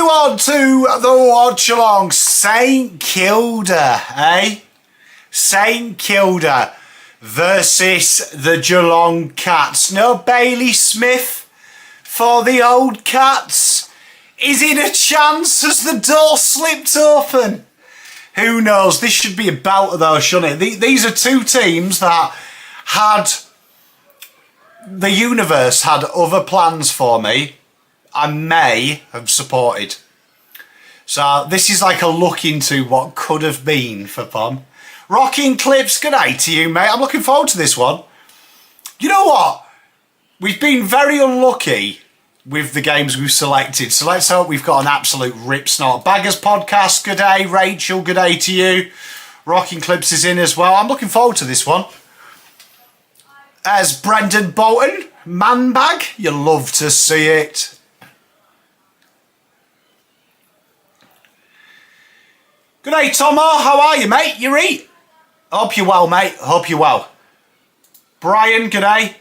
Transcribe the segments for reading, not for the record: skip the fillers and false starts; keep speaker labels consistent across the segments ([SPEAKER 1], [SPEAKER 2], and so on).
[SPEAKER 1] everyone to the Watchalong. St Kilda, eh? St Kilda versus the Geelong Cats. No Bailey Smith for the old Cats. Is it a chance? Has the door slipped open? Who knows? This should be a belter though, shouldn't it? These are two teams that had... The universe had other plans for me. I may have supported. So this is like a look into what could have been for Pom. Rocking Clips, good day to you, mate. I'm looking forward to this one. You know what? We've been very unlucky with the games we've selected. So let's hope we've got an absolute rip snort. Baggers Podcast, good day. Rachel, good day to you. Rocking Clips is in as well. I'm looking forward to this one. As Brendan Bolton, man bag. You love to see it. Good day, Tomo. How are you, mate? You eat? Hope you're well, mate. Hope you're well. Brian, good day.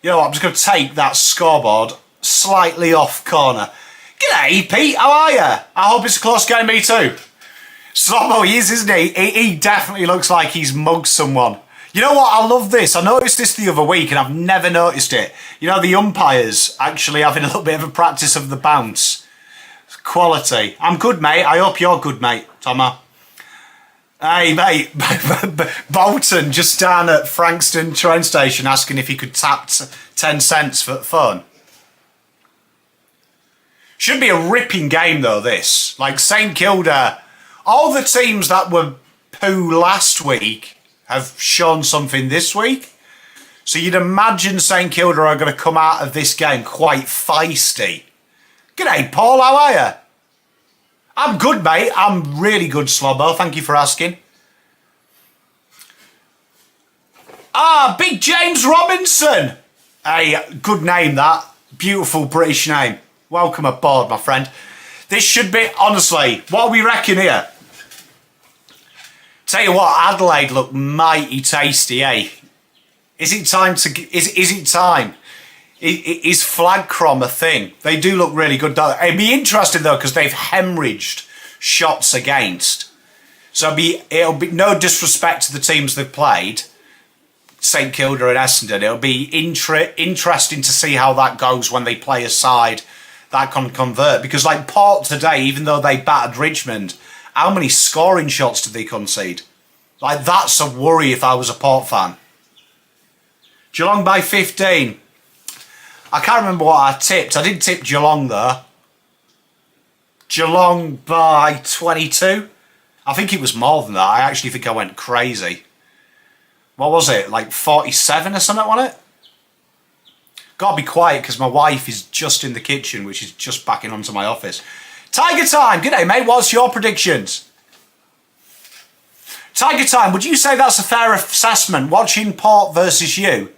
[SPEAKER 1] You know what? I'm just going to take that scoreboard slightly off corner. G'day, Pete. How are you? I hope it's a close game, me too. Slomo, he is, isn't he? He definitely looks like he's mugged someone. You know what? I love this. I noticed this the other week and I've never noticed it. You know, the umpires actually having a little bit of a practice of the bounce. Quality. I'm good, mate. I hope you're good, mate, Tomo. Hey, mate. Bolton just down at Frankston train station asking if he could tap 10 cents for the phone. Should be a ripping game, though, this. Like, St Kilda, all the teams that were poo last week have shown something this week. So you'd imagine St Kilda are going to come out of this game quite feisty. G'day, Paul. How are you? I'm good, mate. I'm really good, Slobbo. Thank you for asking. Big James Robinson. Hey, good name, that. Beautiful British name. Welcome aboard, my friend. This should be, honestly, what we reckon here? Tell you what, Adelaide look mighty tasty, eh? Is it time to... Is it time? Is flag crom a thing? They do look really good, don't they? It'd be interesting though because they've hemorrhaged shots against. So it'll be no disrespect to the teams they've played, St Kilda and Essendon. It'll be interesting to see how that goes when they play a side that can convert. Because like Port today, even though they battered Richmond, how many scoring shots did they concede? Like that's a worry if I was a Port fan. Geelong by 15. I can't remember what I tipped. I did tip Geelong though. Geelong by 22. I think it was more than that. I actually think I went crazy. What was it? Like 47 or something on it? Gotta be quiet because my wife is just in the kitchen, which is just backing onto my office. Tiger Time. G'day, mate. What's your predictions? Tiger Time. Would you say that's a fair assessment? Watching Port versus you.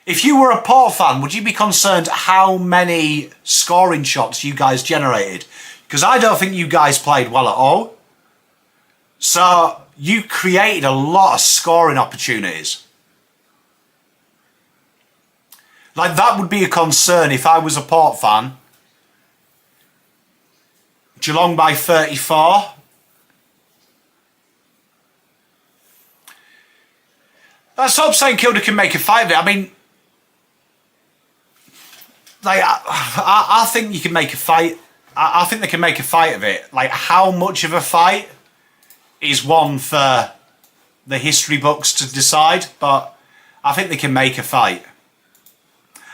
[SPEAKER 1] If you were a Port fan, would you be concerned how many scoring shots you guys generated? Because I don't think you guys played well at all. So you created a lot of scoring opportunities. Like that would be a concern if I was a Port fan. Geelong by 34. Let's hope St Kilda can make a fight of it. I mean... Like, I think you can make a fight. I think they can make a fight of it. Like, how much of a fight is one for the history books to decide, but I think they can make a fight.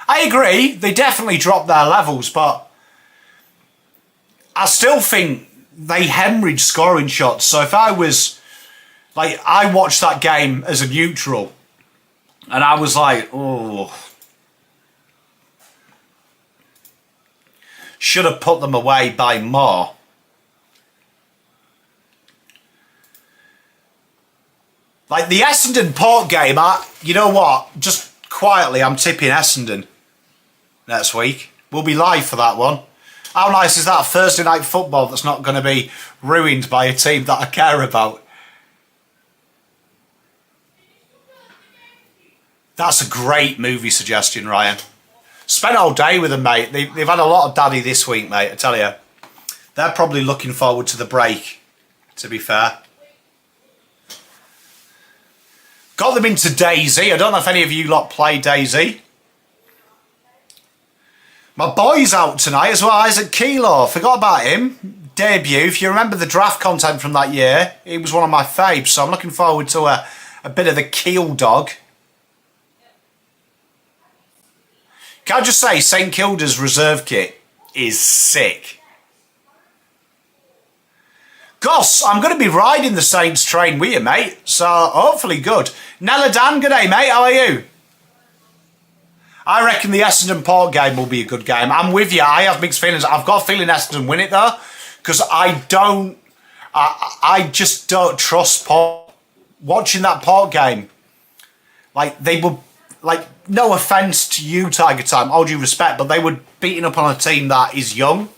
[SPEAKER 1] I agree, they definitely dropped their levels, but I still think they hemorrhage scoring shots. So if I was, like, I watched that game as a neutral, and I was like, oh... Should have put them away by more. Like the Essendon Port game, you know what? Just quietly, I'm tipping Essendon next week. We'll be live for that one. How nice is that? Thursday night football that's not going to be ruined by a team that I care about. That's a great movie suggestion, Ryan. Spent all day with them, mate. They've had a lot of daddy this week, mate, I tell you. They're probably looking forward to the break, to be fair. Got them into Daisy. I don't know if any of you lot play Daisy. My boy's out tonight as well, Isaac Kilda. Forgot about him. Debut. If you remember the draft content from that year, he was one of my faves. So I'm looking forward to a bit of the Keel dog. Can I just say, St Kilda's reserve kit is sick. Goss, I'm going to be riding the Saints train with you, mate. So, hopefully good. Nella Dan, good day, mate. How are you? I reckon the Essendon Port game will be a good game. I'm with you. I have mixed feelings. I've got a feeling Essendon win it, though. Because I just don't trust Port. Watching that Port game, like, they were, like, no offence to you, Tiger Time, all due respect, but they were beating up on a team that is young.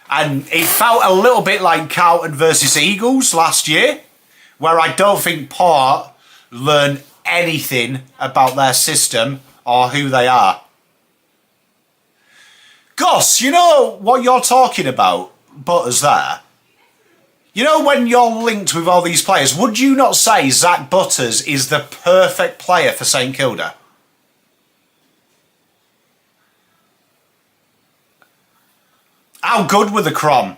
[SPEAKER 1] And it felt a little bit like Carlton versus Eagles last year, where I don't think Port learned anything about their system or who they are. Gus, you know what you're talking about, Butters there? You know when you're linked with all these players, would you not say Zach Butters is the perfect player for St Kilda? How good were the Crom?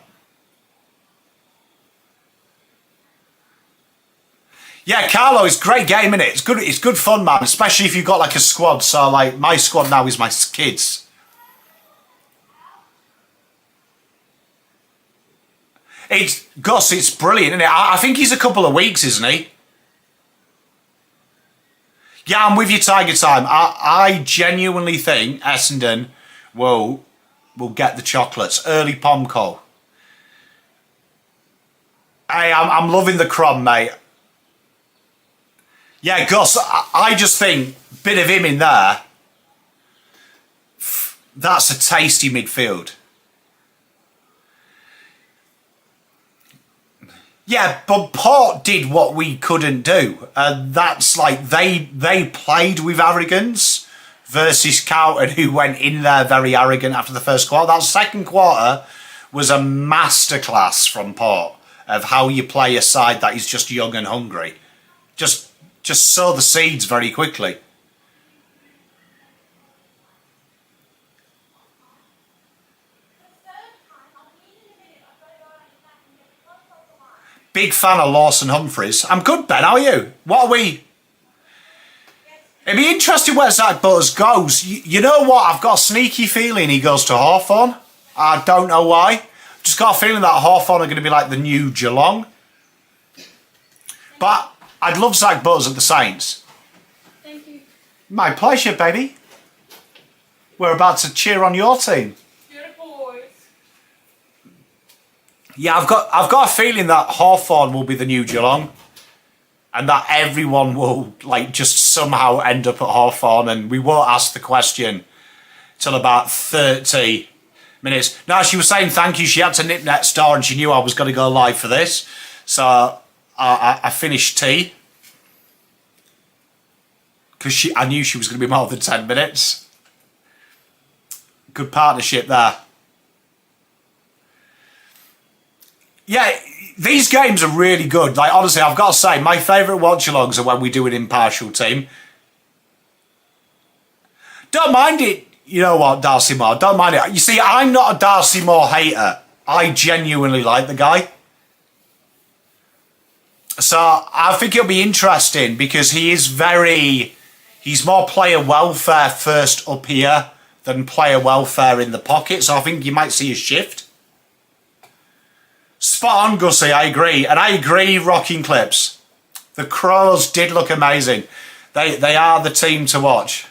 [SPEAKER 1] Yeah, Carlo, it's a great game, innit? It's good fun, man, especially if you've got like a squad. So like my squad now is my kids. Gus, it's brilliant, isn't it? I think he's a couple of weeks, isn't he? Yeah, I'm with you, Tiger Time. I genuinely think Essendon will get the chocolates. Early Pomco. Hey, I'm loving the Crom, mate. Yeah, Gus, I just think, bit of him in there, that's a tasty midfield. Yeah, but Port did what we couldn't do. That's like, they played with arrogance versus Carlton, who went in there very arrogant after the first quarter. That second quarter was a masterclass from Port of how you play a side that is just young and hungry. Just sow the seeds very quickly. Big fan of Lawson Humphreys. I'm good, Ben. How are you? What are we? It'd be interesting where Zach Butters goes. You know what? I've got a sneaky feeling he goes to Hawthorn. I don't know why. Just got a feeling that Hawthorn are going to be like the new Geelong. But I'd love Zach Butters at the Saints.
[SPEAKER 2] Thank you.
[SPEAKER 1] My pleasure, baby. We're about to cheer on your team. Yeah, I've got a feeling that Hawthorn will be the new Geelong, and that everyone will like just somehow end up at Hawthorn, and we won't ask the question till about 30 minutes. Now, she was saying thank you. She had to nip next door, and she knew I was going to go live for this, so I finished tea because I knew she was going to be more than 10 minutes. Good partnership there. Yeah, these games are really good. Like, honestly, I've got to say, my favourite watch-alongs are when we do an impartial team. Don't mind it, you know what, Darcy Moore, don't mind it. You see, I'm not a Darcy Moore hater. I genuinely like the guy. So, I think it'll be interesting because he's more player welfare first up here than player welfare in the pocket. So, I think you might see a shift. Spot on, Gussie, I agree. And I agree, Rocking Clips. The Crows did look amazing. They are the team to watch.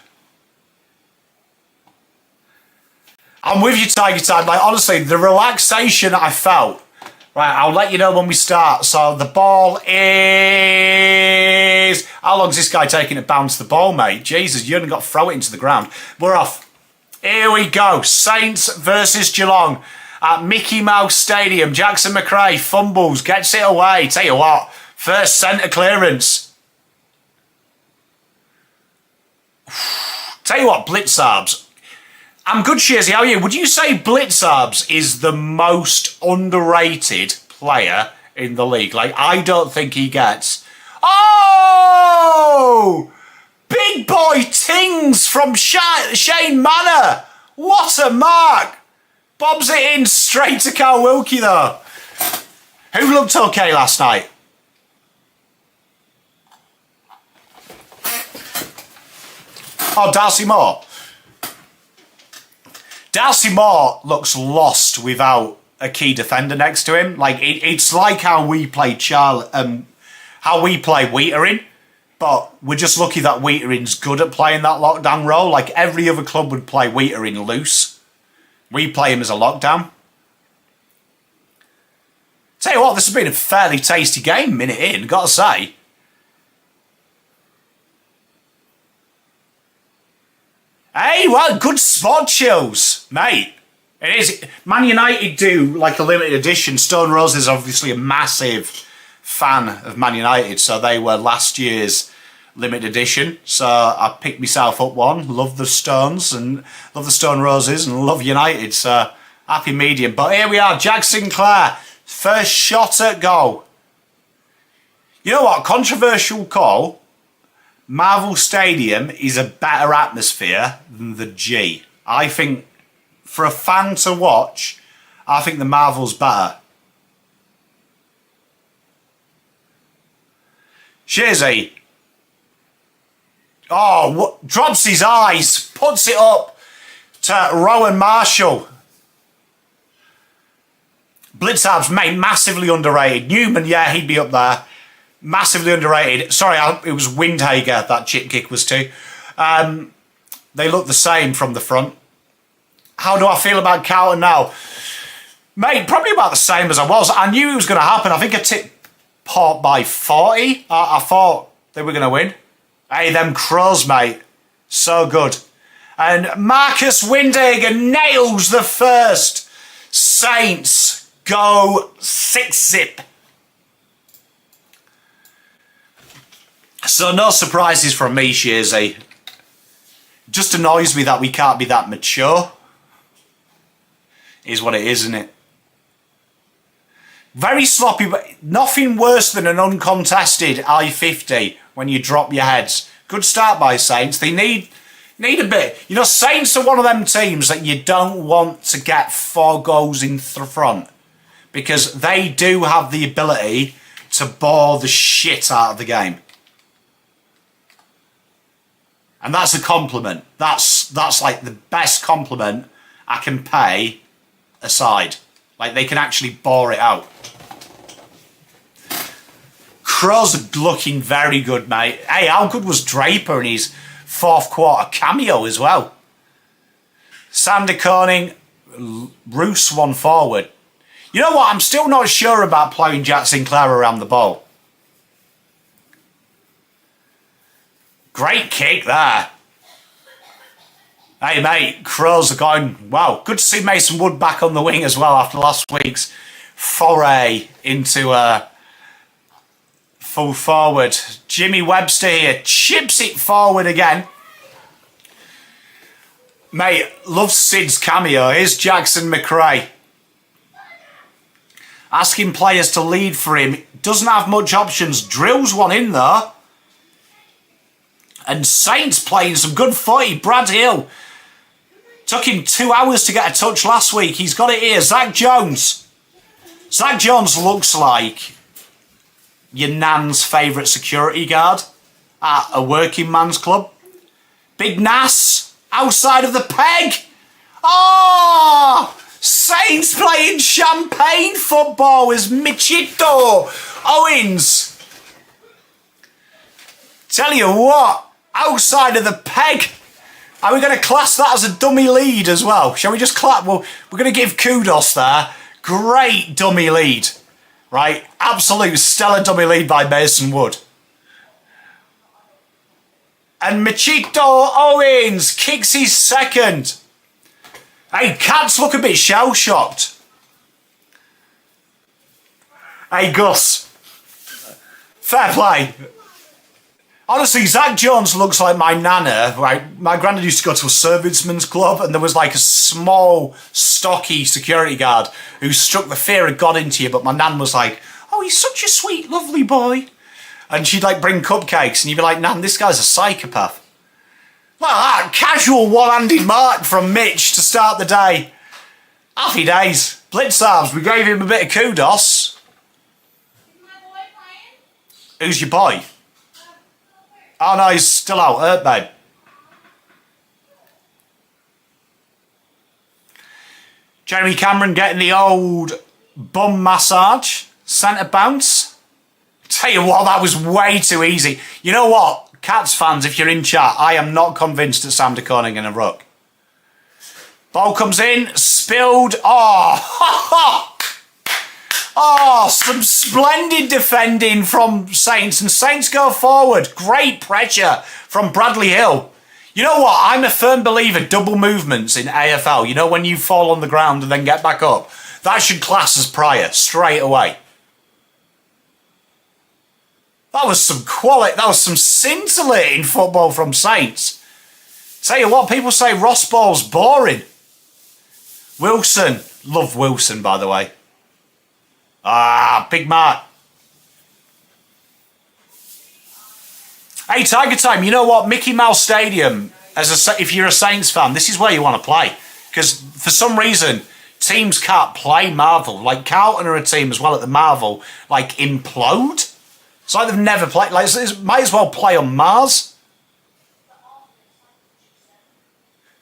[SPEAKER 1] I'm with you, Tiger Time. Like, honestly, the relaxation I felt. Right, I'll let you know when we start. So the ball is... How long's this guy taking to bounce the ball, mate? Jesus, you only got to throw it into the ground. We're off. Here we go. Saints versus Geelong. At Mickey Mouse Stadium, Jackson McRae fumbles, gets it away. Tell you what, first centre clearance. Tell you what, Blitzarbs. I'm good, Shizzy. How are you? Would you say Blitzarbs is the most underrated player in the league? Like, I don't think he gets... Oh! Big boy Tings from Shane Manor. What a mark. Bobs it in straight to Carl Wilkie, though. Who looked okay last night? Oh, Darcy Moore. Darcy Moore looks lost without a key defender next to him. Like it's like how we play how we play Wheatering, but we're just lucky that Wheatering's good at playing that lockdown role. Like every other club would play Wheatering loose. We play him as a lockdown. Tell you what, this has been a fairly tasty game, minute in, gotta say. Hey, well, good spot, Chills, mate. It is. Man United do like a limited edition. Stone Rose is obviously a massive fan of Man United, so they were last year's limited edition. So I picked myself up one. Love the Stones and love the Stone Roses and love United. So happy medium. But here we are, Jack Sinclair, first shot at goal. You know what? Controversial call. Marvel Stadium is a better atmosphere than the G. I think, for a fan to watch, I think the Marvel's better. Shizzy. Oh, what, drops his eyes, puts it up to Rowan Marshall. Blitzarbs, mate, massively underrated. Newman, yeah, he'd be up there. Massively underrated. Sorry, it was Windhager that chip kick was to. They look the same from the front. How do I feel about Carlton now? Mate, probably about the same as I was. I knew it was going to happen. I think I tipped Port by 40. I thought they were going to win. Hey, them Crows, mate. So good. And Marcus Windhager nails the first. Saints go 6-zip. So no surprises from me, Shazzy. Just annoys me that we can't be that mature. Is what it is, isn't it? Very sloppy, but nothing worse than an uncontested I-50 when you drop your heads. Good start by Saints. They need a bit. You know, Saints are one of them teams that you don't want to get 4 goals in front, because they do have the ability to bore the shit out of the game. And that's a compliment. That's like the best compliment I can pay a side. Like, they can actually bore it out. Crows looking very good, mate. Hey, how good was Draper in his 4th quarter cameo as well? Sander Koning, Roos one forward. You know what? I'm still not sure about playing Jack Sinclair around the ball. Great kick there. Hey, mate, Crows are going... Wow, good to see Mason Wood back on the wing as well after last week's foray into full forward. Jimmy Webster here chips it forward again. Mate, love Sid's cameo. Here's Jackson McRae. Asking players to lead for him. Doesn't have much options. Drills one in though. And Saints playing some good footy. Brad Hill. Took him 2 hours to get a touch last week. He's got it here. Zach Jones. Zach Jones looks like your nan's favourite security guard at a working man's club. Big Nass. Outside of the peg. Oh! Saints playing champagne football with Michito Owens. Tell you what. Outside of the peg. Are we going to class that as a dummy lead as well? Shall we just clap? Well, we're going to give kudos there. Great dummy lead. Right? Absolute stellar dummy lead by Mason Wood. And Michito Owens kicks his second. Hey, Cats look a bit shell-shocked. Hey, Gus. Fair play. Honestly, Zach Jones looks like my nana. Right? My granddad used to go to a servicemen's club, and there was like a small, stocky security guard who struck the fear of God into you, but my nan was like, oh, he's such a sweet, lovely boy. And she'd like bring cupcakes, and you'd be like, Nan, this guy's a psychopath. Like that, casual one-handed mark from Mitch to start the day. Happy days. Blitz arms, we gave him a bit of kudos.
[SPEAKER 2] Is my boy playing?
[SPEAKER 1] Who's your boy? Oh no, he's still out, hurt, babe. Jeremy Cameron getting the old bum massage. Centre bounce. Tell you what, that was way too easy. You know what? Cats fans, if you're in chat, I am not convinced that Sam de Koning in a ruck. Ball comes in, spilled. Oh, oh, some splendid defending from Saints, and Saints go forward. Great pressure from Bradley Hill. You know what? I'm a firm believer double movements in AFL. You know when you fall on the ground and then get back up? That should class as prior, straight away. That was some quality, that was some scintillating football from Saints. Tell you what, people say Ross Ball's boring. Wilson, love Wilson by the way. Ah, big mark. Hey, Tiger Time, you know what? Mickey Mouse Stadium, if you're a Saints fan, this is where you want to play. Because for some reason, teams can't play Marvel. Like Carlton are a team as well at the Marvel, like implode. It's like they've never played. Like, might as well play on Mars.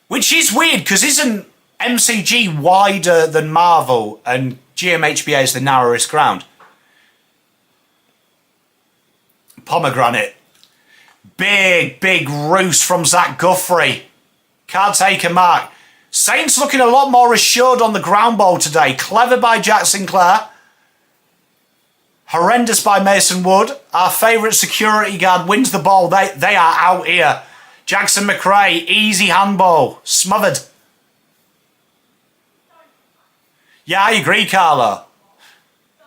[SPEAKER 1] Which is weird, because isn't MCG wider than Marvel and GMHBA is the narrowest ground? Pomegranate. Big, big roost from Zach Guthrie. Can't take a mark. Saints looking a lot more assured on the ground ball today. Clever by Jack Sinclair. Horrendous by Mason Wood. Our favourite security guard wins the ball. They are out here. Jackson McRae, easy handball. Smothered. Yeah, I agree, Carlo.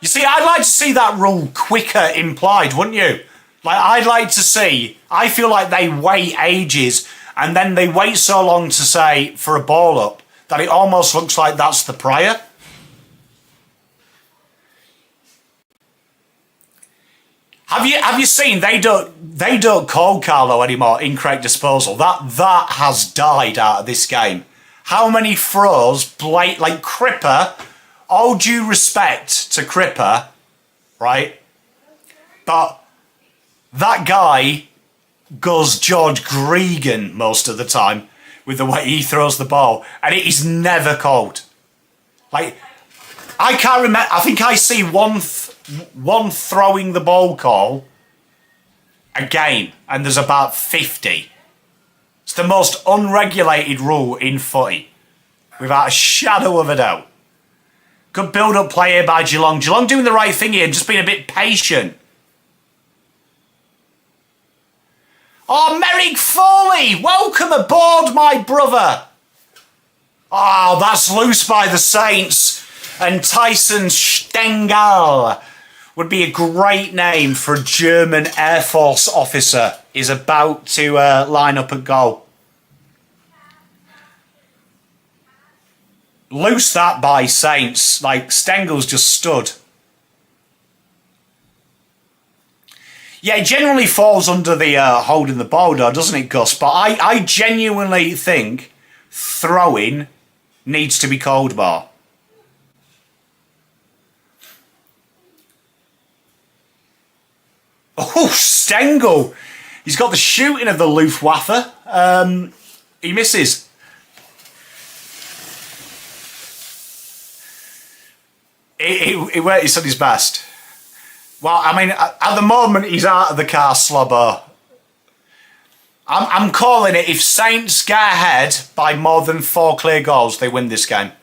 [SPEAKER 1] You see, I'd like to see that rule quicker implied, wouldn't you? Like, I'd like to see, I feel like they wait ages and then they wait so long to say for a ball up that it almost looks like that's the prior. Have you seen they don't call Carlo anymore incorrect disposal. That has died out of this game. How many throws like Cripper, all due respect to Cripper, right? But that guy goes George Gregan most of the time with the way he throws the ball, and it is never called. Like, I can't remember. I think I see one throwing the ball call a game, and there's about 50. It's the most unregulated rule in footy, without a shadow of a doubt. Good build-up play here by Geelong. Geelong doing the right thing here, just being a bit patient. Oh, Merrick Foley, welcome aboard, my brother. Oh, that's loose by the Saints. And Tyson Stengel would be a great name for a German Air Force officer. Is about to line up at goal. Loose that by Saints. Like, Stengel's just stood. Yeah, it generally falls under the holding the ball, though, doesn't it, Gus? But I genuinely think throwing needs to be called more. Oh, Stengel. He's got the shooting of the Luftwaffe. He misses. He's at his best. Well, I mean, at the moment, he's out of the car slobber. I'm calling it, if Saints get ahead by more than 4 clear goals, they win this game.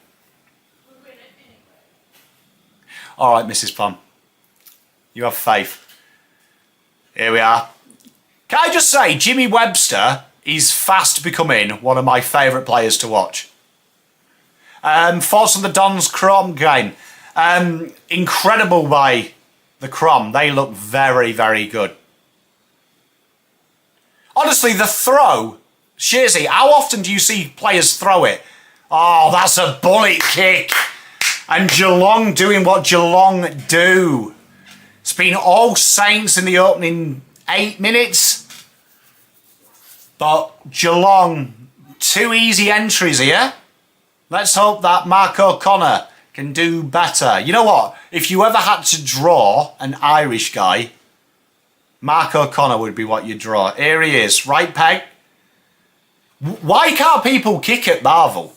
[SPEAKER 1] All right, Mrs. Pom. You have faith. Here we are. Can I just say, Jimmy Webster is fast becoming one of my favourite players to watch. Thoughts on the Dons Crom game. Incredible by the Crom. They look very, very good. Honestly, the throw, Shearsy, how often do you see players throw it? Oh, that's a bullet kick. And Geelong doing what Geelong do. It's been all Saints in the opening 8 minutes. But Geelong, 2 easy entries here. Let's hope that Mark O'Connor can do better. You know what? If you ever had to draw an Irish guy, Mark O'Connor would be what you draw. Here he is, right peg. Why can't people kick at Marvel?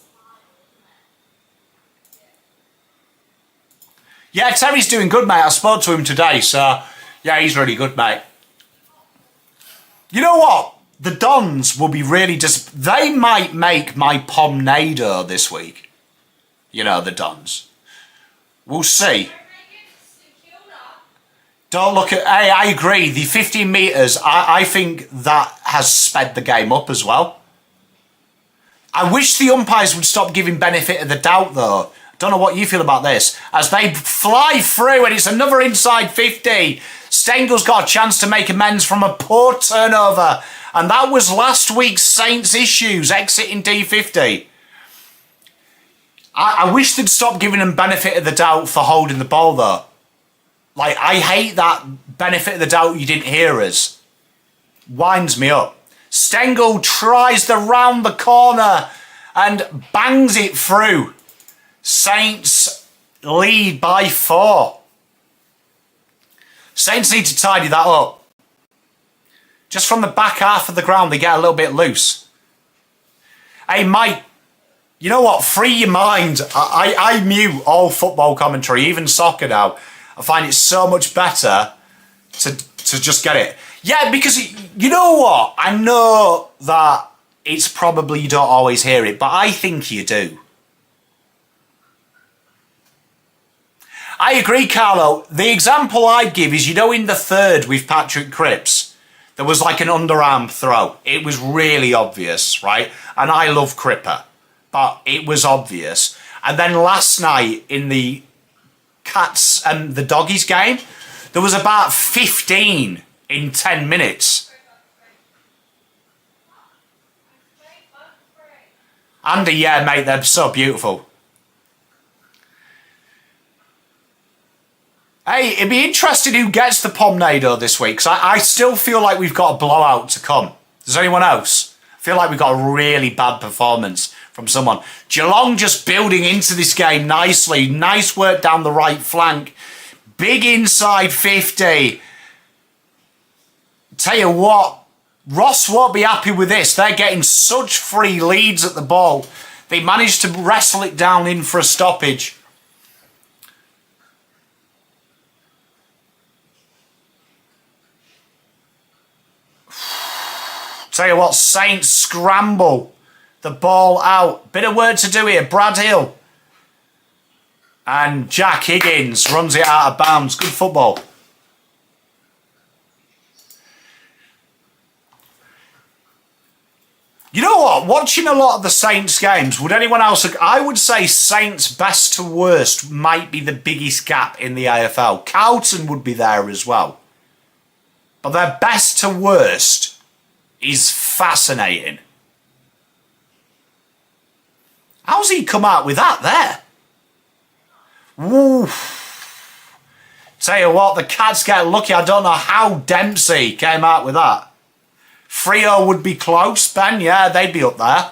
[SPEAKER 1] Yeah, Terry's doing good, mate. I spoke to him today, so yeah, he's really good, mate. You know what? The Dons will be really they might make my Pomnado this week. You know, the Dons. We'll see. Don't look at... Hey, I agree. The 15 metres, I think that has sped the game up as well. I wish the umpires would stop giving benefit of the doubt, though. Don't know what you feel about this. As they fly through, and it's another inside 50. Stengel's got a chance to make amends from a poor turnover. And that was last week's Saints issues, exiting D50. I wish they'd stop giving them benefit of the doubt for holding the ball, though. Like, I hate that benefit of the doubt you didn't hear us. Winds me up. Stengel tries the round the corner and bangs it through. Saints lead by 4. Saints need to tidy that up. Just from the back half of the ground, they get a little bit loose. Hey, Mike, you know what? Free your mind. I mute all football commentary, even soccer now. I find it so much better to just get it. Yeah, because you know what? I know that it's probably you don't always hear it, but I think you do. I agree, Carlo. The example I'd give is, you know, in the third with Patrick Cripps, there was like an underarm throw. It was really obvious, right? And I love Cripper, but it was obvious. And then last night in the Cats and the Doggies game, there was about 15 in 10 minutes. Andy, yeah, mate, they're so beautiful. Hey, it'd be interesting who gets the Pomnado this week, because I still feel like we've got a blowout to come. Does anyone else? I feel like we've got a really bad performance from someone. Geelong just building into this game nicely. Nice work down the right flank. Big inside 50. Tell you what, Ross won't be happy with this. They're getting such free leads at the ball. They managed to wrestle it down in for a stoppage. Tell you what, Saints scramble the ball out. Bit of work to do here. Brad Hill. And Jack Higgins runs it out of bounds. Good football. You know what? Watching a lot of the Saints games, would anyone else... I would say Saints best to worst might be the biggest gap in the AFL. Carlton would be there as well. But their best to worst is fascinating. How's he come out with that there? Woo. Tell you what, the Cats get lucky. I don't know how Dempsey came out with that. Freo would be close, Ben. Yeah, they'd be up there.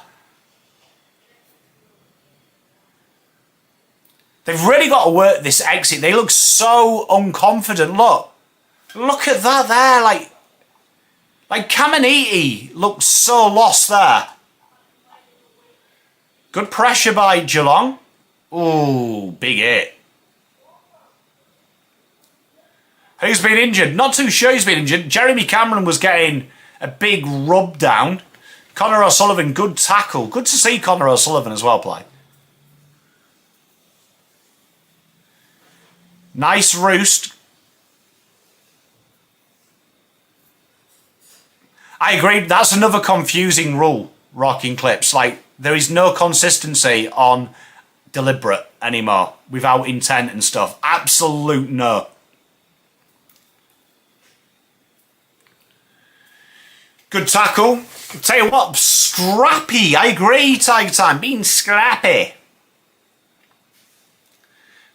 [SPEAKER 1] They've really got to work this exit. They look so unconfident. Look at that there. Like Caminiti looks so lost there. Good pressure by Geelong. Ooh, big hit. Who's been injured? Not too sure who's been injured. Jeremy Cameron was getting a big rub down. Connor O'Sullivan, good tackle. Good to see Connor O'Sullivan as well play. Nice roost. I agree. That's another confusing rule, rocking clips. Like, there is no consistency on deliberate anymore without intent and stuff. Absolute no. Good tackle. Tell you what, scrappy. I agree, Tiger Time. Being scrappy.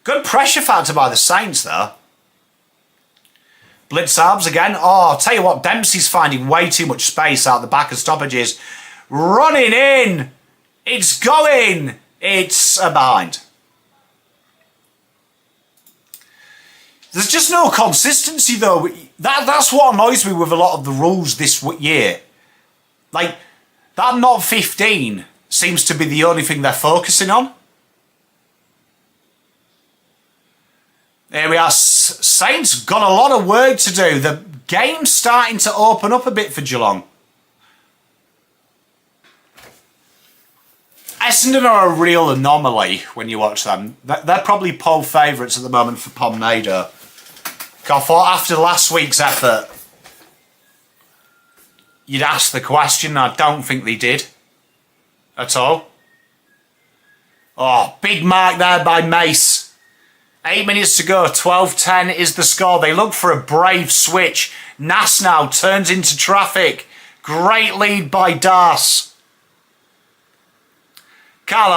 [SPEAKER 1] Good pressure factor by the Saints, though. Blitz Arbs again. Oh, tell you what, Dempsey's finding way too much space out the back of stoppages. Running in. It's going. It's a behind. There's just no consistency, though. That's what annoys me with a lot of the rules this year. Like, that not 15 seems to be the only thing they're focusing on. There we are. Saints got a lot of work to do. The game's starting to open up a bit for Geelong. Essendon are a real anomaly when you watch them. They're probably poll favourites at the moment for PommyInOz. I thought after last week's effort, you'd ask the question. I don't think they did at all. Oh, big mark there by Mace. 8 minutes to go. 12-10 is the score. They look for a brave switch. Nass now turns into traffic. Great lead by Das. Carlo,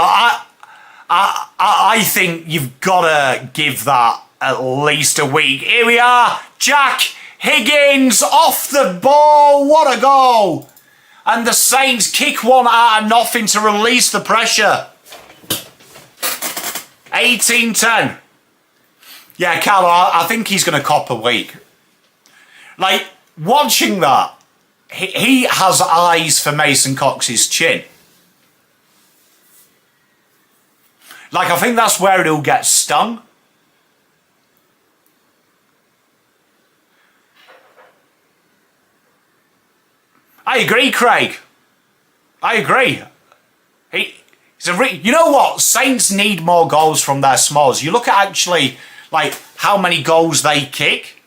[SPEAKER 1] I think you've got to give that at least a week. Here we are. Jack Higgins off the ball. What a goal. And the Saints kick one out of nothing to release the pressure. 18-10. Yeah, Carlo, I think he's going to cop a week. Like, watching that, he has eyes for Mason Cox's chin. Like, I think that's where he'll get stung. I agree, Craig. I agree. You know what? Saints need more goals from their smalls. You look at actually, like, how many goals they kick.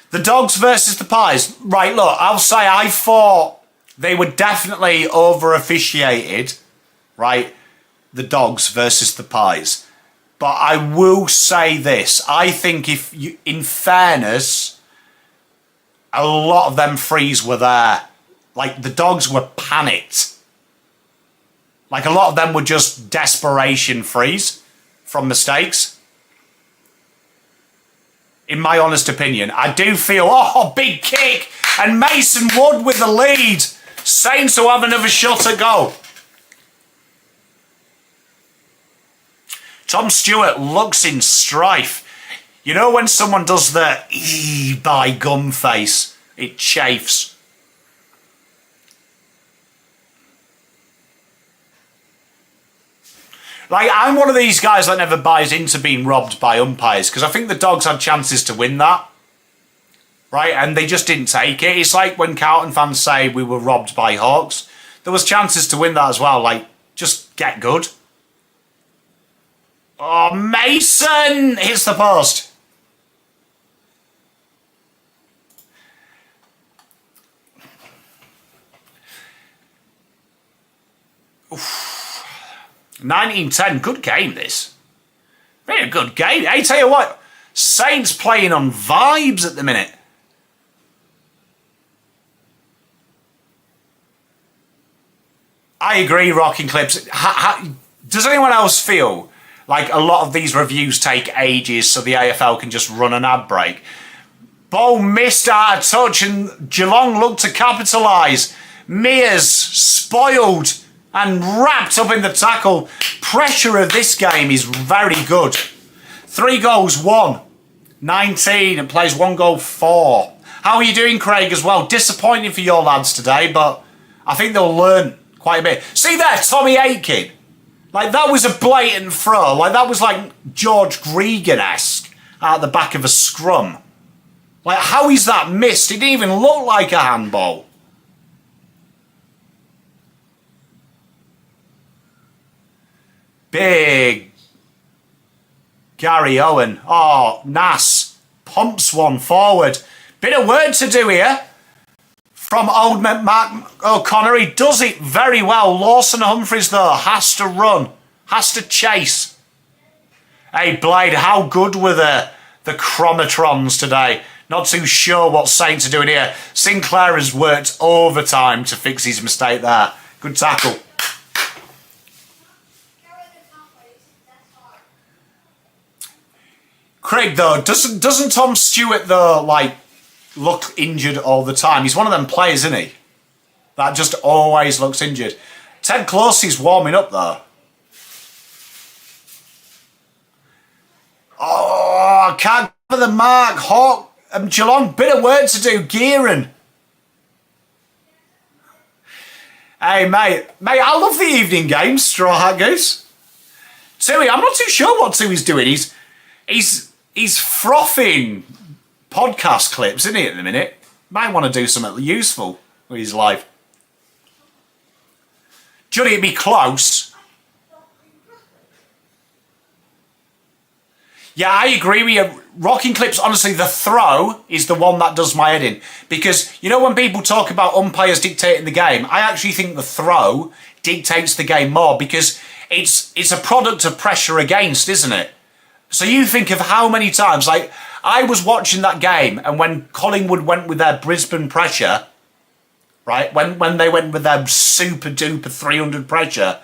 [SPEAKER 1] The Dogs versus the Pies. Right, look, I'll say I thought they were definitely over-officiated, right? The Dogs versus the Pies. But I will say this. I think if you, in fairness, a lot of them frees were there. Like, the Dogs were panicked. Like, a lot of them were just desperation frees from mistakes. In my honest opinion. I do feel, oh, big kick. And Mason Wood with the lead. Saints will have another shot at goal. Tom Stewart looks in strife. You know when someone does the by gum face? It chafes. Like, I'm one of these guys that never buys into being robbed by umpires because I think the Dogs had chances to win that. Right? And they just didn't take it. It's like when Carlton fans say we were robbed by Hawks. There was chances to win that as well. Like, just get good. Oh, Mason hits the post. Oof. 19-10. Good game, this. Very good game. I tell you what, Saints playing on vibes at the minute. I agree, Rocking Clips. Does anyone else feel like a lot of these reviews take ages so the AFL can just run an ad break? Ball missed out of touch and Geelong looked to capitalise. Mears spoiled and wrapped up in the tackle. Pressure of this game is very good. 3 goals, 1. 19 and plays 1 goal, 4. How are you doing, Craig, as well? Disappointing for your lads today, but I think they'll learn quite a bit. See there, Tommy Aitken. Like, that was a blatant throw. Like, that was like George Gregan-esque out the back of a scrum. Like, how is that missed? It didn't even look like a handball. Big Gary Owen. Oh, Nass pumps one forward. Bit of work to do here from old Mark O'Connor. He does it very well. Lawson Humphries, though, has to run, has to chase. Hey, Blade, how good were the chromatrons today. Not too sure what Saints are doing here. Sinclair has worked overtime to fix his mistake there. Good tackle. Craig, though, doesn't Tom Stewart, though, like, look injured all the time? He's one of them players, isn't he? That just always looks injured. Ted Closey's warming up, though. Oh, can't cover the mark. Hawk and Geelong, bit of work to do. Gearan. Hey, mate, I love the evening games, Straw Hat Goose. Tui, I'm not too sure what Tui's doing. He's frothing podcast clips, isn't he, at the minute? Might want to do something useful with his life. Juddy, it'd be close. Yeah, I agree with you. Rocking clips, honestly, the throw is the one that does my head in. Because, you know, when people talk about umpires dictating the game, I actually think the throw dictates the game more because it's a product of pressure against, isn't it? So you think of how many times, like, I was watching that game and when Collingwood went with their Brisbane pressure, right, when they went with their super duper 300 pressure,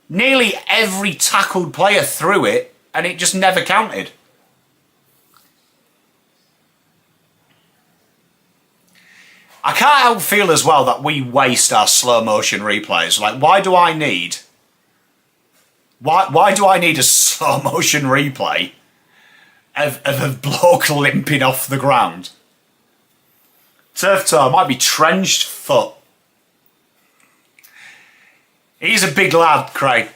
[SPEAKER 1] nearly every tackled player threw it and it just never counted. I can't help feel as well that we waste our slow motion replays. Like, why do I need a slow motion replay of a bloke limping off the ground? Turf toe, might be trenched foot. He's a big lad, Craig.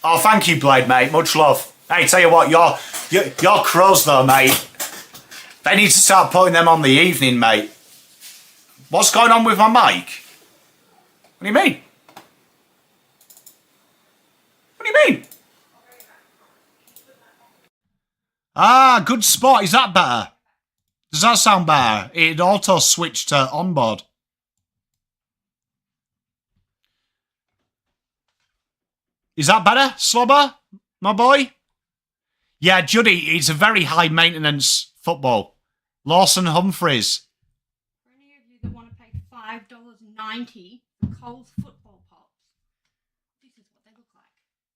[SPEAKER 1] Oh, thank you, Blade, mate. Much love. Hey, tell you what, your crows though, mate. They need to start putting them on the evening, mate. What's going on with my mic? What do you mean? What do you mean? Ah, good spot. Is that better? Does that sound better? It auto switched to onboard. Is that better, Slobber, my boy? Yeah, Juddy, it's a very high maintenance football. Lawson Humphreys.
[SPEAKER 2] For any of you that want to pay $5.90 for Coles football pops, this is what they look like.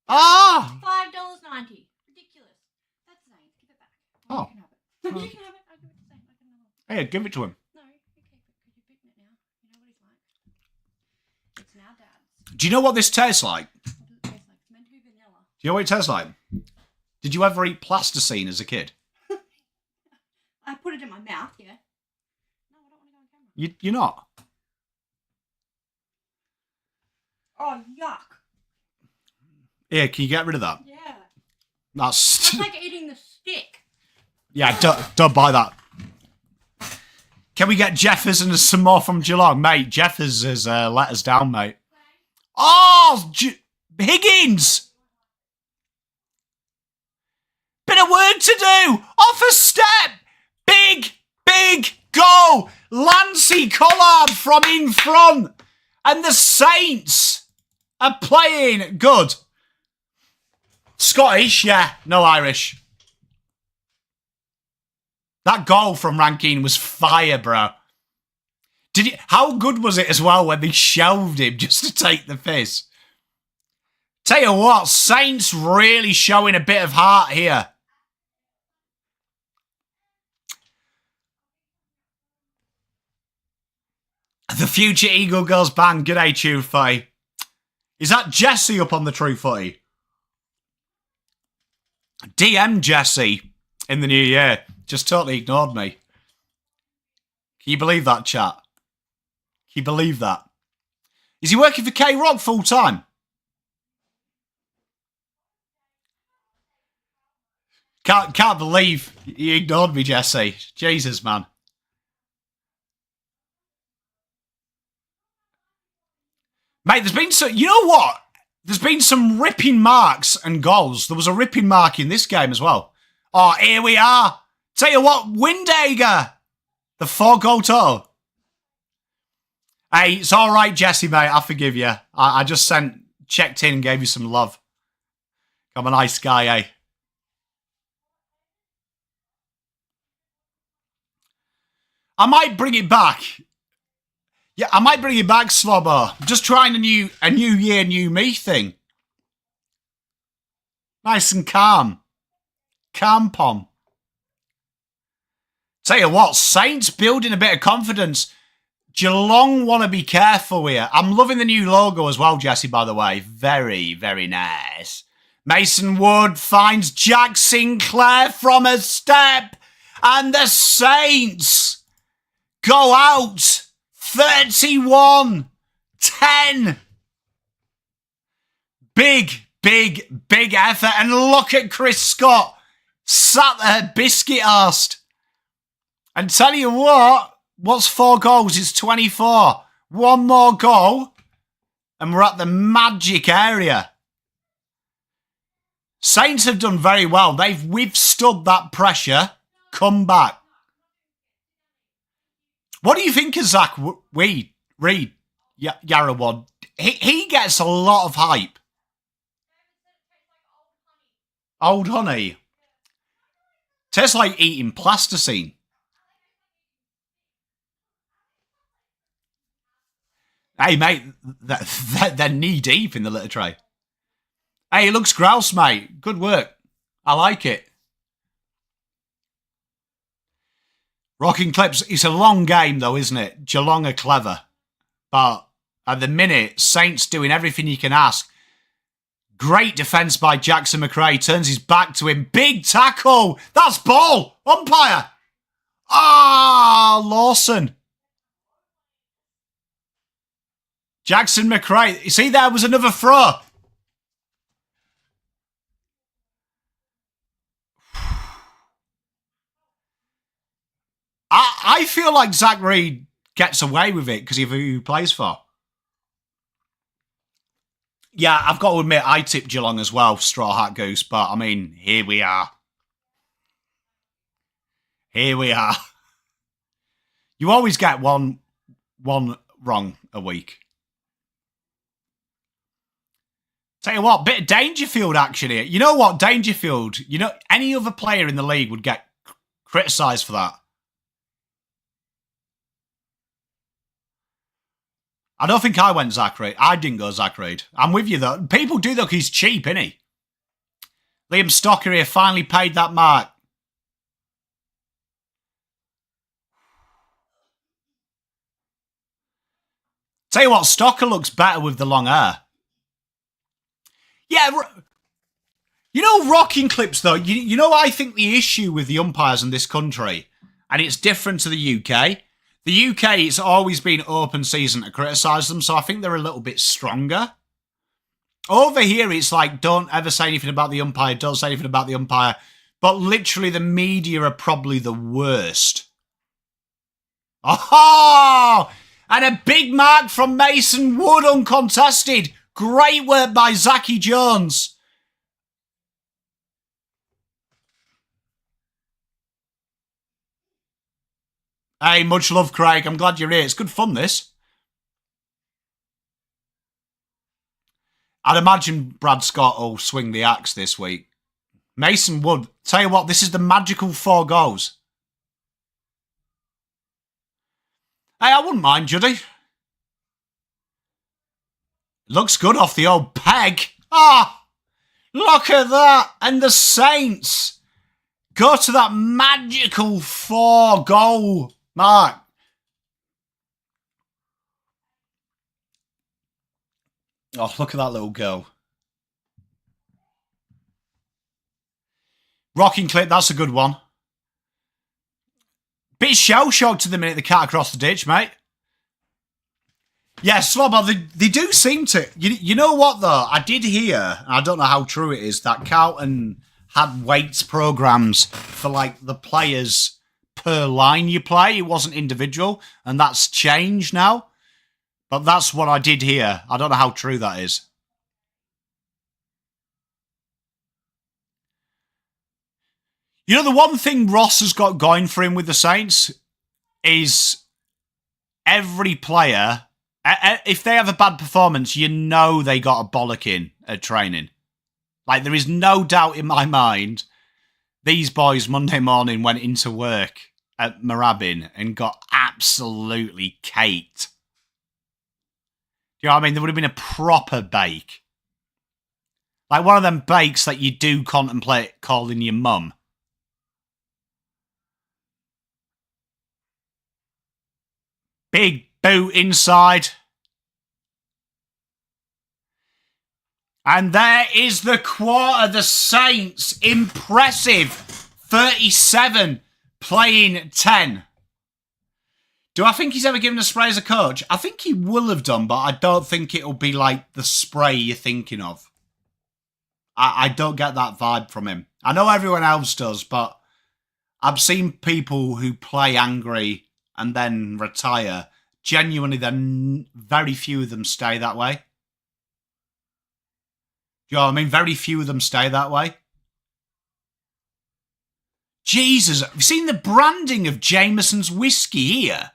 [SPEAKER 1] Ah!
[SPEAKER 2] $5.90. Ridiculous. That's Zane. Give it back.
[SPEAKER 1] Oh.
[SPEAKER 2] You can have it. You can have it. I'll give it to Zane. I can have it.
[SPEAKER 1] Hey, give it to him.
[SPEAKER 2] No, you keep it because you've bitten it now. You know what he's like. It's now Dad's.
[SPEAKER 1] Do you know what this tastes like?
[SPEAKER 2] What does it taste like? It's meant to be vanilla.
[SPEAKER 1] Do you know what it tastes like? Did you ever eat plasticine as a kid?
[SPEAKER 2] I put it in my mouth, yeah. No, I don't want to go on camera.
[SPEAKER 1] You're not?
[SPEAKER 2] Oh, yuck.
[SPEAKER 1] Here, can you get rid of that?
[SPEAKER 2] Yeah.
[SPEAKER 1] That's...
[SPEAKER 2] It's like eating the stick.
[SPEAKER 1] Yeah, don't buy that. Can we get Jeffers and some more from Geelong? Mate, Jeffers has let us down, mate. Oh, Higgins! Bit of work to do. Off a step. Big goal. Lancey Collard from in front. And the Saints are playing good. Scottish, yeah. No Irish. That goal from Rankine was fire, bro. How good was it as well when they shelved him just to take the piss? Tell you what, Saints really showing a bit of heart here. The future Eagle goes bang. G'day, True Footy. Is that Jesse up on the True Footy? DM Jesse in the new year. Just totally ignored me. Can you believe that, chat? Can you believe that? Is he working for K-Rock full time? Can't believe you ignored me, Jesse. Jesus, man. Mate, there's been some... You know what? There's been some ripping marks and goals. There was a ripping mark in this game as well. Oh, here we are. Tell you what, Windhager. The 4-goal total. Hey, it's all right, Jesse, mate. I forgive you. I just checked in and gave you some love. I'm a nice guy, eh? I might bring it back. Yeah, I might bring it back, Slobber. Just trying a new year, new me thing. Nice and calm. Calm, Pom. Tell you what, Saints building a bit of confidence. Geelong want to be careful here. I'm loving the new logo as well, Jesse, by the way. Very, very nice. Mason Wood finds Jack Sinclair from a step. And the Saints go out 31-10. Big effort. And look at Chris Scott. Sat there biscuit-arsed. And tell you what, what's 4 goals? It's 24. One more goal, and we're at the magic area. Saints have done very well. They've withstood that pressure. Come back. What do you think of Zach Reed? Yarrawad? He gets a lot of hype. Old honey. Tastes like eating plasticine. Hey, mate, they're knee-deep in the litter tray. Hey, it looks grouse, mate. Good work. I like it. Rocking clips. It's a long game, though, isn't it? Geelong are clever. But at the minute, Saints doing everything you can ask. Great defence by Jackson McRae. Turns his back to him. Big tackle. That's ball. Umpire. Ah, Lawson. Jackson McRae. You see, there was another throw. I feel like Zach Reed gets away with it because of who he plays for. Yeah, I've got to admit, I tipped Geelong as well, Straw Hat Goose, but I mean, here we are. Here we are. You always get one wrong a week. Tell you what, bit of Dangerfield action here. You know what, Dangerfield, you know, any other player in the league would get criticised for that. I don't think I went Zach Reid. I didn't go Zach Reid. I'm with you, though. People do, though, because he's cheap, isn't he? Liam Stocker here finally paid that mark. Tell you what, Stocker looks better with the long hair. Yeah, you know, rocking clips, though. You know, I think the issue with the umpires in this country, and it's different to the UK. The UK, it's always been open season to criticise them, so I think they're a little bit stronger. Over here, it's like, don't ever say anything about the umpire, don't say anything about the umpire. But literally, the media are probably the worst. Oh! And a big mark from Mason Wood, uncontested. Great work by Zachy Jones. Hey, much love, Craig. I'm glad you're here. It's good fun, this. I'd imagine Brad Scott will swing the axe this week. Mason Wood. Tell you what, this is the magical 4 goals. Hey, I wouldn't mind, Juddy. Looks good off the old peg. Ah, look at that. And the Saints go to that magical 4 goal mark. Oh, look at that little girl. Rocking clip, that's a good one. Bit shell-shocked to the minute they can't cross the ditch, mate. Yeah, Slobber, they do seem to. You know what, though? I did hear, and I don't know how true it is, that Carlton had weights programs for, like, the players per line you play. It wasn't individual, and that's changed now. But that's what I did hear. I don't know how true that is. You know, the one thing Ross has got going for him with the Saints is every player, if they have a bad performance, you know they got a bollocking at training. Like, there is no doubt in my mind these boys Monday morning went into work at Moorabbin and got absolutely caked. Do you know what I mean? There would have been a proper bake. Like one of them bakes that you do contemplate calling your mum. Big boot inside. And there is the quarter. The Saints. Impressive. 37 playing 10. Do I think he's ever given a spray as a coach? I think he will have done, but I don't think it'll be like the spray you're thinking of. I don't get that vibe from him. I know everyone else does, but I've seen people who play angry and then retire. Genuinely, then very few of them stay that way. Do you know what I mean? Very few of them stay that way. Jesus, have you seen the branding of Jameson's whiskey here?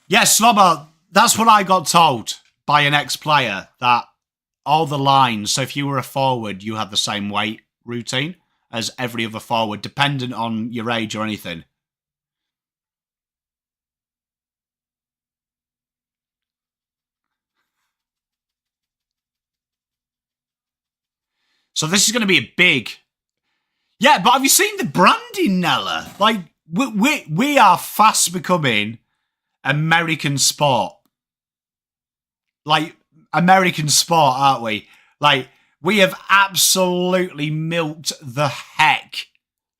[SPEAKER 1] Yes, Slobber, that's what I got told by an ex-player, that all the lines, so if you were a forward, you had the same weight routine as every other forward, dependent on your age or anything. So this is going to be a big... Yeah, but have you seen the branding, Nella? Like, we are fast becoming American sport. Like, American sport, aren't we? Like, we have absolutely milked the heck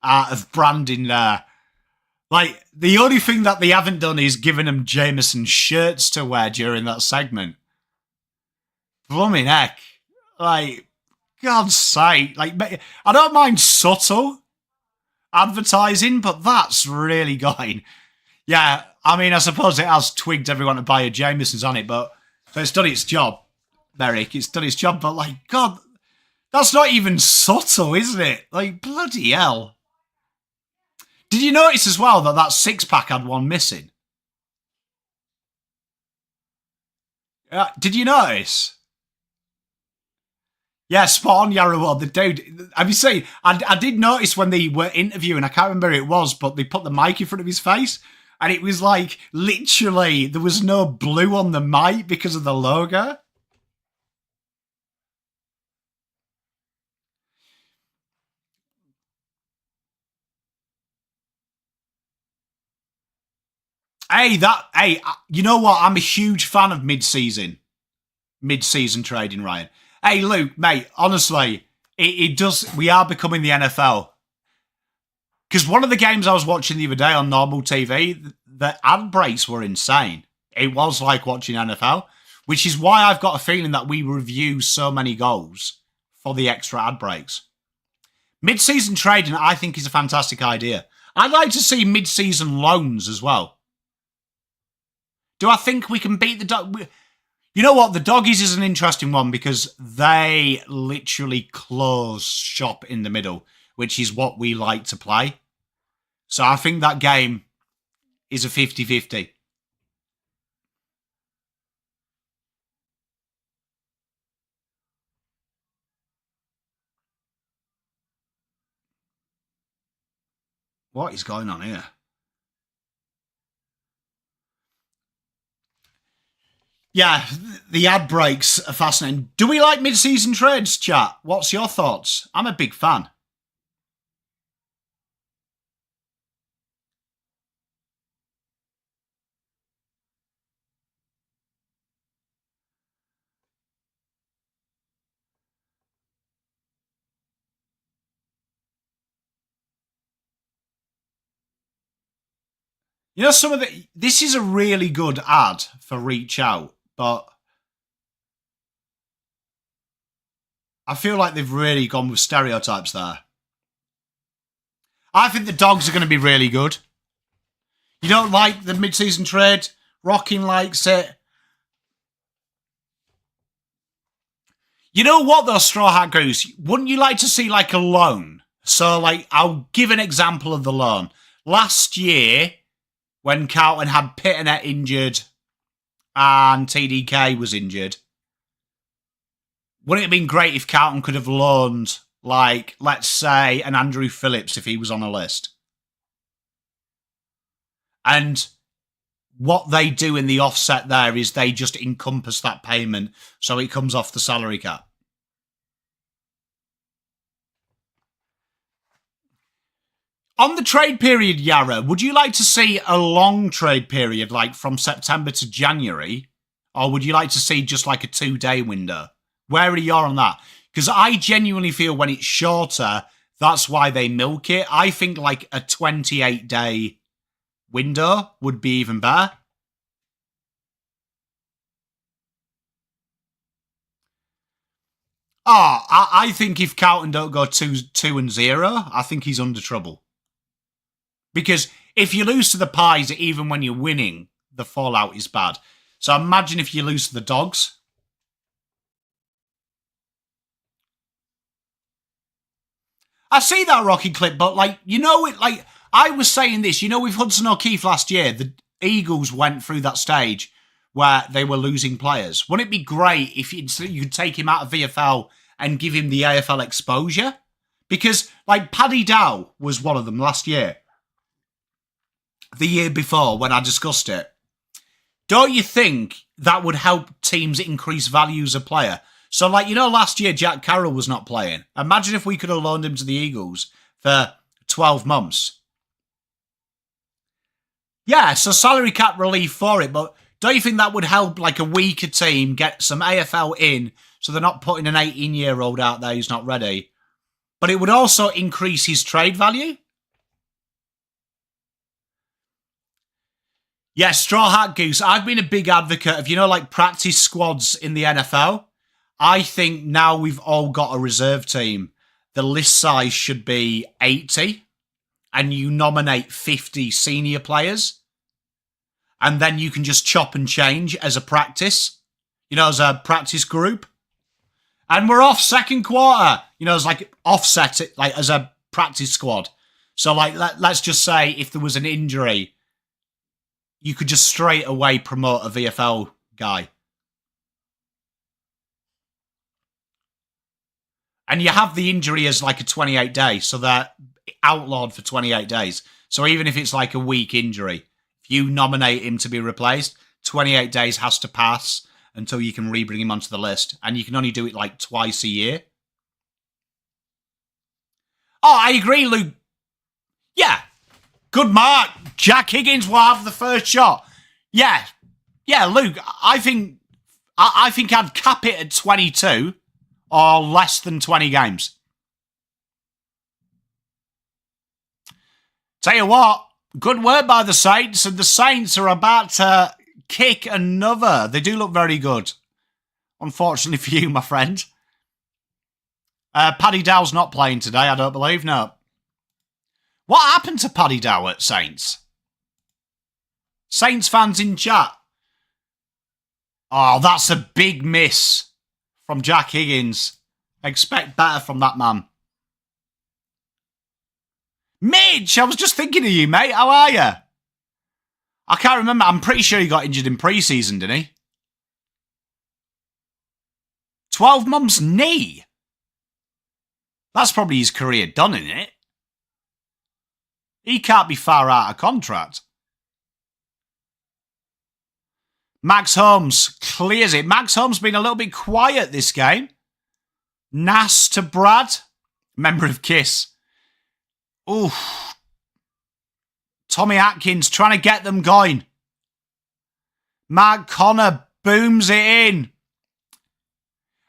[SPEAKER 1] out of branding there. Like, the only thing that they haven't done is given them Jameson shirts to wear during that segment. Blooming heck. Like, God's sake. Like, I don't mind subtle advertising, but that's really going. Yeah, I mean, I suppose it has twigged everyone to buy a Jameson's on it, but so it's done its job, Merrick. It's done its job, but like, God, that's not even subtle, isn't it? Like, bloody hell. Did you notice as well that that six-pack had one missing? Did you notice? Yeah, spot on, Yarrow. The dude, have you seen? I did notice when they were interviewing, I can't remember who it was, but they put the mic in front of his face, and it was like, literally, there was no blue on the mic because of the logo. Hey, you know what? I'm a huge fan of mid-season trading, Ryan. Hey, Luke, mate, honestly, it does. We are becoming the NFL. Because one of the games I was watching the other day on normal TV, the ad breaks were insane. It was like watching NFL, which is why I've got a feeling that we review so many goals for the extra ad breaks. Mid-season trading, I think, is a fantastic idea. I'd like to see mid-season loans as well. Do I think we can beat the dog? You know what? The Doggies is an interesting one because they literally close shop in the middle, which is what we like to play. So I think that game is a 50-50. What is going on here? Yeah, the ad breaks are fascinating. Do we like mid-season trades, chat? What's your thoughts? I'm a big fan. You know, some of the... This is a really good ad for Reach Out, but I feel like they've really gone with stereotypes there. I think the Dogs are going to be really good. You don't like the mid-season trade? Rocking likes it. You know what, though, Straw Hat Goose? Wouldn't you like to see, like, a loan? So, like, I'll give an example of the loan. Last year, when Carlton had Pitternet injured and TDK was injured, Wouldn't it have been great if Carlton could have loaned, like, let's say, an Andrew Phillips if he was on a list? And what they do in the offset there is they just encompass that payment so it comes off the salary cap. On the trade period, Yarra, would you like to see a long trade period, like from September to January? Or would you like to see just like a 2-day window? Where are you on that? Because I genuinely feel when it's shorter, that's why they milk it. I think like a 28-day window would be even better. I think if Carlton don't go 2-0, I think he's under trouble. Because if you lose to the Pies, even when you're winning, the fallout is bad. So imagine if you lose to the Dogs. I see that Rocky clip, but like, you know, it like I was saying this, you know, with Hudson O'Keefe last year, the Eagles went through that stage where they were losing players. Wouldn't it be great if you could take him out of VFL and give him the AFL exposure? Because like Paddy Dow was one of them last year. The year before when I discussed it. Don't you think that would help teams increase value as a player? So, like, you know, last year Jack Carroll was not playing. Imagine if we could have loaned him to the Eagles for 12 months. Yeah, so salary cap relief for it, but don't you think that would help, like, a weaker team get some AFL in so they're not putting an 18-year-old out there who's not ready? But it would also increase his trade value. Yeah, Straw Hat Goose. I've been a big advocate of, you know, like practice squads in the NFL. I think now we've all got a reserve team. The list size should be 80 and you nominate 50 senior players. And then you can just chop and change as a practice, you know, as a practice group. And we're off second quarter, you know, as like offset it, like as a practice squad. So like, let's just say if there was an injury, you could just straight away promote a VFL guy. And you have the injury as like a 28 day, so they're outlawed for 28 days. So even if it's like a week injury, if you nominate him to be replaced, 28 days has to pass until you can re-bring him onto the list. And you can only do it like twice a year. Oh, I agree, Luke. Yeah. Good mark. Jack Higgins will have the first shot. Yeah. Yeah, Luke, I think I'd cap it at 22 or less than 20 games. Tell you what, good work by the Saints, and the Saints are about to kick another. They do look very good. Unfortunately for you, my friend. Paddy Dow's not playing today, I don't believe, no. What happened to Paddy Dow at Saints? Saints fans in chat. Oh, that's a big miss from Jack Higgins. Expect better from that man. Midge, I was just thinking of you, mate. How are you? I can't remember. I'm pretty sure he got injured in pre-season, didn't he? 12 months knee. That's probably his career done, isn't it? He can't be far out of contract. Max Holmes clears it. Max Holmes been a little bit quiet this game. Nass to Brad. Member of KISS. Oof. Tommy Atkins trying to get them going. Mark Connor booms it in.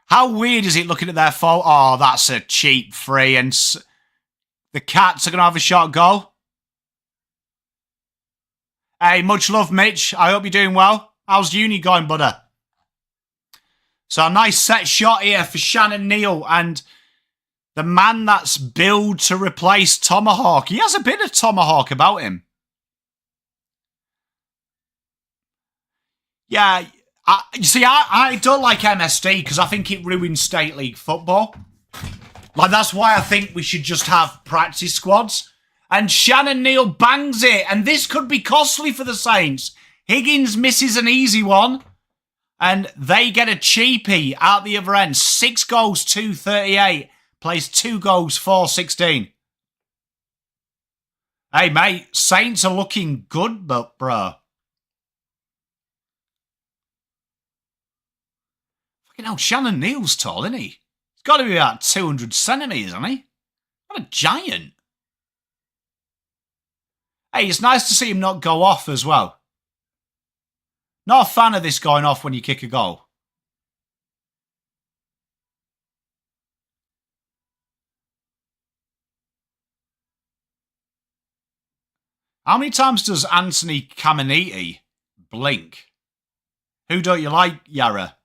[SPEAKER 1] How weird is it looking at their fault? Oh, that's a cheap free. And the Cats are going to have a shot goal. Hey, much love, Mitch. I hope you're doing well. How's uni going, buddy? So a nice set shot here for Shannon Neal. And the man that's billed to replace Tomahawk. He has a bit of Tomahawk about him. Yeah, you see, I don't like MSD because I think it ruins state league football. Like, that's why I think we should just have practice squads. And Shannon Neal bangs it. And this could be costly for the Saints. Higgins misses an easy one. And they get a cheapie out the other end. 6 goals, 238. Plays 2 goals, 416. Hey, mate, Saints are looking good, but bro. Fucking hell, Shannon Neal's tall, isn't he? He's got to be about 200 centimetres, hasn't he? What a giant. Hey, it's nice to see him not go off as well. Not a fan of this going off when you kick a goal. How many times does Anthony Caminiti blink? Who don't you like, Yara?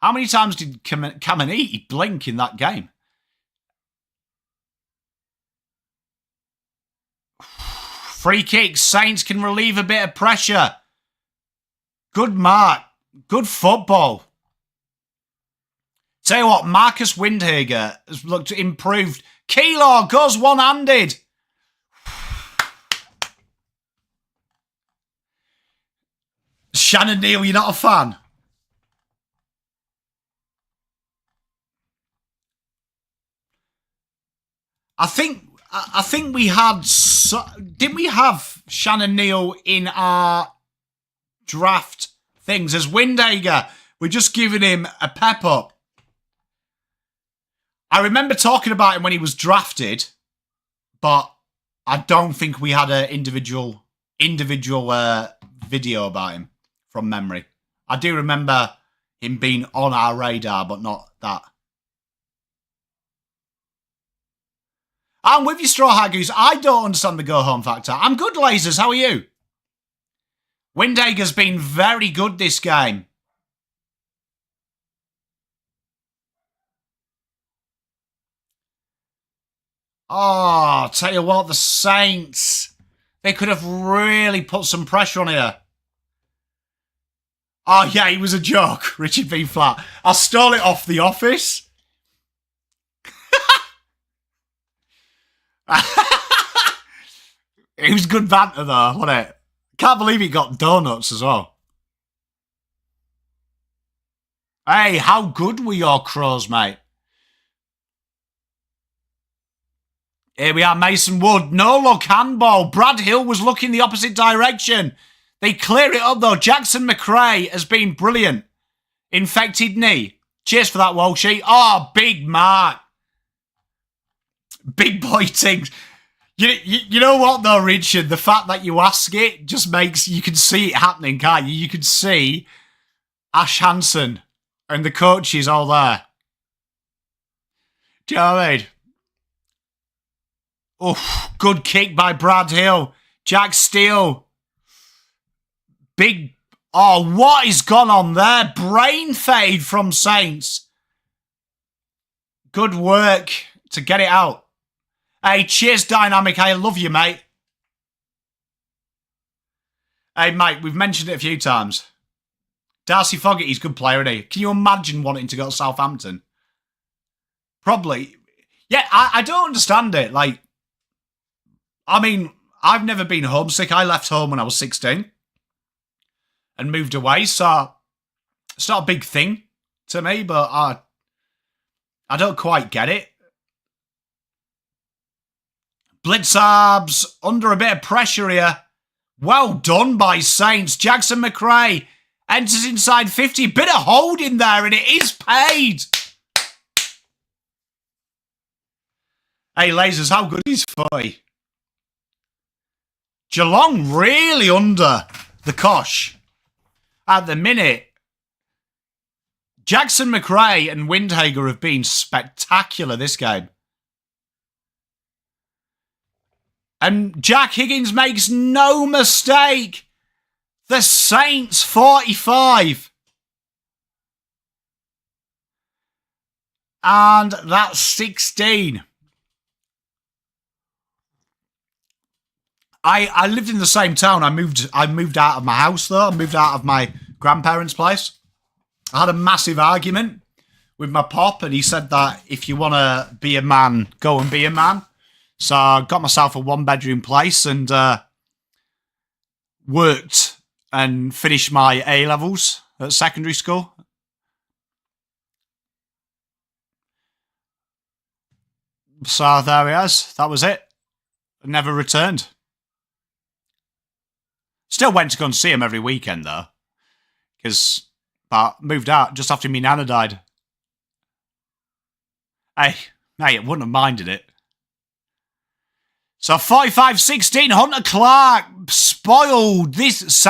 [SPEAKER 1] How many times did Caminiti blink in that game? Free kick. Saints can relieve a bit of pressure. Good mark. Good football. Tell you what, Marcus Windhager has looked improved. Keylor goes one-handed. Shannon Neal, you're not a fan? I think we had... didn't we have Shannon Neal in our draft things as Windhager? We're just giving him a pep up. I remember talking about him when he was drafted, but I don't think we had an individual video about him from memory. I do remember him being on our radar, but not that. I'm with you, Straw Hat Goose. I don't understand the go-home factor. I'm good, Lasers. How are you? Windhager's been very good this game. Oh, tell you what, the Saints. They could have really put some pressure on here. Oh, yeah, he was a joke. Richard B. Flat. I stole it off The Office. It was good banter, though, wasn't it? Can't believe he got donuts as well. Hey, how good were your Crows, mate? Here we are, Mason Wood. No look handball. Brad Hill was looking the opposite direction. They clear it up, though. Jackson McRae has been brilliant. Infected knee. Cheers for that, Walshy. Oh, big mark. Big boy things. You know what, though, Richard? The fact that you ask it just makes... You can see it happening, can't you? You can see Ash Hansen and the coaches all there. Do you know what I mean? Oh, good kick by Brad Hill. Jack Steele. Big... Oh, what is gone on there? Brain fade from Saints. Good work to get it out. Hey, cheers, Dynamic. I love you, mate. Hey, mate, we've mentioned it a few times. Darcy Fogarty's a good player, isn't he? Can you imagine wanting to go to Southampton? Probably. Yeah, I don't understand it. Like, I mean, I've never been homesick. I left home when I was 16 and moved away, so it's not a big thing to me, but I don't quite get it. Blitzarbs under a bit of pressure here. Well done by Saints. Jackson McRae enters inside 50. Bit of holding there, and it is paid. Hey, Lasers, how good is Footy? Geelong really under the cosh at the minute. Jackson McRae and Windhager have been spectacular this game. And Jack Higgins makes no mistake. The Saints 45. And that's 16. I lived in the same town. I moved out of my house, though. I moved out of my grandparents' place. I had a massive argument with my pop, and he said that if you want to be a man, go and be a man. So I got myself a one-bedroom place and worked and finish my A-levels at secondary school. So there he is. That was it. Never returned. Still went to go and see him every weekend, though. But moved out just after my nana died. Hey, it wouldn't have minded it. So 45-16, Hunter Clark spoiled this.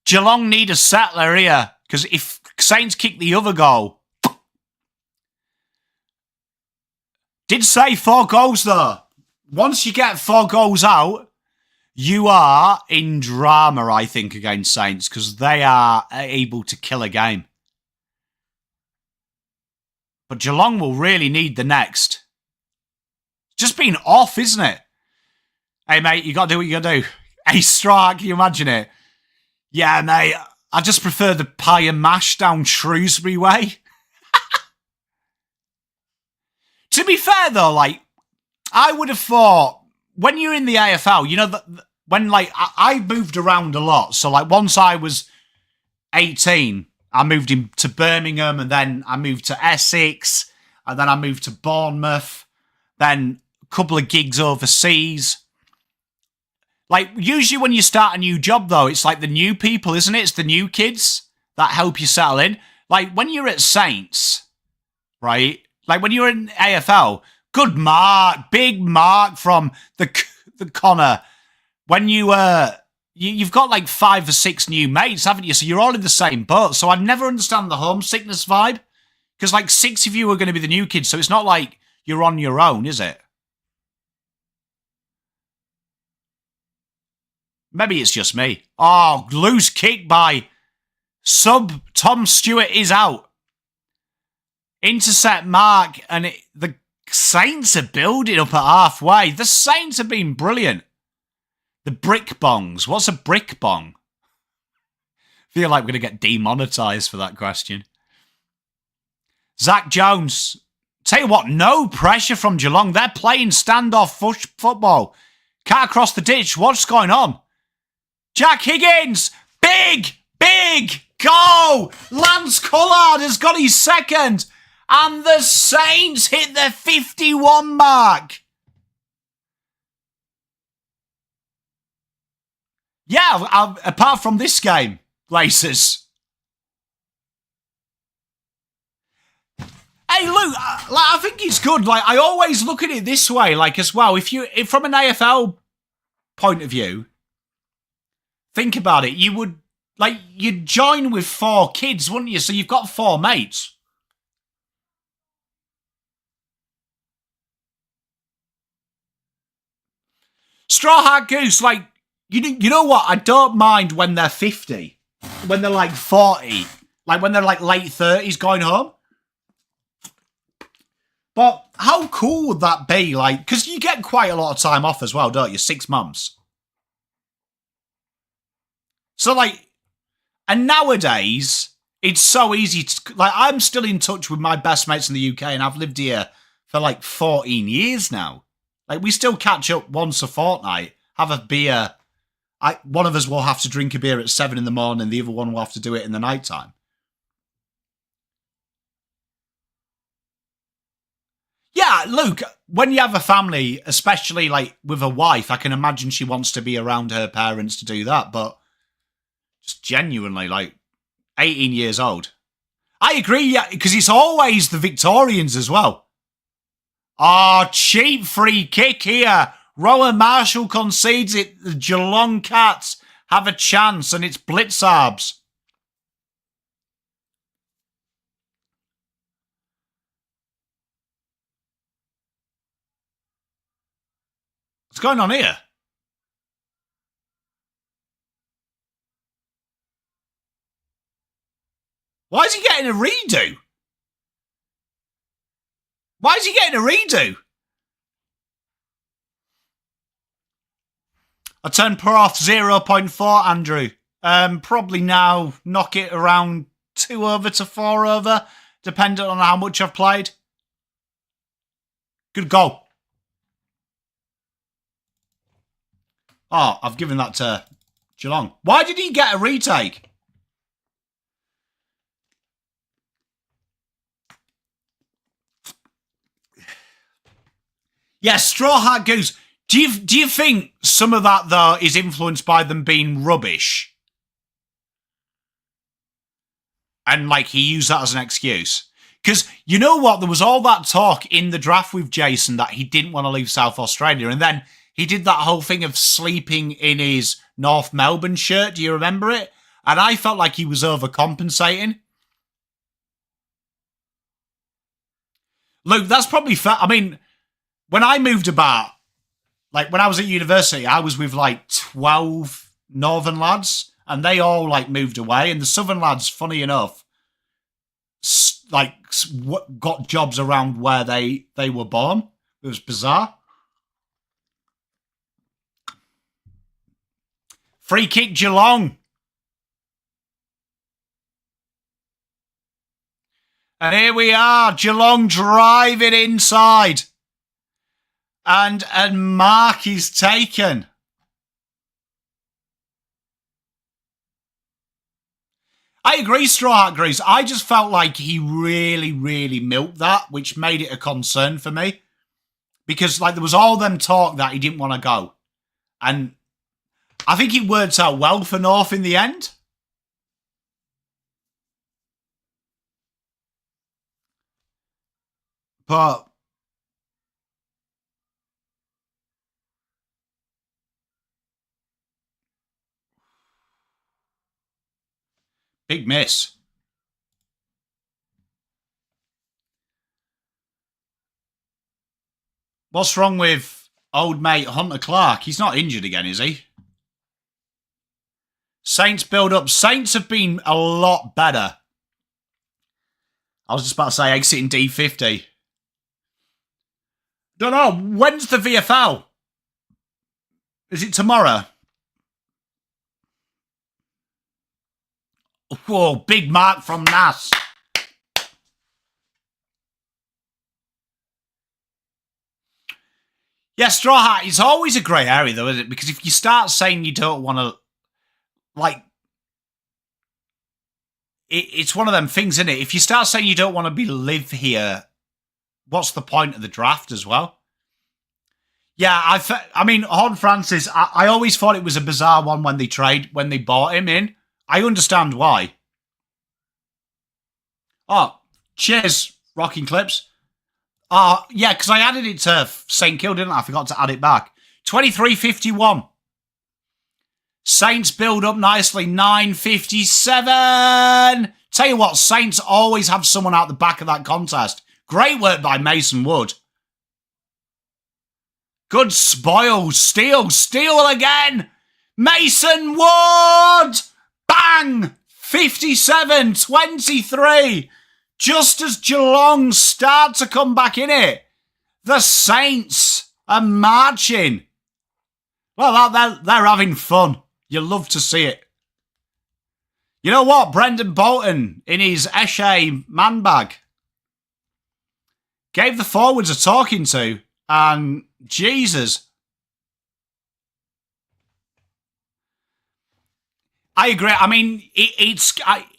[SPEAKER 1] Geelong need a settler here. Because if Saints kick the other goal. Did say 4 goals, though. Once you get 4 goals out, you are in drama, I think, against Saints. Because they are able to kill a game. But Geelong will really need the next. Just being off, isn't it? Hey, mate, you got to do what you got to do. Hey, Strike, can you imagine it? Yeah, mate, I just prefer the pie and mash down Shrewsbury way. To be fair, though, like, I would have thought, when you're in the AFL, you know, when, like, I moved around a lot. So, like, once I was 18, I moved to Birmingham, and then I moved to Essex, and then I moved to Bournemouth, then a couple of gigs overseas. Like, usually when you start a new job, though, it's like the new people, isn't it? It's the new kids that help you settle in. Like, when you're at Saints, right? Like, when you're in AFL, good Mark, big Mark from the Connor. When you've got like 5 or 6 new mates, haven't you? So you're all in the same boat. So I never understand the homesickness vibe. Because like 6 of you are going to be the new kids. So it's not like you're on your own, is it? Maybe it's just me. Oh, loose kick by sub Tom Stewart is out. Intercept Mark, and the Saints are building up at halfway. The Saints have been brilliant. The brick bongs. What's a brick bong? I feel like we're going to get demonetized for that question. Zach Jones. Tell you what, no pressure from Geelong. They're playing standoff football. Cat across the ditch. What's going on? Jack Higgins. Big goal. Lance Collard has got his second. And the Saints hit the 51 mark. Yeah, apart from this game, Glazers. Hey, Luke, I think it's good. Like, I always look at it this way, like, as well. If from an AFL point of view, think about it. You'd join with 4 kids, wouldn't you? So you've got 4 mates. Straw Hat Goose, like, you know what? I don't mind when they're 50. When they're like 40. Like when they're like late 30s going home. But how cool would that be? Like, because you get quite a lot of time off as well, don't you? 6 months. So like, and nowadays, it's so easy to, like, I'm still in touch with my best mates in the UK, and I've lived here for like 14 years now. Like, we still catch up once a fortnight, have a beer. One of us will have to drink a beer at 7 in the morning, the other one will have to do it in the night time. Yeah, Luke, when you have a family, especially like with a wife, I can imagine she wants to be around her parents to do that, but just genuinely, like, 18 years old. I agree, yeah, because it's always the Victorians as well. Oh, cheap free kick here. Rowan Marshall concedes it. The Geelong Cats have a chance, and it's Blitzarbs. What's going on here? Why is he getting a redo? Why is he getting a redo? I turned per off 0.4, Andrew. Probably now knock it around 2 over to 4 over, depending on how much I've played. Good goal. Oh, I've given that to Geelong. Why did he get a retake? Yeah, Straw Hat Goose. Do you think some of that, though, is influenced by them being rubbish? And, like, he used that as an excuse? Because, you know what, there was all that talk in the draft with Jason that he didn't want to leave South Australia. And then he did that whole thing of sleeping in his North Melbourne shirt. Do you remember it? And I felt like he was overcompensating. Luke, that's probably fair. I mean, when I moved about, like, when I was at university, I was with, like, 12 northern lads. And they all, like, moved away. And the southern lads, funny enough, like, got jobs around where they were born. It was bizarre. Free kick Geelong. And here we are, Geelong driving inside. And mark is taken. I agree, Straw Hat Grease. I just felt like he really, really milked that, which made it a concern for me. Because, like, there was all them talk that he didn't want to go. And I think it worked out well for North in the end. But big miss. What's wrong with old mate Hunter Clark? He's not injured again, is he? Saints build up. Saints have been a lot better. I was just about to say exiting D50. Don't know. When's the VFL? Is it tomorrow? Whoa, big mark from Nas. Yeah, Straw Hat, it's always a grey area, though, isn't it? Because if you start saying you don't want to, like, it's one of them things, isn't it? If you start saying you don't want to live here, what's the point of the draft as well? Yeah, I mean, Horn Francis, I always thought it was a bizarre one when they bought him in. I understand why. Oh, cheers, Rocking Clips. Oh, yeah, because I added it to St Kilda, didn't I? I forgot to add it back. 23.51. Saints build up nicely. 9.57. Tell you what, Saints always have someone out the back of that contest. Great work by Mason Wood. Good spoil. Steal again. Mason Wood. Bang. 57-23. Just as Geelong start to come back in it, the Saints are marching. Well, they're having fun. You love to see it. You know what? Brendan Bolton, in his Eshe man bag, gave the forwards a talking to, and Jesus. I agree. I mean,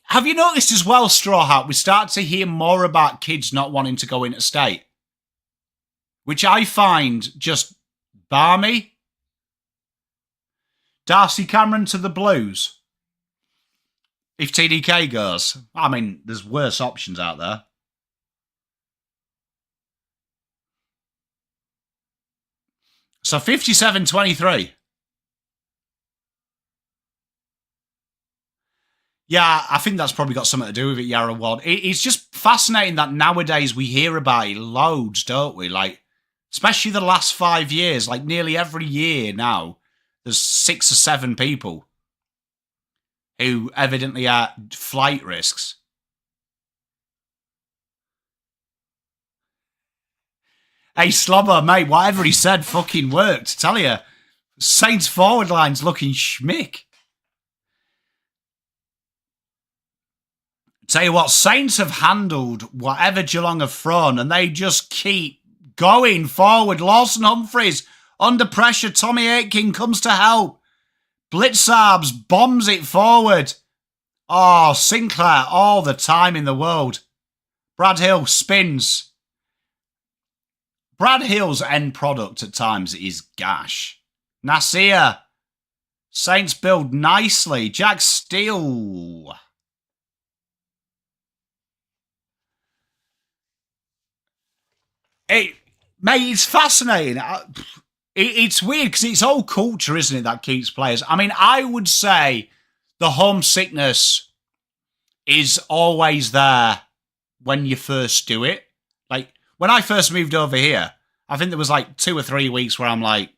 [SPEAKER 1] have you noticed as well, Straw Hat, we start to hear more about kids not wanting to go into state, which I find just balmy. Darcy Cameron to the Blues. If TDK goes, I mean, there's worse options out there. So 57-23. Yeah, I think that's probably got something to do with it, Yarra Ward. It's just fascinating that nowadays we hear about it loads, don't we? Like, especially the last 5 years, like nearly every year now, there's 6 or 7 people who evidently are flight risks. Hey, Slobber, mate, whatever he said fucking worked. Tell you, Saints forward line's looking schmick. Tell you what, Saints have handled whatever Geelong have thrown, and they just keep going forward. Lawson Humphries under pressure. Tommy Aitken comes to help. Blitzarbs bombs it forward. Oh, Sinclair all the time in the world. Brad Hill spins. Brad Hill's end product at times is gash. Nasir. Saints build nicely. Jack Steele. Mate, it's fascinating. It's weird because it's all culture, isn't it, that keeps players. I mean, I would say the homesickness is always there when you first do it. Like, when I first moved over here, I think there was like 2 or 3 weeks where I'm like,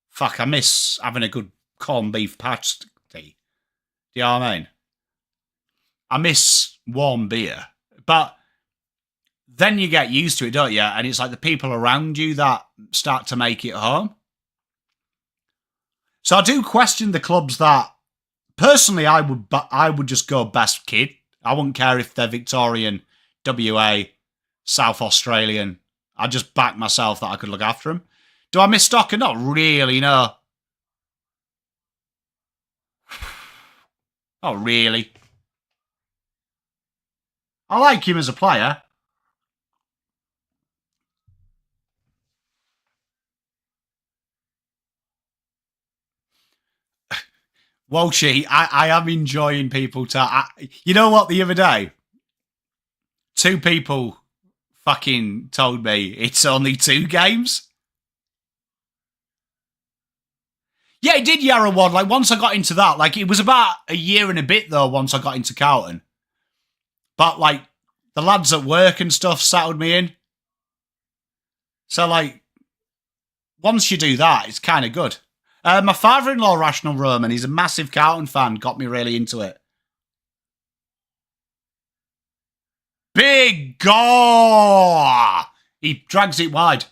[SPEAKER 1] fuck, I miss having a good corned beef pasty. Do you know what I mean? I miss warm beer. But then you get used to it, don't you? And it's like the people around you that start to make it home. So I do question the clubs that, personally, I would just go best kid. I wouldn't care if they're Victorian, WA, South Australian. I'd just back myself that I could look after them. Do I miss Stocker? Not really, no. Not really. I like him as a player. Walshy, I am enjoying people. You know what, the other day, 2 people fucking told me it's only 2 games. Yeah, it did Yarra one. Like, once I got into that, like, it was about a year and a bit, though, once I got into Carlton. But, like, the lads at work and stuff settled me in. So, like, once you do that, it's kind of good. My father-in-law, Rational Roman, he's a massive Carlton fan, got me really into it. Big goal! He drags it wide.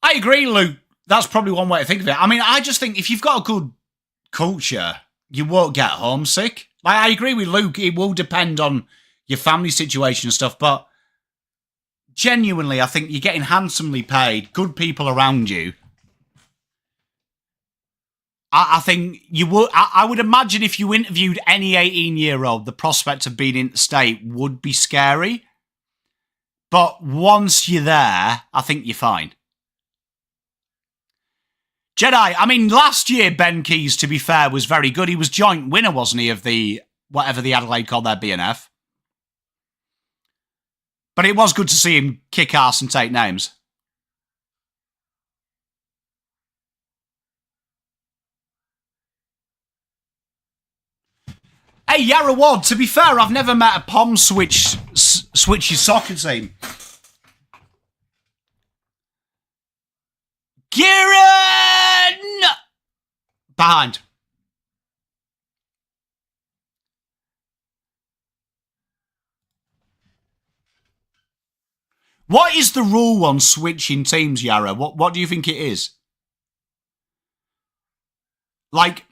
[SPEAKER 1] I agree, Luke. That's probably one way to think of it. I mean, I just think if you've got a good culture, you won't get homesick. Like, I agree with Luke. It will depend on your family situation and stuff, but genuinely, I think you're getting handsomely paid, good people around you. I think you would. I would imagine if you interviewed any 18-year-old, the prospect of being interstate would be scary. But once you're there, I think you're fine. Jedi, I mean, last year, Ben Keys, to be fair, was very good. He was joint winner, wasn't he, of the, whatever the Adelaide called their BNF. But it was good to see him kick ass and take names. Hey, Yarra Ward, to be fair, I've never met a Pom switch his soccer team. Kieran! Behind. What is the rule on switching teams, Yarra? What do you think it is? Like,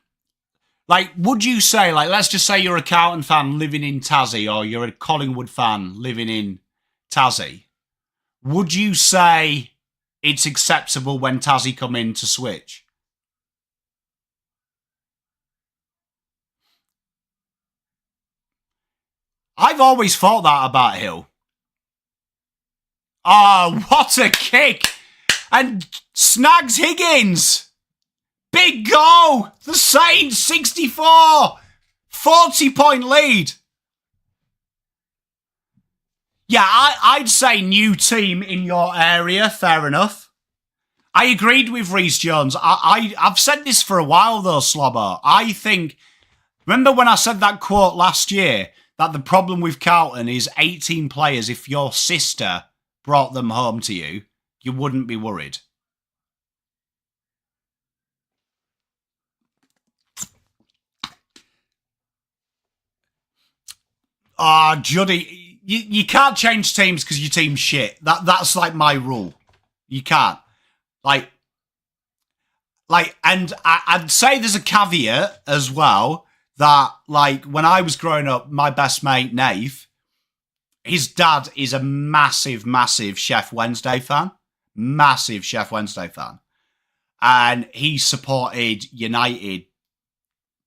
[SPEAKER 1] would you say, like, let's just say you're a Carlton fan living in Tassie, or you're a Collingwood fan living in Tassie. Would you say it's acceptable when Tassie come in to switch? I've always thought that about Hill. Oh, what a kick! And snags Higgins! Big goal! The Saints, 64! 40-point lead. Yeah, I'd say new team in your area, fair enough. I agreed with Reece Jones. I've said this for a while, though, Slobber. I think, remember when I said that quote last year, that the problem with Carlton is 18 players, if your sister brought them home to you, you wouldn't be worried. Juddy, you can't change teams because your team's shit. That's like my rule. You can't. Like, and I'd say there's a caveat as well that, like, when I was growing up, my best mate, Nave, his dad is a massive, massive Chef Wednesday fan. massive Chef Wednesday fan. And he supported United,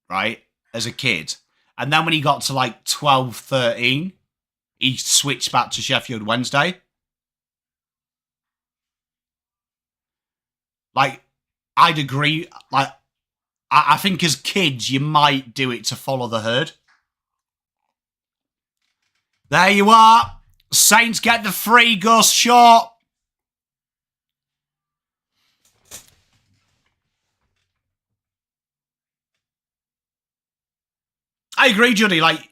[SPEAKER 1] right, as a kid. And then when he got to like 12, 13, he switched back to Sheffield Wednesday. Like, I'd agree. Like, I think as kids, you might do it to follow the herd. There you are. Saints get the free, goes short. I agree, Judy. Like,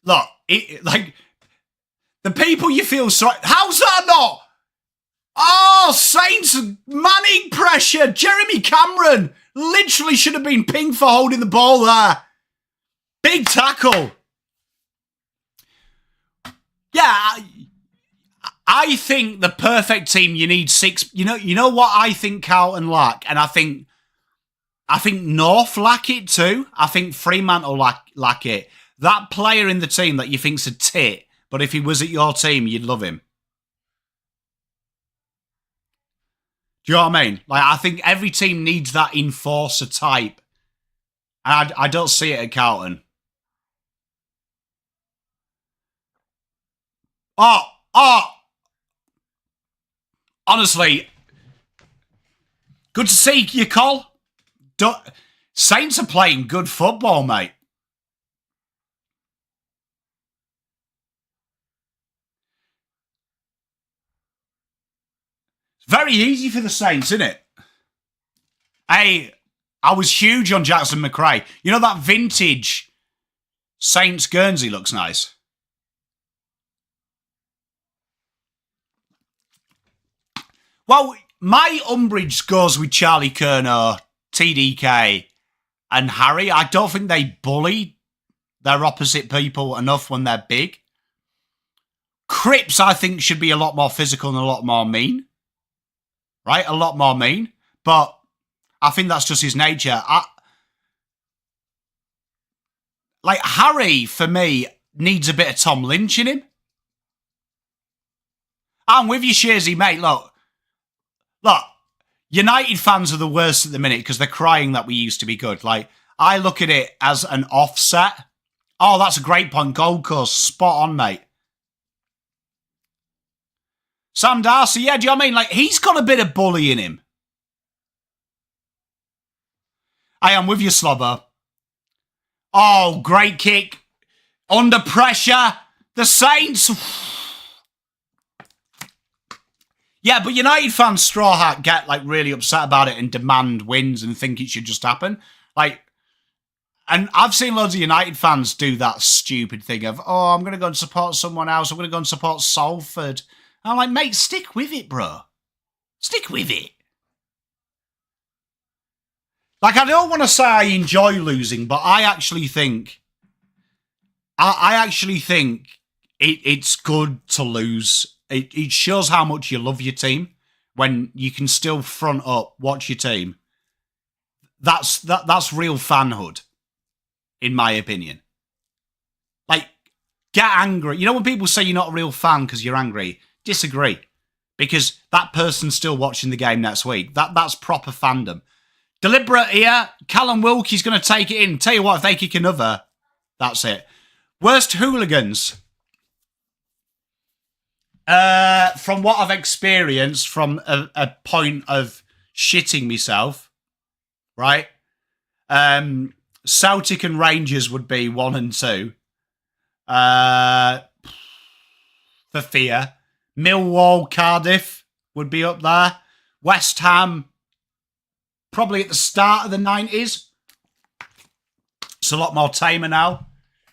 [SPEAKER 1] look, like, the people you feel sorry... How's that not? Oh, Saints manning pressure. Jeremy Cameron literally should have been pinged for holding the ball there. Big tackle. Yeah, I think the perfect team, you need 6... You know what I think Carlton lack? And I think North lack it too. I think Fremantle lack it. That player in the team that you think's a tit, but if he was at your team, you'd love him. Do you know what I mean? Like, I think every team needs that enforcer type. And I don't see it at Carlton. Oh. Honestly, good to see you, Col. Saints are playing good football, mate. It's very easy for the Saints, isn't it? Hey, I was huge on Jackson McRae. You know that vintage Saints Guernsey looks nice. Well, my umbrage goes with Charlie Curnow, TDK, and Harry. I don't think they bully their opposite people enough when they're big. Cripps, I think, should be a lot more physical and a lot more mean. Right? A lot more mean. But I think that's just his nature. Like, Harry, for me, needs a bit of Tom Lynch in him. I'm with you, Shazy, mate. Look, United fans are the worst at the minute because they're crying that we used to be good. Like, I look at it as an offset. Oh, that's a great point. Gold Coast, spot on, mate. Sam Darcy, yeah, do you know what I mean? Like, he's got a bit of bully in him. I am with you, Slobber. Oh, great kick. Under pressure. The Saints... Yeah, but United fans, Straw Hat, get, like, really upset about it and demand wins and think it should just happen. Like, and I've seen loads of United fans do that stupid thing of, oh, I'm going to go and support someone else. I'm going to go and support Salford. And I'm like, mate, stick with it, bro. Stick with it. Like, I don't want to say I enjoy losing, but I actually think... I actually think it's good to lose. It shows how much you love your team when you can still front up, watch your team. That's real fanhood, in my opinion. Like, get angry. You know when people say you're not a real fan because you're angry? Disagree. Because that person's still watching the game next week. That's proper fandom. Deliberate here. Callum Wilkie's going to take it in. Tell you what, if they kick another, that's it. Worst hooligans. From what I've experienced from a point of shitting myself, right? Celtic and Rangers would be 1 and 2. For fear. Millwall, Cardiff would be up there. West Ham, probably at the start of the 90s. It's a lot more tamer now.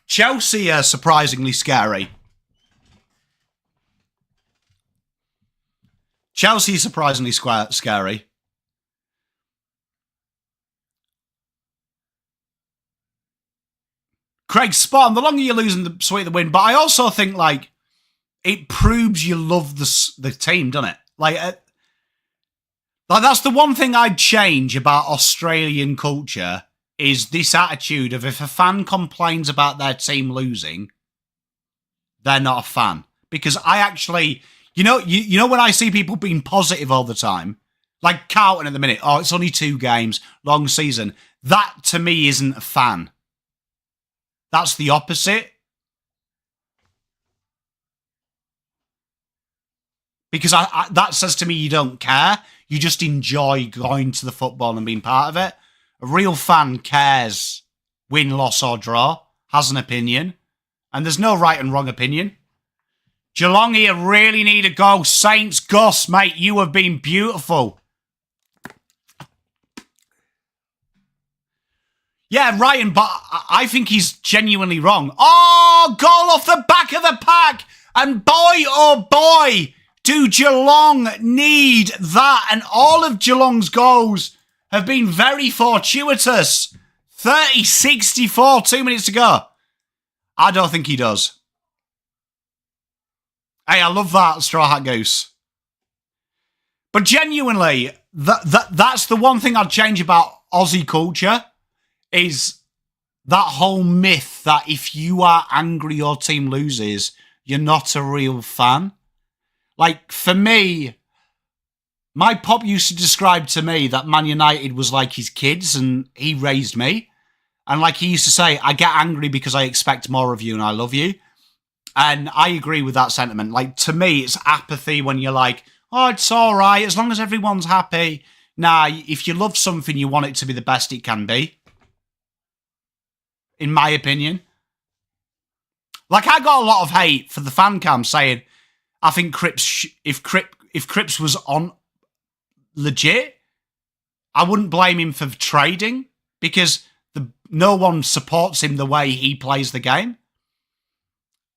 [SPEAKER 1] Chelsea are surprisingly scary. Chelsea is surprisingly scary. Craig, spot on. The longer you're losing, the sweeter the win. But I also think, like, it proves you love the team, doesn't it? Like, that's the one thing I'd change about Australian culture is this attitude of if a fan complains about their team losing, they're not a fan. Because I actually... You know when I see people being positive all the time, like Carlton at the minute, oh, it's only 2 games, long season. That, to me, isn't a fan. That's the opposite. Because that says to me you don't care. You just enjoy going to the football and being part of it. A real fan cares, win, loss or draw, has an opinion. And there's no right and wrong opinion. Geelong here really need a goal. Saints, Gus, mate, you have been beautiful. Yeah, Ryan, but I think he's genuinely wrong. Oh, goal off the back of the pack. And boy, oh boy, do Geelong need that. And all of Geelong's goals have been very fortuitous. 30-64, 2 minutes to go. I don't think he does. Hey, I love that, Straw Hat Goose. But genuinely, that's the one thing I'd change about Aussie culture, is that whole myth that if you are angry your team loses, you're not a real fan. Like, for me, my pop used to describe to me that Man United was like his kids and he raised me. And like he used to say, I get angry because I expect more of you and I love you. And I agree with that sentiment. Like, to me, it's apathy when you're like, oh, it's all right, as long as everyone's happy. Nah, if you love something, you want it to be the best it can be. In my opinion. Like, I got a lot of hate for the fan cam saying, I think Cripps, if Cripps was on legit, I wouldn't blame him for trading, because no one supports him the way he plays the game.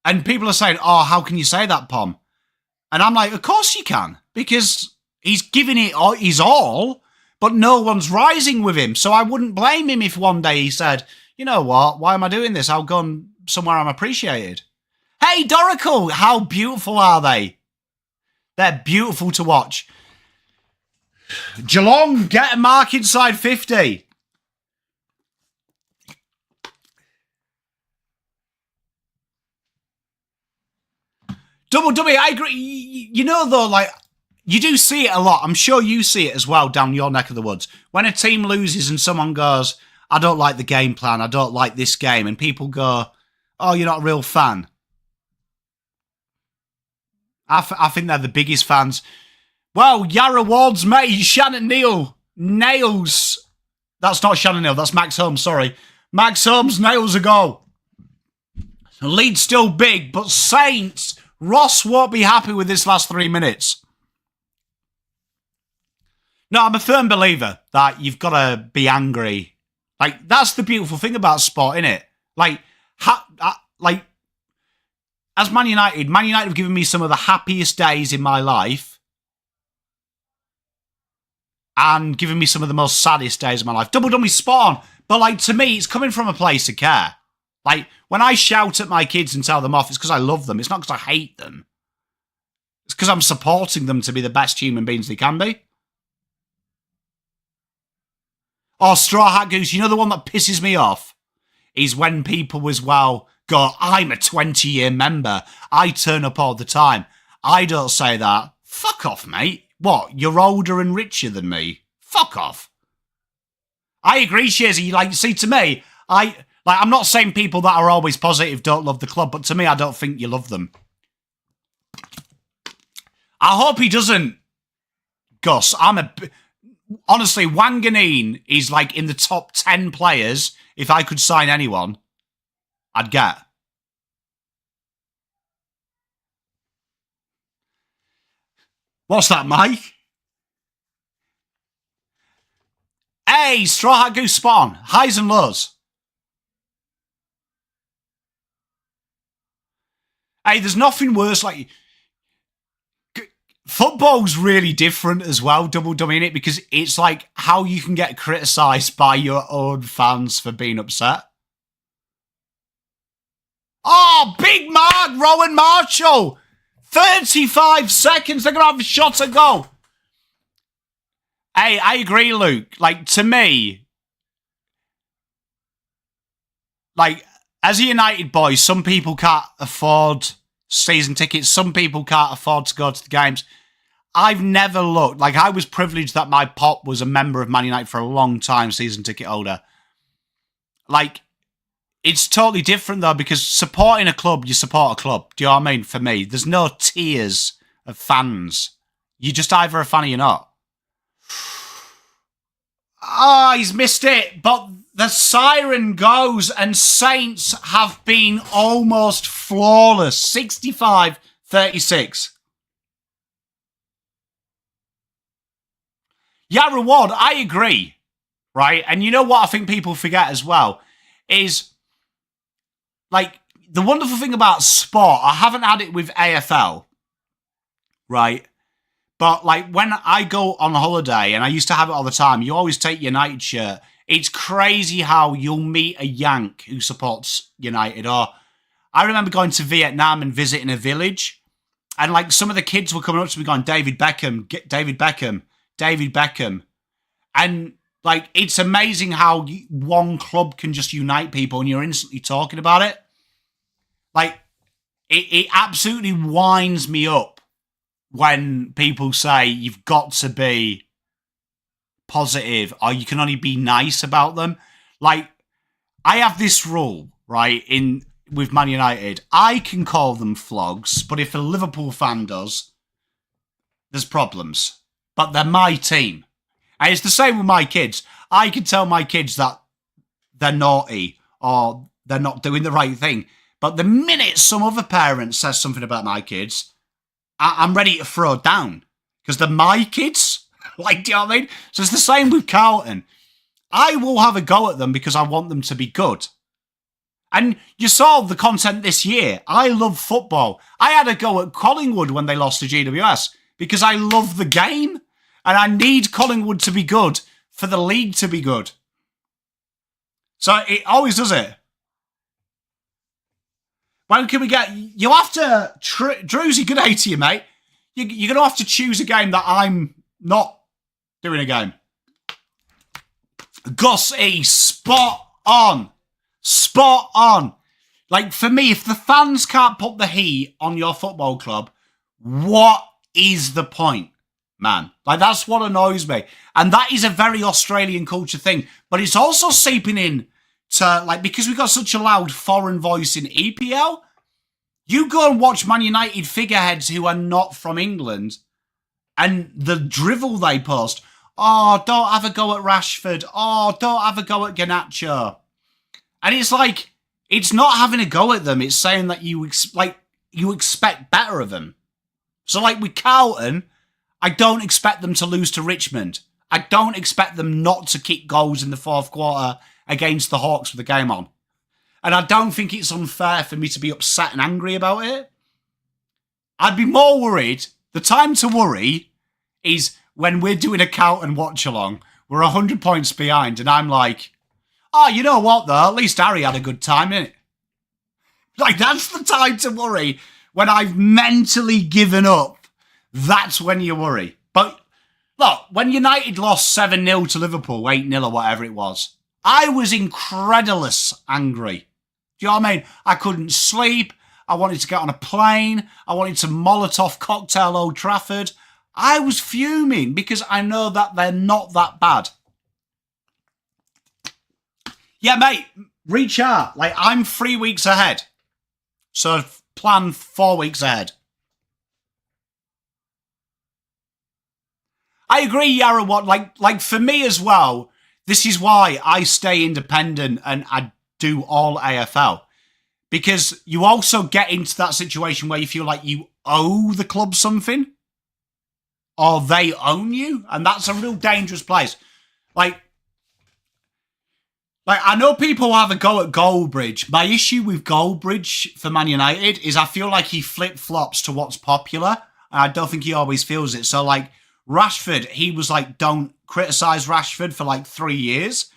[SPEAKER 1] And people are saying, oh, how can you say that, Pom? And I'm like, of course you can, because he's giving it his all, but no one's rising with him. So I wouldn't blame him if one day he said, you know what, why am I doing this? I'll go somewhere I'm appreciated. Hey, Dorical, how beautiful are they? They're beautiful to watch. Geelong, get a mark inside 50. Double W, I agree. You know, though, like, you do see it a lot. I'm sure you see it as well down your neck of the woods. When a team loses and someone goes, I don't like the game plan, I don't like this game, and people go, oh, you're not a real fan. I think they're the biggest fans. Well, Yarra Ward's mate, Shannon Neal, nails. That's not Shannon Neal, that's Max Holmes, sorry. Max Holmes nails a goal. Lead still big, but Saints, Ross won't be happy with this last 3 minutes. No, I'm a firm believer that you've got to be angry. Like, that's the beautiful thing about sport, innit? Like, as Man United have given me some of the happiest days in my life and given me some of the most saddest days of my life. Double dummy spot on. But, like, to me, it's coming from a place of care. Like, when I shout at my kids and tell them off, it's because I love them. It's not because I hate them. It's because I'm supporting them to be the best human beings they can be. Oh, Straw Hat Goose, you know the one that pisses me off? Is when people as well go, I'm a 20-year member. I turn up all the time. I don't say that. Fuck off, mate. What, you're older and richer than me? Fuck off. I agree, Shazzy. Like, see, to me, I'm not saying people that are always positive don't love the club, but to me, I don't think you love them. I hope he doesn't, Gus. Honestly, Wanganeen is like in the top 10 players. If I could sign anyone, I'd get. What's that, Mike? Hey, Straw Hat Goose Spawn. Highs and lows. Hey, there's nothing worse. Like, football's really different as well, double dummy in it, because it's like how you can get criticised by your own fans for being upset. Oh, big mark, Rowan Marshall. 35 seconds, they're going to have a shot at goal. Hey, I agree, Luke. Like, to me, like, as a United boy, some people can't afford season tickets. Some people can't afford to go to the games. I've never looked. Like, I was privileged that my pop was a member of Man United for a long time, season ticket holder. Like, it's totally different, though, because supporting a club, you support a club. Do you know what I mean? For me, there's no tiers of fans. You're just either a fan or you're not. Ah, he's missed it. But the siren goes and Saints have been almost flawless. 65-36. Yeah, reward, I agree. Right? And you know what I think people forget as well? Is, like, the wonderful thing about sport, I haven't had it with AFL. Right? But, like, when I go on holiday, and I used to have it all the time, you always take United shirt. It's crazy how you'll meet a Yank who supports United. Or I remember going to Vietnam and visiting a village, and, like, some of the kids were coming up to me going, David Beckham, David Beckham, David Beckham. And, like, it's amazing how one club can just unite people and you're instantly talking about it. Like, it absolutely winds me up when people say you've got to be positive or you can only be nice about them. Like, I have this rule, right, with Man United. I can call them flogs, but if a Liverpool fan does, there's problems. But they're my team. And it's the same with my kids. I can tell my kids that they're naughty or they're not doing the right thing. But the minute some other parent says something about my kids, I'm ready to throw down because they're my kids. Like, do you know what I mean? So it's the same with Carlton. I will have a go at them because I want them to be good. And you saw the content this year. I love football. I had a go at Collingwood when they lost to GWS because I love the game and I need Collingwood to be good for the league to be good. So it always does it. When can we get... You'll have to... Druzy, good day to you, mate. You're going to have to choose a game that I'm not doing a game. Gus E, spot on. Spot on. Like, for me, if the fans can't put the heat on your football club, what is the point, man? Like, that's what annoys me. And that is a very Australian culture thing. But it's also seeping in to, like, because we've got such a loud foreign voice in EPL, you go and watch Man United figureheads who are not from England and the drivel they post. Oh, don't have a go at Rashford. Oh, don't have a go at Garnacho. And it's like, it's not having a go at them. It's saying that you expect better of them. So, like, with Carlton, I don't expect them to lose to Richmond. I don't expect them not to kick goals in the fourth quarter against the Hawks with the game on. And I don't think it's unfair for me to be upset and angry about it. I'd be more worried. The time to worry is when we're doing a Carlton watch-along. We're 100 points behind and I'm like, oh, you know what, though? At least Harry had a good time, innit? Like, that's the time to worry. When I've mentally given up, that's when you worry. But, look, when United lost 7-0 to Liverpool, 8-0 or whatever it was, I was incredulous angry. Do you know what I mean? I couldn't sleep. I wanted to get on a plane. I wanted to Molotov cocktail Old Trafford. I was fuming because I know that they're not that bad. Yeah, mate, reach out. Like, I'm 3 weeks ahead. So plan 4 weeks ahead. I agree, Yara, what, like for me as well, this is why I stay independent and I do all AFL. Because you also get into that situation where you feel like you owe the club something. Or they own you. And that's a real dangerous place. Like, I know people have a go at Goldbridge. My issue with Goldbridge for Man United is I feel like he flip-flops to what's popular. And I don't think he always feels it. So, like, Rashford, he was like, don't criticise Rashford for like 3 years.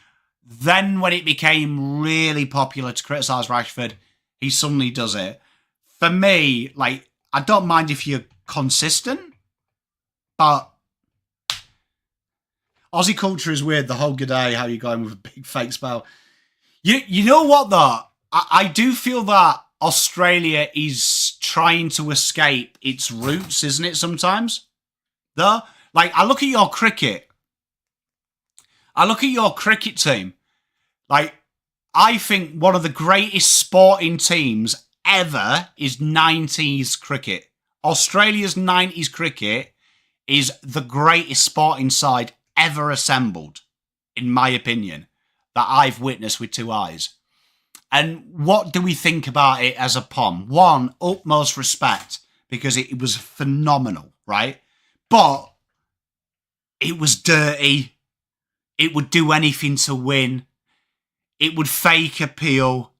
[SPEAKER 1] Then when it became really popular to criticise Rashford, he suddenly does it. For me, like, I don't mind if you're consistent, but Aussie culture is weird. The whole good day, how you going with a big fake spell. You know what, though? I do feel that Australia is trying to escape its roots, isn't it, sometimes? Though? Like, I look at your cricket. I look at your cricket team. Like, I think one of the greatest sporting teams ever is 90s cricket. Australia's 90s cricket is the greatest sporting side ever assembled, in my opinion, that I've witnessed with two eyes. And what do we think about it as a Pomm? One, utmost respect, because it was phenomenal, right? But it was dirty. It would do anything to win. It would fake appeal.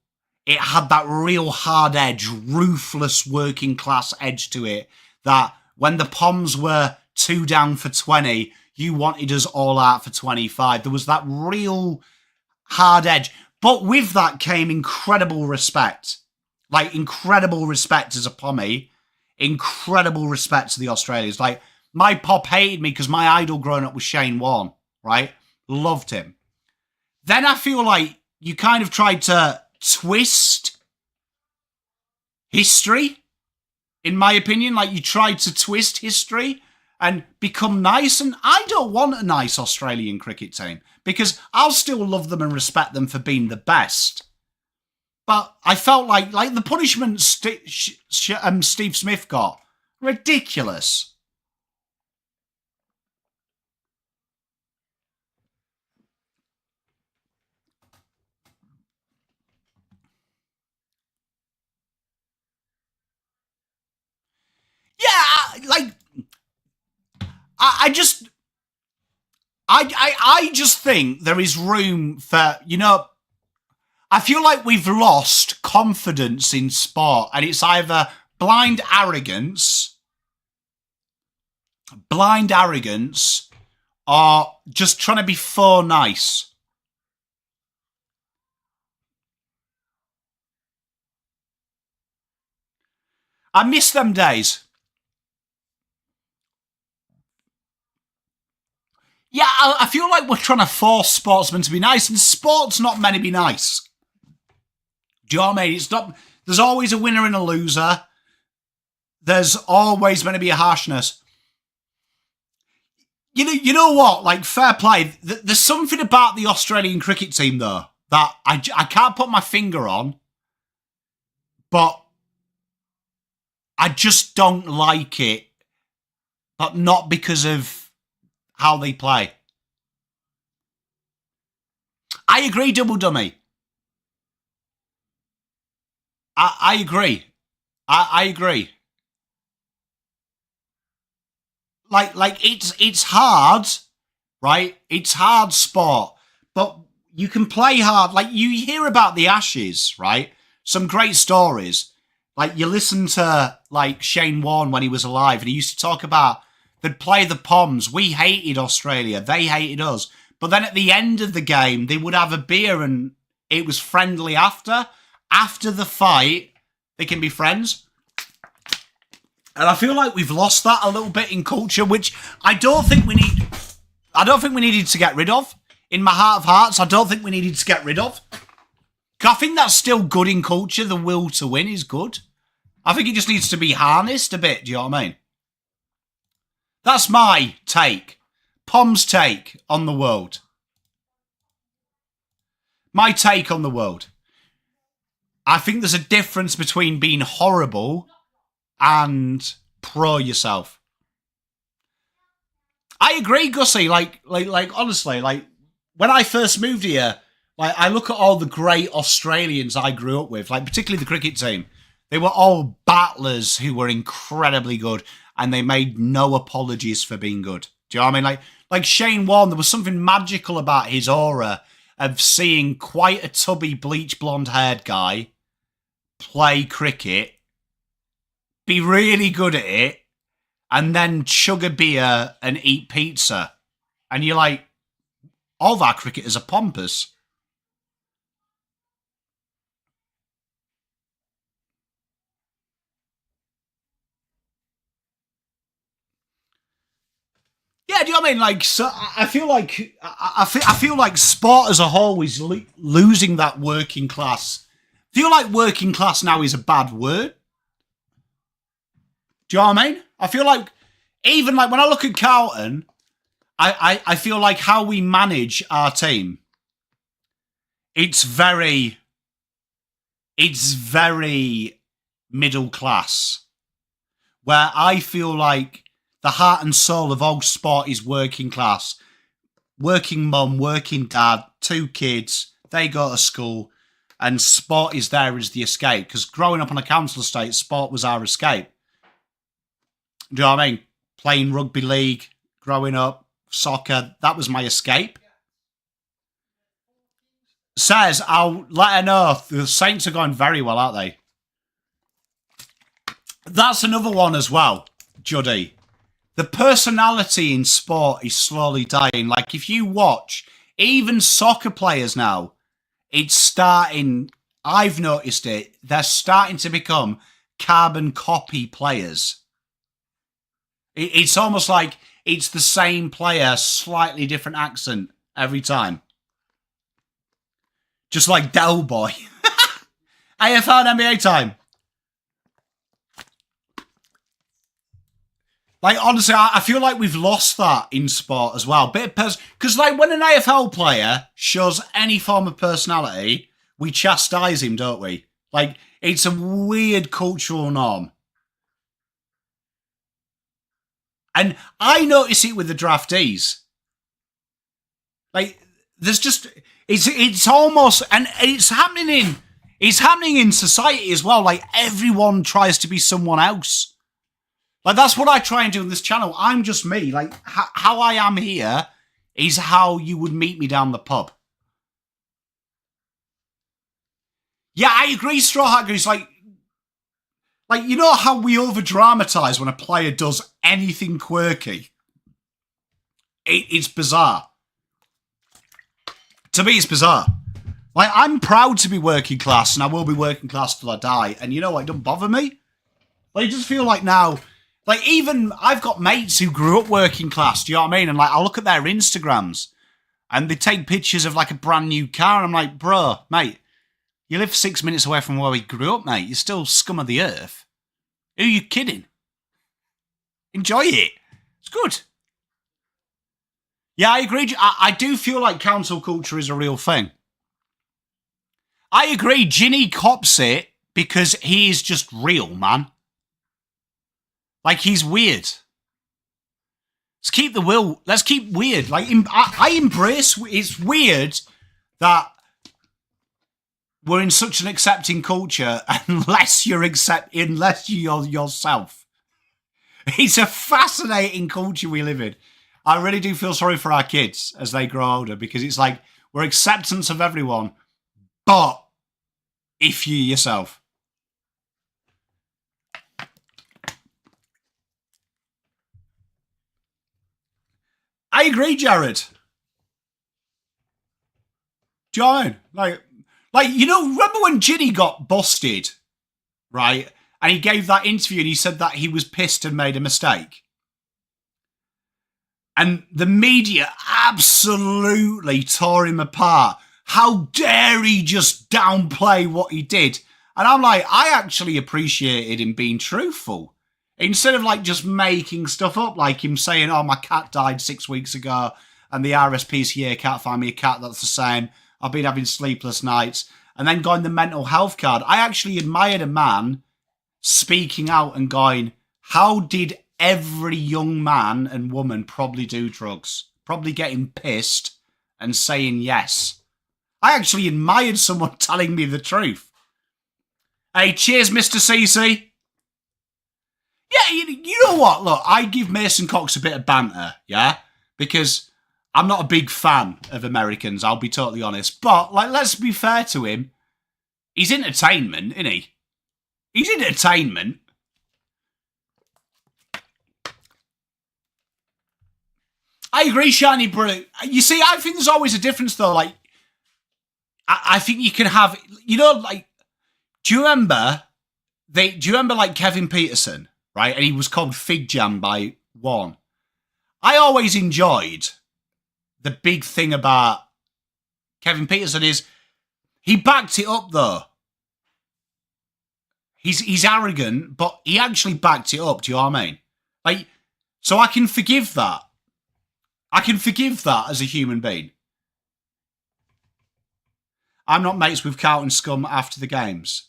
[SPEAKER 1] It had that real hard edge, ruthless working class edge to it, that when the Pomms were 2 down for 20, you wanted us all out for 25. There was that real hard edge. But with that came incredible respect. Like, incredible respect as a Pommy. Incredible respect to the Australians. Like, my pop hated me because my idol growing up was Shane Warne, right? Loved him. Then I feel like you kind of tried to twist history, in my opinion. Like, you tried to twist history and become nice. And I don't want a nice Australian cricket team because I'll still love them and respect them for being the best. But I felt like the punishment Steve Smith got, ridiculous. Yeah, like, I just think there is room for, you know, I feel like we've lost confidence in sport, and it's either blind arrogance, or just trying to be faux nice. I miss them days. Yeah, I feel like we're trying to force sportsmen to be nice, and sport's not meant to be nice. Do you know what I mean? It's not. There's always a winner and a loser. There's always meant to be a harshness. You know what? Like, fair play. There's something about the Australian cricket team, though, that I can't put my finger on, but I just don't like it. But not because of how they play. I agree, Double Dummy. I agree. I agree. Like it's hard, right? It's hard sport, but you can play hard. Like, you hear about the Ashes, right? Some great stories. Like, you listen to, like, Shane Warne when he was alive, and he used to talk about they'd play the Pomms. We hated Australia. They hated us. But then at the end of the game, they would have a beer, and it was friendly after. After the fight, they can be friends. And I feel like we've lost that a little bit in culture, which I don't think we needed to get rid of. In my heart of hearts, I don't think we needed to get rid of. I think that's still good in culture. The will to win is good. I think it just needs to be harnessed a bit. Do you know what I mean? That's my take. Pomm's take on the world. My take on the world. I think there's a difference between being horrible and pro yourself. I agree, Gussie. Like honestly, like, when I first moved here, like, I look at all the great Australians I grew up with, like, particularly the cricket team. They were all battlers who were incredibly good, and they made no apologies for being good. Do you know what I mean? Like Shane Warne, there was something magical about his aura of seeing quite a tubby, bleach blonde-haired guy play cricket, be really good at it, and then chug a beer and eat pizza. And you're like, all of our cricketers are pompous. Yeah, do you know what I mean? Like, so I feel like sport as a whole is losing that working class. I feel like working class now is a bad word. Do you know what I mean? I feel like, even like when I look at Carlton, I feel like how we manage our team, it's very middle class. Where I feel like the heart and soul of all sport is working class. Working mum, working dad, 2 kids, they go to school, and sport is there as the escape. Because growing up on a council estate, sport was our escape. Do you know what I mean? Playing rugby league, growing up, soccer, that was my escape. Says, I'll let her know. The Saints are going very well, aren't they? That's another one as well, Juddy. The personality in sport is slowly dying. Like, if you watch, even soccer players now, it's starting, I've noticed it, they're starting to become carbon copy players. It's almost like it's the same player, slightly different accent every time. Just like Del Boy. AFL and NBA time. Like, honestly, I feel like we've lost that in sport as well. Because, like, when an AFL player shows any form of personality, we chastise him, don't we? Like, it's a weird cultural norm. And I notice it with the draftees. Like, there's just, it's almost, and it's happening in society as well. Like, everyone tries to be someone else. Like, that's what I try and do on this channel. I'm just me. Like, how I am here is how you would meet me down the pub. Yeah, I agree, Straw Hat Goose. Like, you know how we over-dramatise when a player does anything quirky? It's bizarre. To me, it's bizarre. Like, I'm proud to be working class, and I will be working class till I die. And you know what? It doesn't bother me. Like, I just feel like now, like, even I've got mates who grew up working class, do you know what I mean? And, like, I look at their Instagrams, and they take pictures of, like, a brand new car, and I'm like, bro, mate, you live 6 minutes away from where we grew up, mate. You're still scum of the earth. Who are you kidding? Enjoy it. It's good. Yeah, I agree. I do feel like council culture is a real thing. I agree. Ginny cops it because he is just real, man. Like, he's weird. Let's keep the will. Let's keep weird. Like, I embrace. It's weird that we're in such an accepting culture unless you're yourself. It's a fascinating culture we live in. I really do feel sorry for our kids as they grow older, because it's like we're acceptance of everyone, but if you're yourself. I agree, Jared. Do you know what I mean? Like, you know, remember when Ginny got busted, right? And he gave that interview and he said that he was pissed and made a mistake. And the media absolutely tore him apart. How dare he just downplay what he did? And I'm like, I actually appreciated him being truthful. Instead of, like, just making stuff up, like him saying, oh, my cat died 6 weeks ago and the RSPCA can't find me a cat that's the same. I've been having sleepless nights. And then going the mental health card. I actually admired a man speaking out and going, how did every young man and woman probably do drugs? Probably getting pissed and saying yes. I actually admired someone telling me the truth. Hey, cheers, Mr. CC. Yeah, you know what? Look, I give Mason Cox a bit of banter, yeah? Because I'm not a big fan of Americans, I'll be totally honest. But, like, let's be fair to him. He's entertainment, isn't he? He's entertainment. I agree, Shiny Brew. You see, I think there's always a difference, though. Like, I think you can have, you know, like, do you remember, like, Kevin Peterson, right? And he was called Fig Jam by one. I always enjoyed the big thing about Kevin Peterson is he backed it up, though. He's arrogant, but he actually backed it up. Do you know what I mean? Like, so I can forgive that. I can forgive that as a human being. I'm not mates with Carlton scum after the games.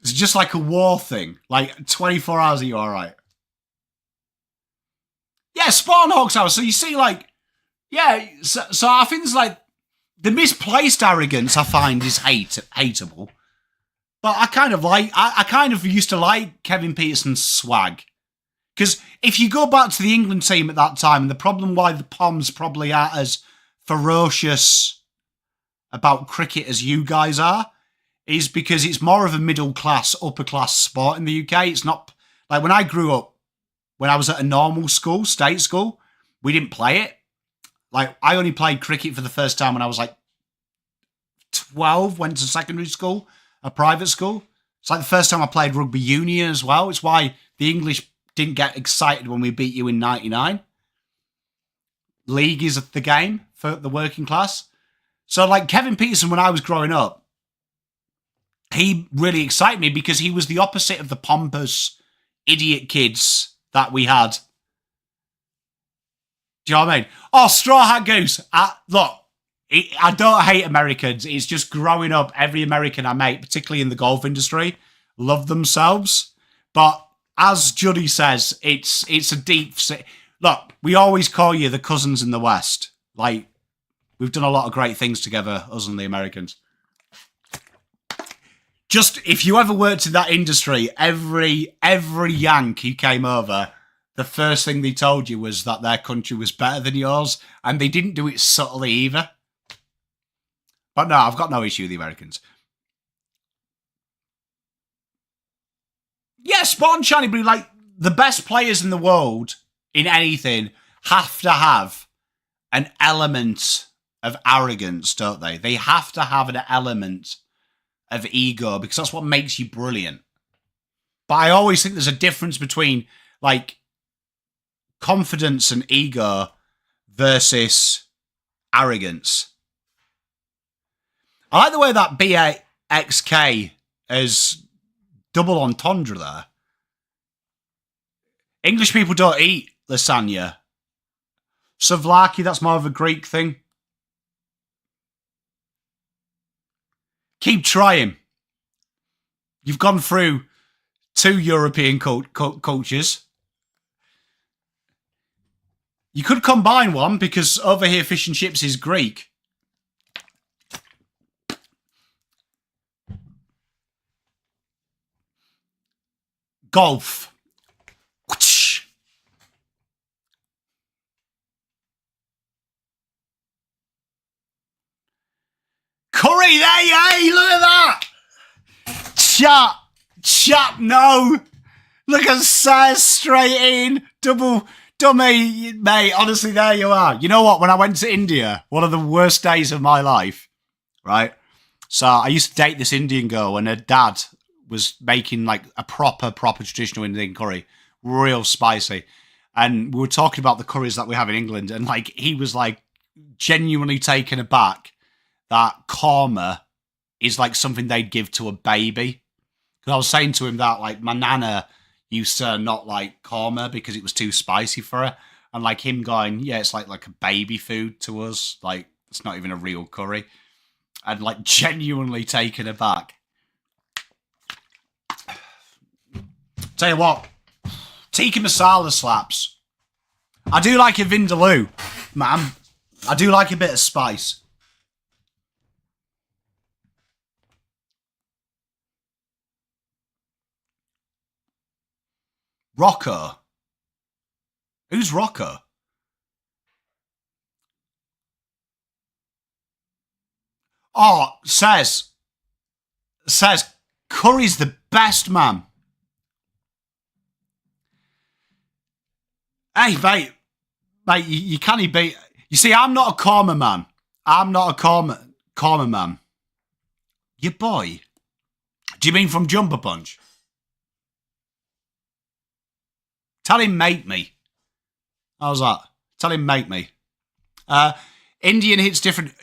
[SPEAKER 1] It's just like a war thing. Like, 24 hours, are you all right? Yeah, Spawn Hawks Hour. So you see, like, yeah, so I think it's like the misplaced arrogance I find is hateable. But I kind of like, I kind of used to like Kevin Peterson's swag. Because if you go back to the England team at that time, and the problem why the Poms probably aren't as ferocious about cricket as you guys are, is because it's more of a middle class, upper class sport in the UK. It's not like when I grew up, when I was at a normal school, state school, we didn't play it. Like, I only played cricket for the first time when I was like 12, went to secondary school, a private school. It's like the first time I played rugby union as well. It's why the English didn't get excited when we beat you in 99. League is the game for the working class. So, like, Kevin Peterson, when I was growing up, he really excited me because he was the opposite of the pompous idiot kids that we had. Do you know what I mean? Oh, Straw Hat Goose. Look, I don't hate Americans. It's just growing up, every American I meet, particularly in the golf industry, love themselves. But as Judy says, it's a deep... Look, we always call you the cousins in the West. Like, we've done a lot of great things together, us and the Americans. Just, if you ever worked in that industry, every Yank who came over, the first thing they told you was that their country was better than yours, and they didn't do it subtly either. But no, I've got no issue with the Americans. Yeah, Spawn Shiny Blue, like, the best players in the world in anything have to have an element of arrogance, don't they? They have to have an element of ego because that's what makes you brilliant. But I always think there's a difference between, like, confidence and ego versus arrogance. I like the way that BXK is double entendre there. English people don't eat lasagna. Souvlaki, that's more of a Greek thing. Keep trying. You've gone through 2 European cultures. You could combine one because over here fish and chips is Greek. Golf. Curry, hey, look at that. Chat, no. Look at size straight in. Double dummy, mate. Honestly, there you are. You know what? When I went to India, one of the worst days of my life, right? So I used to date this Indian girl and her dad was making like a proper traditional Indian curry. Real spicy. And we were talking about the curries that we have in England. And like, he was like genuinely taken aback that korma is like something they'd give to a baby. Because I was saying to him that like my nana used to not like korma because it was too spicy for her. And like him going, yeah, it's like a baby food to us. Like it's not even a real curry. And like genuinely taken aback. Tell you what, tikka masala slaps. I do like a vindaloo, man. I do like a bit of spice. Rocco. Who's Rocco? Oh, says curry's the best, man. Hey, mate, you can't beat. You see, I'm not a korma man. I'm not a korma man. Your boy. Do you mean from Jumper Punch? Tell him make me. How's that? Tell him make me. Indian hits different.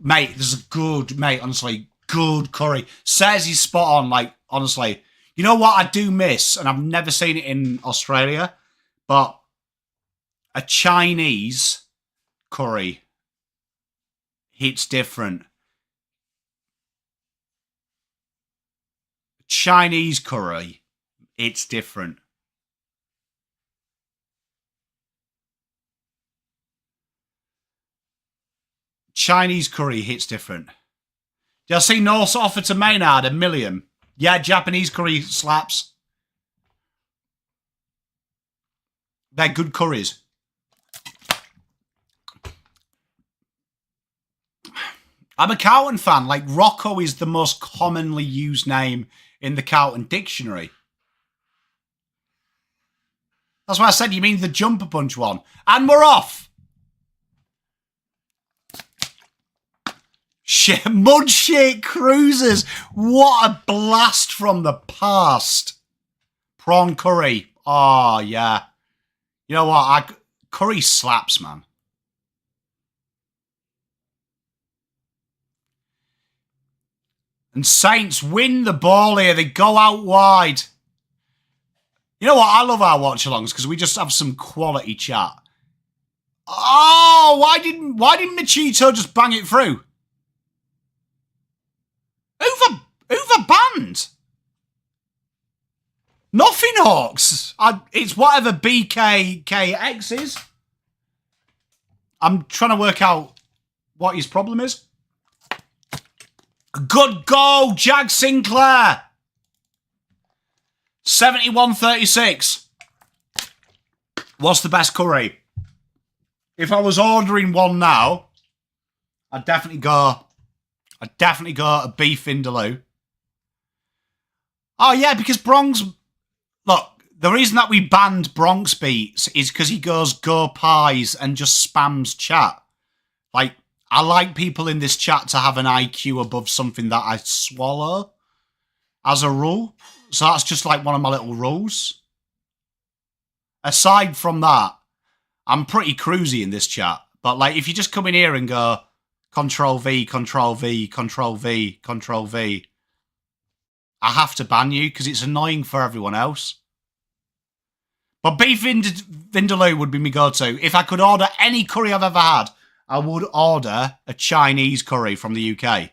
[SPEAKER 1] Mate, there's a good, mate, honestly, good curry. Says he's spot on, like, honestly. You know what I do miss, and I've never seen it in Australia, but a Chinese curry hits different. Chinese curry, it's different. Chinese curry hits different. Did I see Norse offer to Maynard $1 million? Yeah, Japanese curry slaps. They're good curries. I'm a Carlton fan. Like, Rocco is the most commonly used name in the Carlton dictionary. That's why I said, you mean the Jumper Punch one. And we're off. Shit, mud shake cruisers. What a blast from the past. Prawn curry. Oh, yeah. You know what? Curry slaps, man. And Saints win the ball here. They go out wide. You know what? I love our watch-alongs because we just have some quality chat. Oh, why didn't Machito just bang it through? Over banned. Nothing, Hawks. It's whatever BKKX is. I'm trying to work out what his problem is. Good goal, Jag Sinclair. 71-36. What's the best curry? If I was ordering one now, I'd definitely go a beef vindaloo. Oh, yeah, because Bronx... Look, the reason that we banned Bronx Beats is because he goes go pies and just spams chat. Like, I like people in this chat to have an IQ above something that I swallow as a rule. So that's just like one of my little rules. Aside from that, I'm pretty cruisy in this chat. But like, if you just come in here and go Control V, Control V, Control V, Control V, I have to ban you because it's annoying for everyone else. But beef vindaloo would be my go-to. If I could order any curry I've ever had, I would order a Chinese curry from the UK.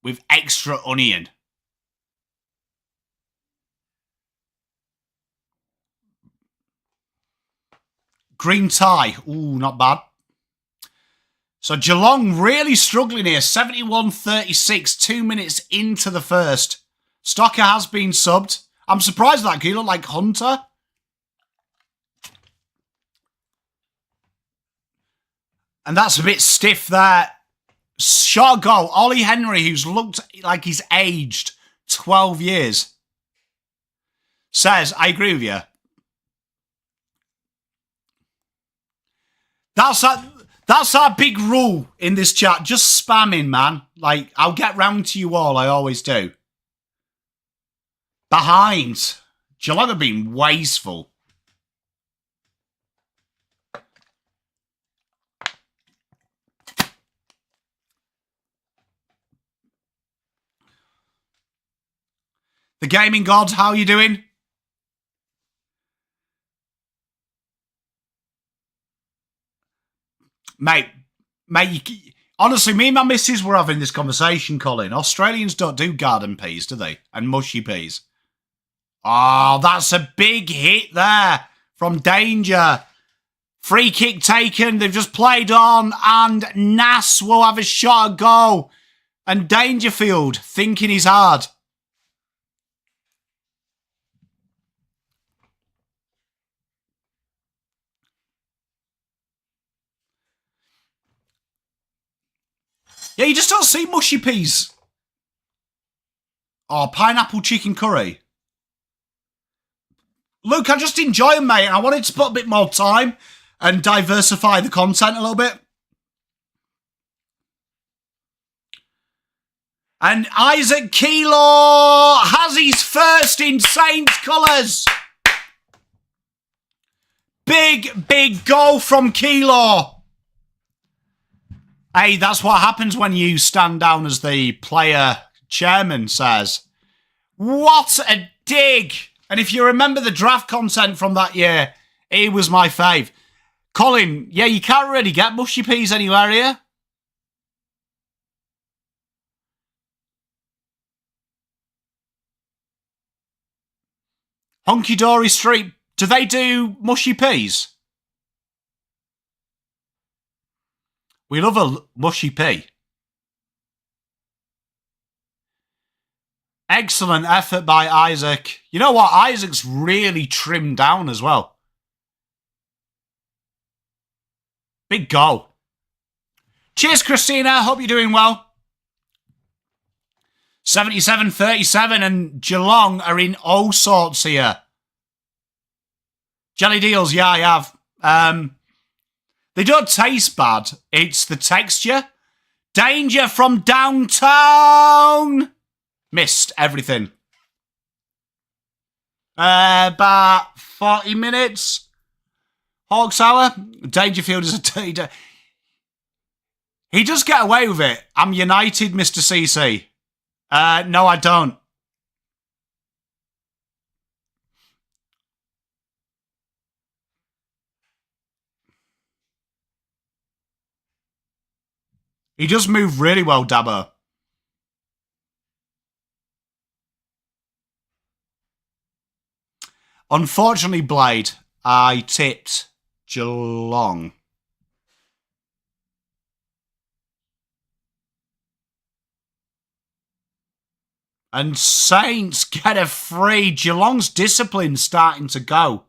[SPEAKER 1] With extra onion. Green tie. Ooh, not bad. So Geelong really struggling here. 71-36, 2 minutes into the first. Stocker has been subbed. I'm surprised at that. He look like Hunter. And that's a bit stiff there. Shot goal. Ollie Henry, who's looked like he's aged 12 years, says, I agree with you. That's our big rule in this chat. Just spamming, man. Like, I'll get round to you all. I always do. Behind. Geelong have been wasteful. The Gaming Gods, how are you doing? Mate, honestly, me and my missus were having this conversation, Colin. Australians don't do garden peas, do they? And mushy peas. Oh, that's a big hit there from Danger. Free kick taken. They've just played on, and Nass will have a shot at goal. And Dangerfield thinking he's hard. Yeah, you just don't see mushy peas. Oh, pineapple chicken curry. Luke, I just enjoy them, mate. I wanted to put a bit more time and diversify the content a little bit. And Isaac Kilo has his first in Saints colours. Big goal from Kilo. Hey, that's what happens when you stand down as the player chairman says. What a dig! And if you remember the draft content from that year, he was my fave. Colin, yeah, you can't really get mushy peas anywhere here. Honky Dory Street, do they do mushy peas? We love a mushy pea. Excellent effort by Isaac. You know what? Isaac's really trimmed down as well. Big goal. Cheers, Christina. Hope you're doing well. 77-37 and Geelong are in all sorts here. Jelly deals, yeah, I have. They don't taste bad. It's the texture. Danger from downtown. Missed everything. About 40 minutes. Hawks Hour. Dangerfield is a dirty. He does get away with it. I'm United, Mr. CC. No, I don't. He does move really well, Dabo. Unfortunately, Blade, I tipped Geelong. And Saints get a free. Geelong's discipline starting to go.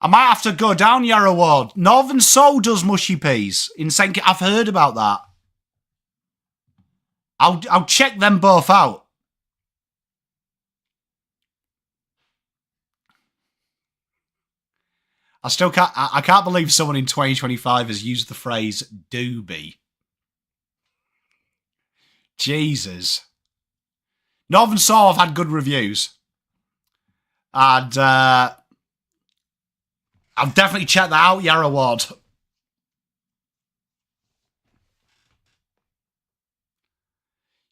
[SPEAKER 1] I might have to go down Yarra Ward. Northern Soul does mushy peas in St. I've heard about that. I'll check them both out. I can't believe someone in 2025 has used the phrase doobie. Jesus. Northern Soul have had good reviews. And I'll definitely check that out, Yarra Ward.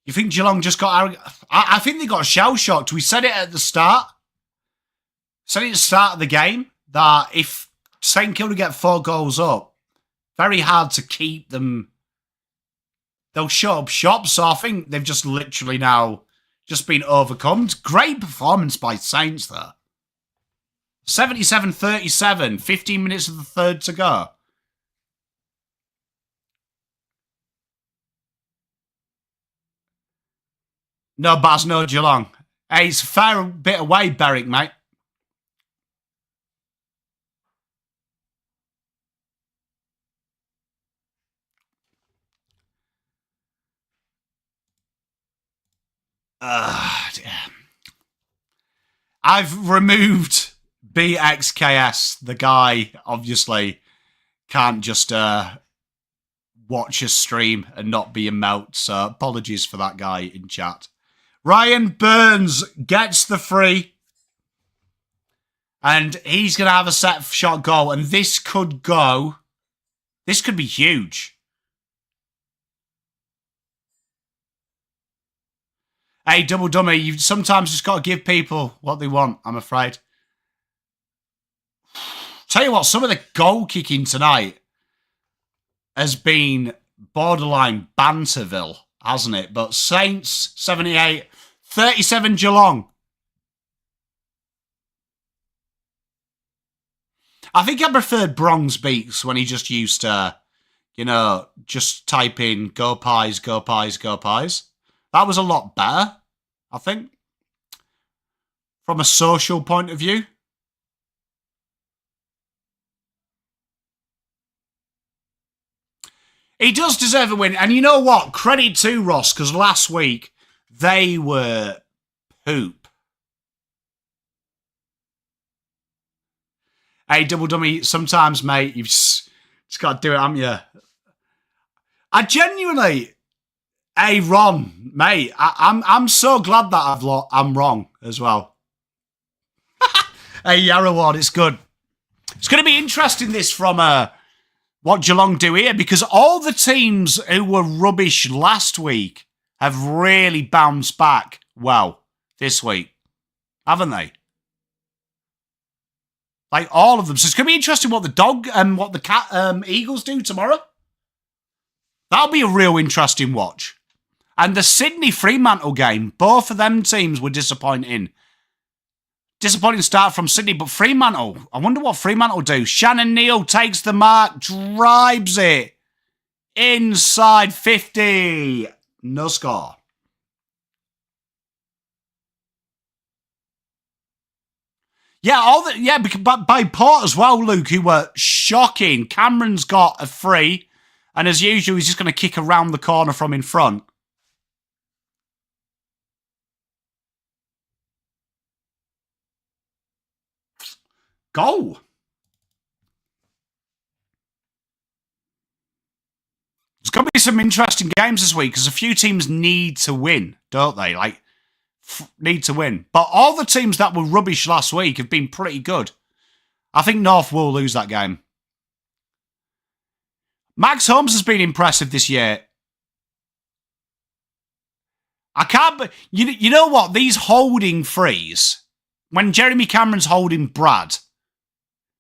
[SPEAKER 1] You think Geelong just got... I think they got shell-shocked. We said it at the start. Said it at the start of the game that if St Kilda get 4 goals up, very hard to keep them. They'll shut up shop. So I think they've just literally now just been overcome. Great performance by Saints there. 77-37, 15 minutes of the third to go. No Baz, no Geelong. Hey, it's a fair bit away, Berwick, mate. I've removed BXKS. The guy obviously can't just watch a stream and not be a melt. So apologies for that guy in chat. Ryan Burns gets the free. And he's going to have a set shot goal. And this could go. This could be huge. Hey, Double Dummy, you've sometimes just got to give people what they want, I'm afraid. Tell you what, some of the goal kicking tonight has been borderline Banterville, hasn't it? But Saints, 78, 37 Geelong. I think I preferred Bronze Beaks when he just used to, just type in go pies, go pies, go pies. That was a lot better, I think, from a social point of view. He does deserve a win. And you know what? Credit to Ross, because last week they were poop. Hey, Double Dummy, sometimes, mate, you've just got to do it, haven't you? I genuinely... Hey, Ron, mate, I'm so glad that I'm wrong as well. Hey, Yarrow Ward, it's good. It's going to be interesting, this, from what Geelong do here, because all the teams who were rubbish last week have really bounced back well this week, haven't they? Like, all of them. So it's going to be interesting what the Eagles do tomorrow. That'll be a real interesting watch. And the Sydney Fremantle game, both of them teams were disappointing. Disappointing start from Sydney, but Fremantle, I wonder what Fremantle do. Shannon Neal takes the mark, drives it inside 50. No score. Yeah, by Port as well, Luke, who were shocking. Cameron's got a free, and as usual, he's just going to kick around the corner from in front. Goal. There's going to be some interesting games this week because a few teams need to win, don't they? Like, need to win. But all the teams that were rubbish last week have been pretty good. I think North will lose that game. Max Holmes has been impressive this year. I can't... You know what? These holding frees, when Jeremy Cameron's holding Brad,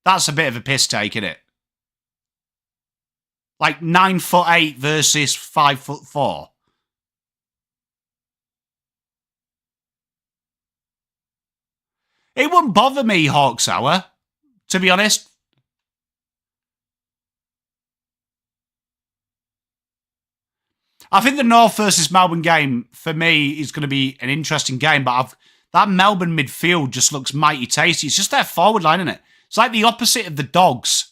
[SPEAKER 1] that's a bit of a piss take, isn't it? Like 9'8" versus 5'4". It wouldn't bother me, Hawks Hour, to be honest. I think the North versus Melbourne game, for me, is going to be an interesting game, but that Melbourne midfield just looks mighty tasty. It's just their forward line, isn't it? It's like the opposite of the Dogs.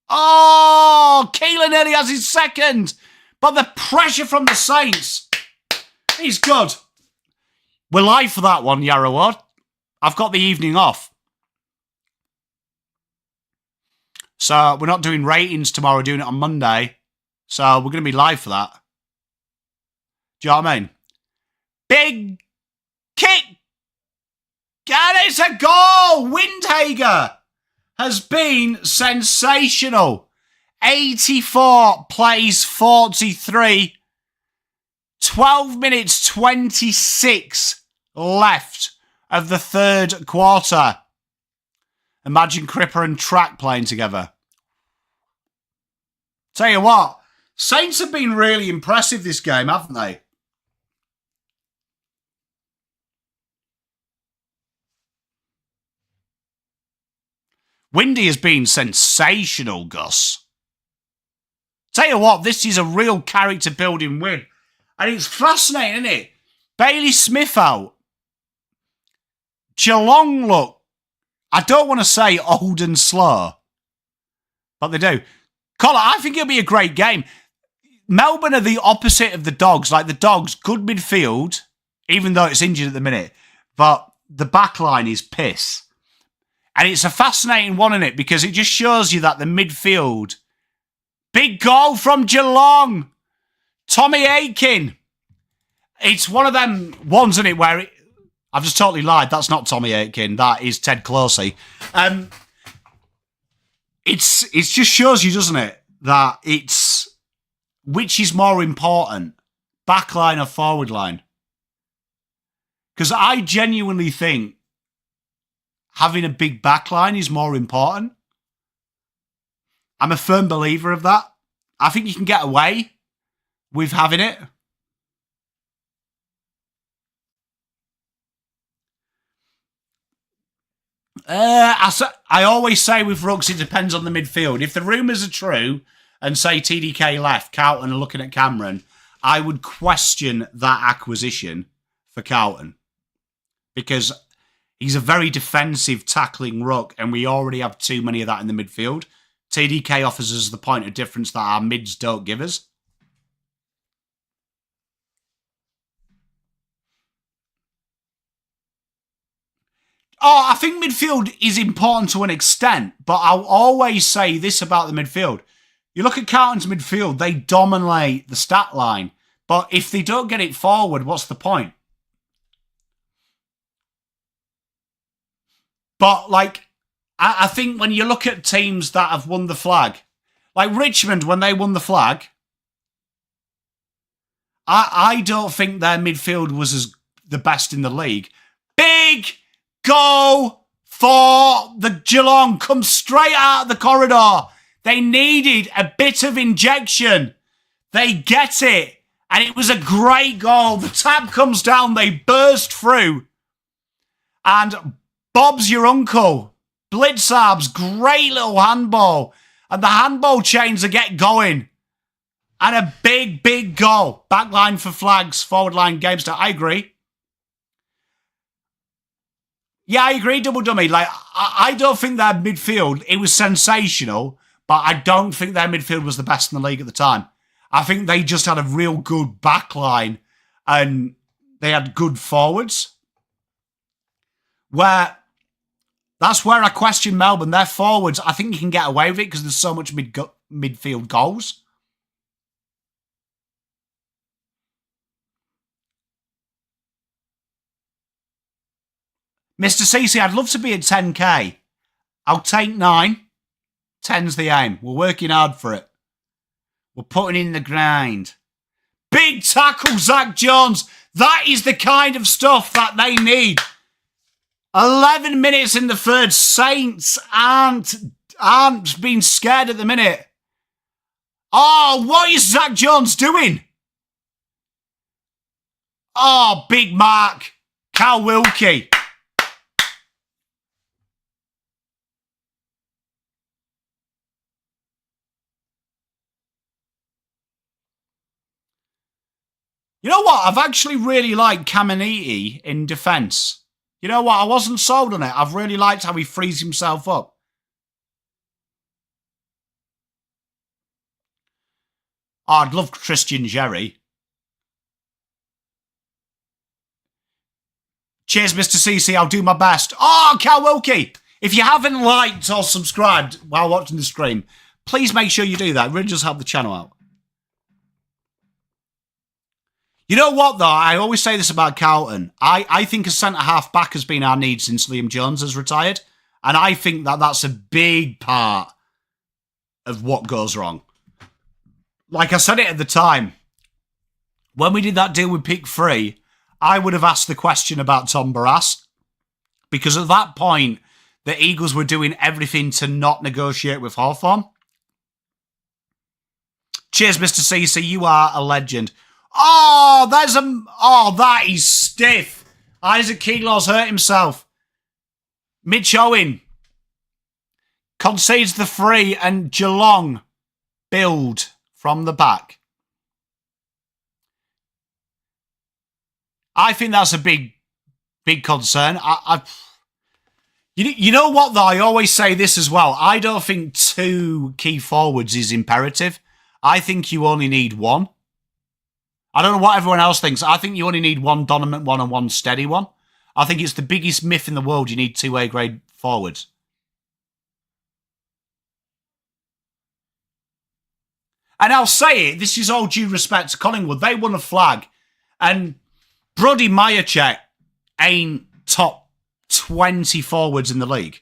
[SPEAKER 1] Oh, Keelan nearly has his second. But the pressure from the Saints. He's good. We're live for that one, Yarrow Ward. I've got the evening off. So we're not doing ratings tomorrow, we're doing it on Monday. So we're going to be live for that. Do you know what I mean? Big kick. And it's a goal. Windhager has been sensational. 84 plays 43. 12 minutes 26 left of the third quarter. Imagine Cripper and Track playing together. Tell you what, Saints have been really impressive this game, haven't they? Windy has been sensational, Gus. Tell you what, this is a real character-building win. And it's fascinating, isn't it? Bailey Smith out. Geelong look, I don't want to say old and slow, but they do. Colin, I think it'll be a great game. Melbourne are the opposite of the Dogs. Like the Dogs, good midfield, even though it's injured at the minute. But the back line is piss. And it's a fascinating one, isn't it? Because it just shows you that the midfield... Big goal from Geelong. Tommy Aiken. It's one of them ones, isn't it, where... I've just totally lied. That's not Tommy Aiken. That is Ted Closey. It just shows you, doesn't it, that it's... Which is more important? Back line or forward line? Because I genuinely think having a big back line is more important. I'm a firm believer of that. I think you can get away with having it. I always say with Rooks, it depends on the midfield. If the rumours are true and say TDK left, Carlton are looking at Cameron, I would question that acquisition for Carlton. Because he's a very defensive tackling ruck and we already have too many of that in the midfield. TDK offers us the point of difference that our mids don't give us. Oh, I think midfield is important to an extent, but I'll always say this about the midfield. You look at Carlton's midfield, they dominate the stat line. But if they don't get it forward, what's the point? But, like, I think when you look at teams that have won the flag, like Richmond, when they won the flag, I don't think their midfield was as the best in the league. Big goal for the Geelong. Come straight out of the corridor. They needed a bit of injection. They get it. And it was a great goal. The tap comes down. They burst through. And Bob's your uncle. Blitzarb's great little handball. And the handball chains are get going. And a big, big goal. Back line for flags. Forward line game start. I agree. Yeah, I agree, Double Dummy. Like, I don't think their midfield, it was sensational, but I don't think their midfield was the best in the league at the time. I think they just had a real good back line and they had good forwards. That's where I question Melbourne. Their forwards, I think you can get away with it because there's so much midfield goals. Mr. CC, I'd love to be at 10k. I'll take 9. 10's the aim. We're working hard for it. We're putting in the grind. Big tackle, Zach Jones. That is the kind of stuff that they need. 11 minutes in the third. Saints aren't being scared at the minute. Oh, what is Zach Jones doing? Oh, big mark. Cal Wilkie. You know what? I've actually really liked Caminiti in defence. You know what? I wasn't sold on it. I've really liked how he frees himself up. Oh, I'd love Christian Jerry. Cheers, Mr. CC. I'll do my best. Oh, Cal Wilkie. If you haven't liked or subscribed while watching the stream, please make sure you do that. It really does help the channel out. You know what, though? I always say this about Carlton. I think a centre-half back has been our need since Liam Jones has retired. And I think that that's a big part of what goes wrong. Like I said it at the time, when we did that deal with Pick 3, I would have asked the question about Tom Barras. Because at that point, the Eagles were doing everything to not negotiate with Hawthorn. Cheers, Mr. CC. You are a legend. Oh, that is stiff. Isaac Keeglaw's hurt himself. Mitch Owen concedes the free and Geelong build from the back. I think that's a big concern. You know what, though? I always say this as well. I don't think 2 key forwards is imperative. I think you only need 1. I don't know what everyone else thinks. I think you only need 1 dominant one and 1 steady one. I think it's the biggest myth in the world. You need 2 A-grade forwards. And I'll say it, this is all due respect to Collingwood. They won a flag. And Brody Myercheck ain't top 20 forwards in the league.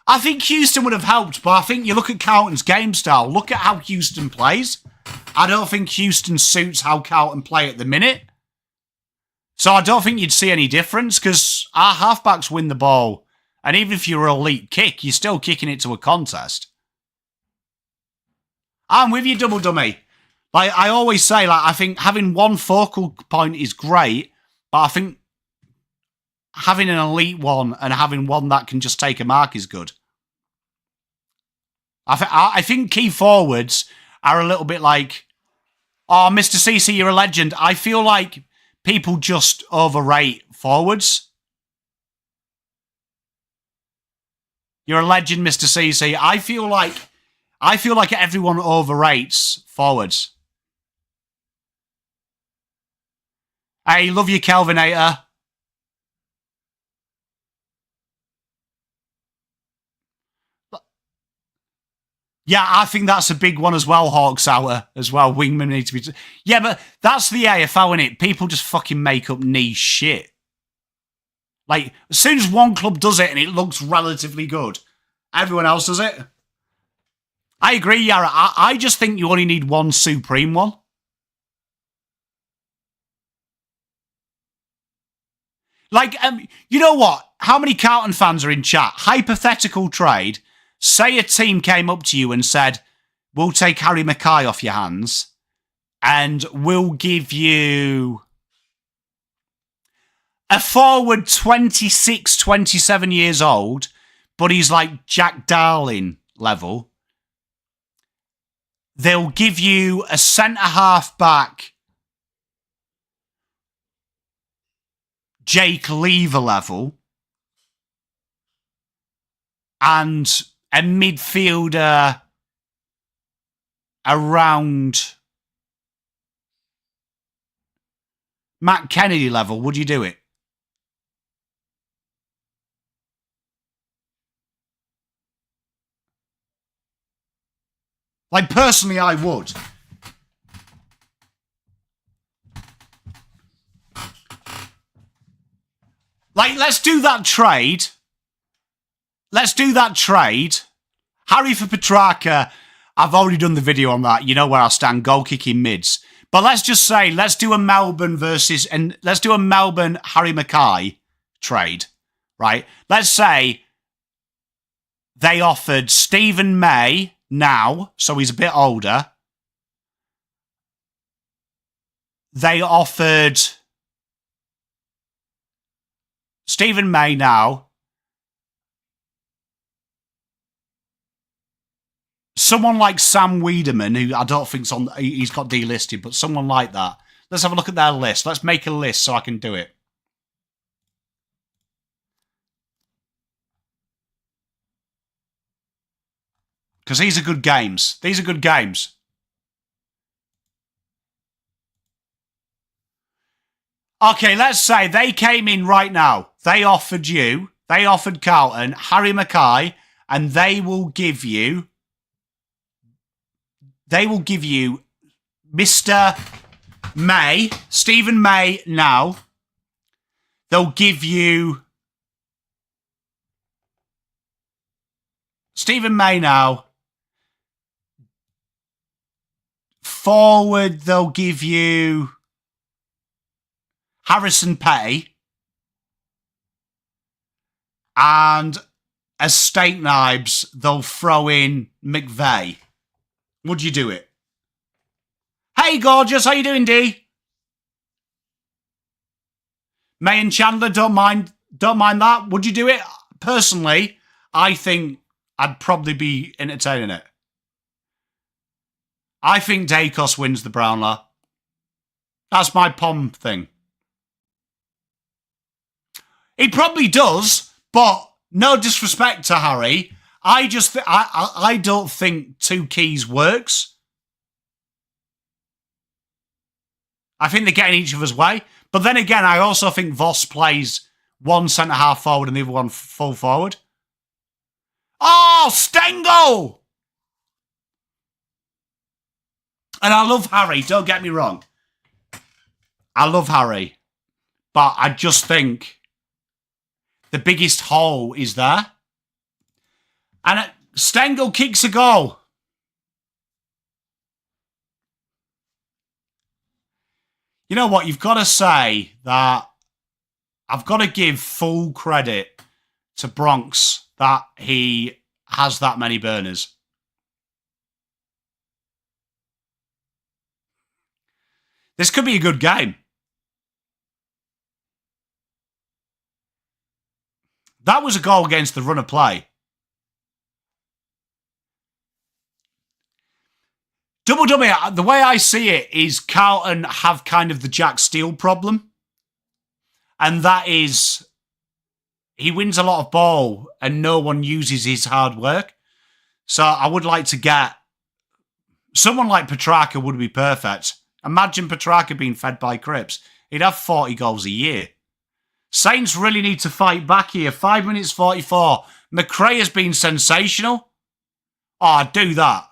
[SPEAKER 1] I think Houston would have helped, but I think you look at Carlton's game style. Look at how Houston plays. I don't think Houston suits how Carlton play at the minute. So I don't think you'd see any difference because our halfbacks win the ball. And even if you're an elite kick, you're still kicking it to a contest. I'm with you, Double Dummy. Like I always say, like I think having 1 focal point is great, but I think having an elite one and having one that can just take a mark is good. I think key forwards are a little bit like, oh, Mr. CC, you're a legend. I feel like people just overrate forwards. You're a legend, Mr. CC. I feel like everyone overrates forwards. Hey, love you, Kelvinator. Yeah, I think that's a big one as well, Hawks Hour as well. Wingmen need to be... Yeah, but that's the AFL, innit? People just fucking make up niche shit. Like, as soon as one club does it and it looks relatively good, everyone else does it. I agree, Yara. I just think you only need one supreme one. Like, you know what? How many Carlton fans are in chat? Hypothetical trade. Say a team came up to you and said, we'll take Harry Mackay off your hands and we'll give you a forward 26, 27 years old, but he's like Jack Darling level. They'll give you a centre-half back, Jake Lever level, and a midfielder around Matt Kennedy level. Would you do it? Like, personally, I would. Like, let's do that trade. Let's do that trade. Harry for Petrarca, I've already done the video on that. You know where I stand, goal kicking mids. But let's just say, let's do a Melbourne Harry Mackay trade, right? Let's say they offered Stephen May now, so he's a bit older. They offered Stephen May now. Someone like Sam Wiedemann, who I don't think's on, he's got delisted, but someone like that. Let's have a look at their list. Let's make a list so I can do it. Because these are good games. These are good games. Okay, let's say they came in right now. They offered Carlton, Harry Mackay, and they will give you Mr. May, Stephen May now. They'll give you Stephen May now. Forward, they'll give you Harrison Petty. And as steak knives, they'll throw in McVeigh. Would you do it? Hey, gorgeous. How you doing, D? May and Chandler, don't mind that. Would you do it? Personally, I think I'd probably be entertaining it. I think Dacos wins the Brownlow. That's my Pom thing. He probably does, but no disrespect to Harry. I don't think two keys works. I think they're getting each other's way. But then again, I also think Voss plays one centre-half forward and the other one full forward. Oh, Stengel! And I love Harry, don't get me wrong. I love Harry. But I just think the biggest hole is there. And Stengel kicks a goal. You know what? You've got to say that I've got to give full credit to Bronx that he has that many burners. This could be a good game. That was a goal against the run of play. Double dummy, the way I see it is Carlton have kind of the Jack Steele problem. And that is, he wins a lot of ball and no one uses his hard work. So I would like to get someone like Petrarca would be perfect. Imagine Petrarca being fed by Cripps. He'd have 40 goals a year. Saints really need to fight back here. 5 minutes 44. McRae has been sensational. Oh, I'd do that.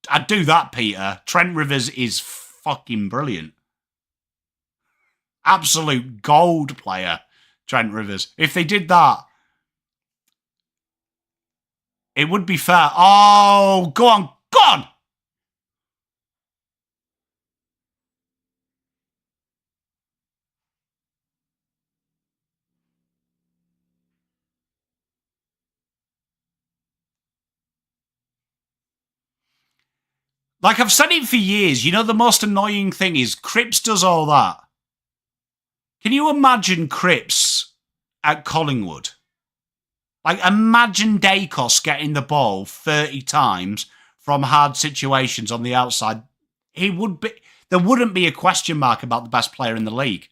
[SPEAKER 1] I'd do that, Peter. Trent Rivers is fucking brilliant. Absolute gold player, Trent Rivers. If they did that, it would be fair. Oh, go on. Go on. Like I've said it for years, you know the most annoying thing is Cripps does all that. Can you imagine Cripps at Collingwood? Like imagine Dacos getting the ball 30 times from hard situations on the outside. He would be. There wouldn't be a question mark about the best player in the league.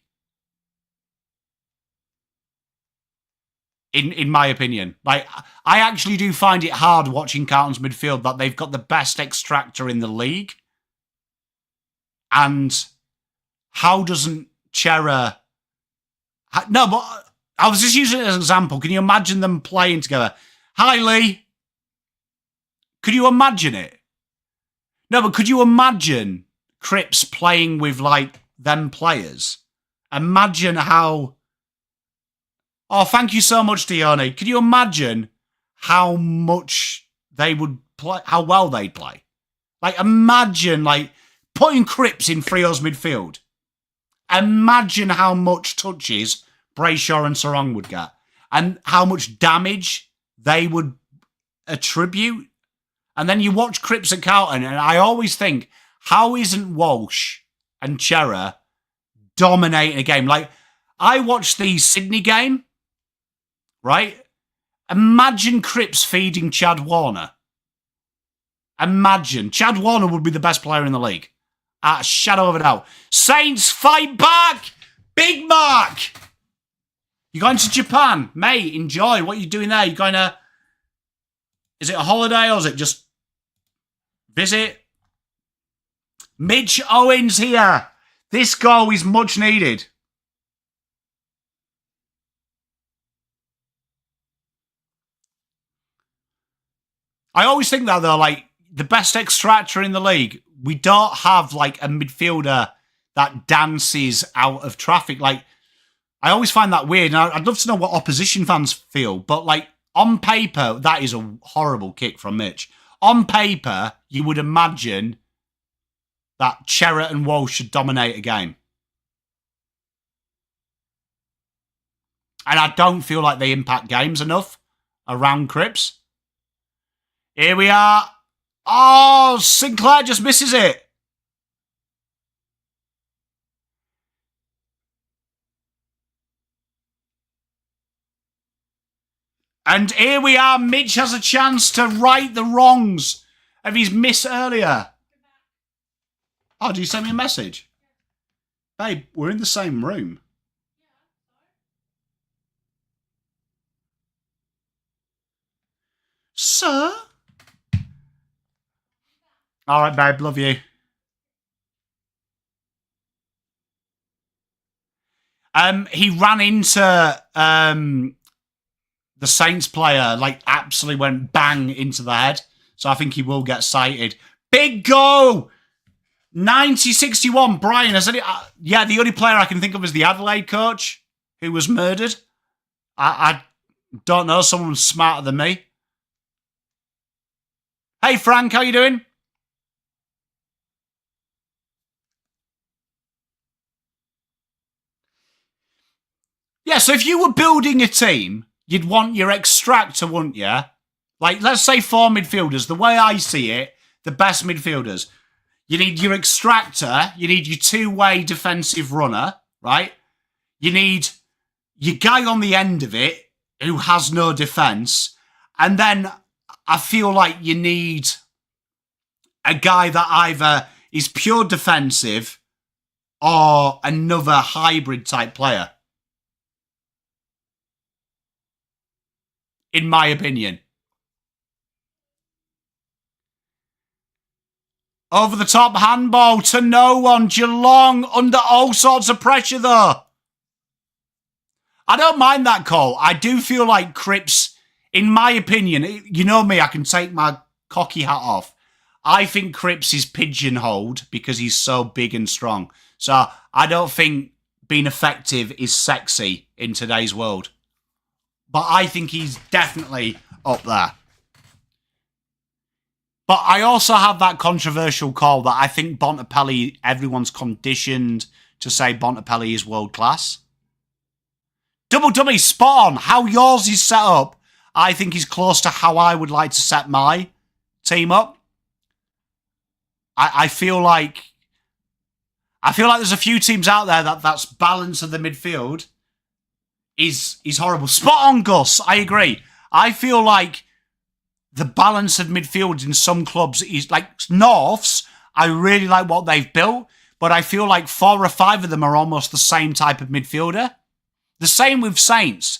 [SPEAKER 1] In my opinion. Like, I actually do find it hard watching Carlton's midfield that they've got the best extractor in the league. And how doesn't Chera... No, but I was just using it as an example. Can you imagine them playing together? Hi, Lee. Could you imagine it? No, but could you imagine Cripps playing with, like, them players? Imagine how... Oh, thank you so much, Dione. Could you imagine how much they would play, how well they'd play? Like, imagine, like, putting Cripps in Frio's midfield. Imagine how much touches Brayshaw and Sarong would get. And how much damage they would attribute. And then you watch Cripps at Carlton, and I always think, how isn't Walsh and Chera dominating a game? Like, I watched the Sydney game. Right? Imagine Cripps feeding Chad Warner. Imagine. Chad Warner would be the best player in the league. At a shadow of a doubt. Saints, fight back! Big Mark! You going to Japan? Mate, enjoy. What are you doing there? You going to... Is it a holiday or is it just... visit? Mitch Owens here. This goal is much needed. I always think that, though, like, the best extractor in the league, we don't have, like, a midfielder that dances out of traffic. Like, I always find that weird. And I'd love to know what opposition fans feel. But, like, on paper, that is a horrible kick from Mitch. On paper, you would imagine that Chera and Walsh should dominate a game. And I don't feel like they impact games enough around Cripps. Here we are. Oh, Sinclair just misses it. And here we are. Mitch has a chance to right the wrongs of his miss earlier. Oh, did you send me a message? Babe, we're in the same room. Sir? All right, babe, love you. He ran into the Saints player, like absolutely went bang into the head. So I think he will get cited. Big goal! 90-61. Brian, has any... yeah, the only player I can think of is the Adelaide coach who was murdered. I don't know. Someone smarter than me. Hey, Frank, how you doing? Yeah, so if you were building a team, you'd want your extractor, wouldn't you? Like, let's say 4 midfielders. The way I see it, the best midfielders. You need your extractor. You need your two-way defensive runner, right? You need your guy on the end of it who has no defence. And then I feel like you need a guy that either is pure defensive or another hybrid type player. In my opinion. Over the top handball to no one. Geelong under all sorts of pressure though. I don't mind that call. I do feel like Cripps, in my opinion, you know me, I can take my cocky hat off. I think Cripps is pigeonholed because he's so big and strong. So I don't think being effective is sexy in today's world. But I think he's definitely up there. But I also have that controversial call that I think Bontempelli, everyone's conditioned to say Bontempelli is world class. Double dummy, spot on. How yours is set up, I think is close to how I would like to set my team up. I feel like there's a few teams out there that's balance of the midfield is horrible. Spot on, Gus. I agree. I feel like the balance of midfield in some clubs is like Norths. I really like what they've built, but I feel like 4 or 5 of them are almost the same type of midfielder. The same with Saints.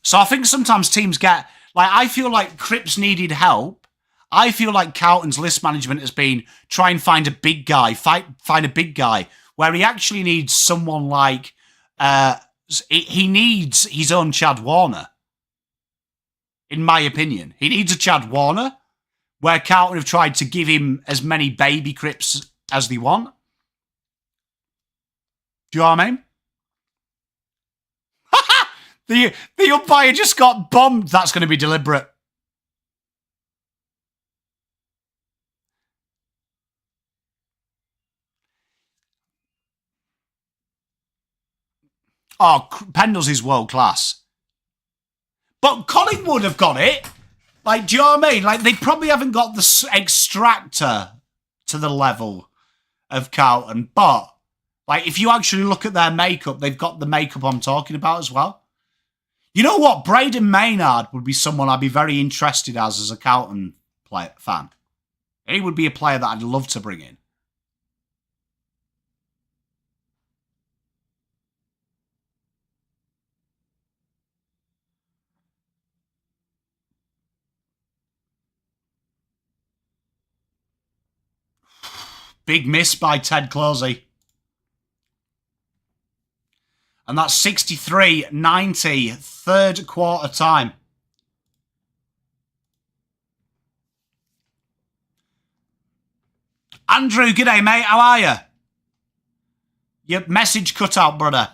[SPEAKER 1] So I think sometimes teams get like, I feel like Cripps needed help. I feel like Carlton's list management has been try and find a big guy, find a big guy, where he actually needs someone like, he needs his own Chad Warner. In my opinion, he needs a Chad Warner, where Carlton have tried to give him as many baby Cripps as they want. Do you know what I mean? The umpire just got bombed. That's going to be deliberate. Oh, Pendles is world class. But Collingwood have got it. Like, do you know what I mean? Like, they probably haven't got the extractor to the level of Carlton. But, like, if you actually look at their makeup, they've got the makeup I'm talking about as well. You know what? Braden Maynard would be someone I'd be very interested as a Carlton fan. He would be a player that I'd love to bring in. Big miss by Ted Closey. And that's 63-90, third quarter time. Andrew, g'day, mate. How are you? Your message cut out, brother.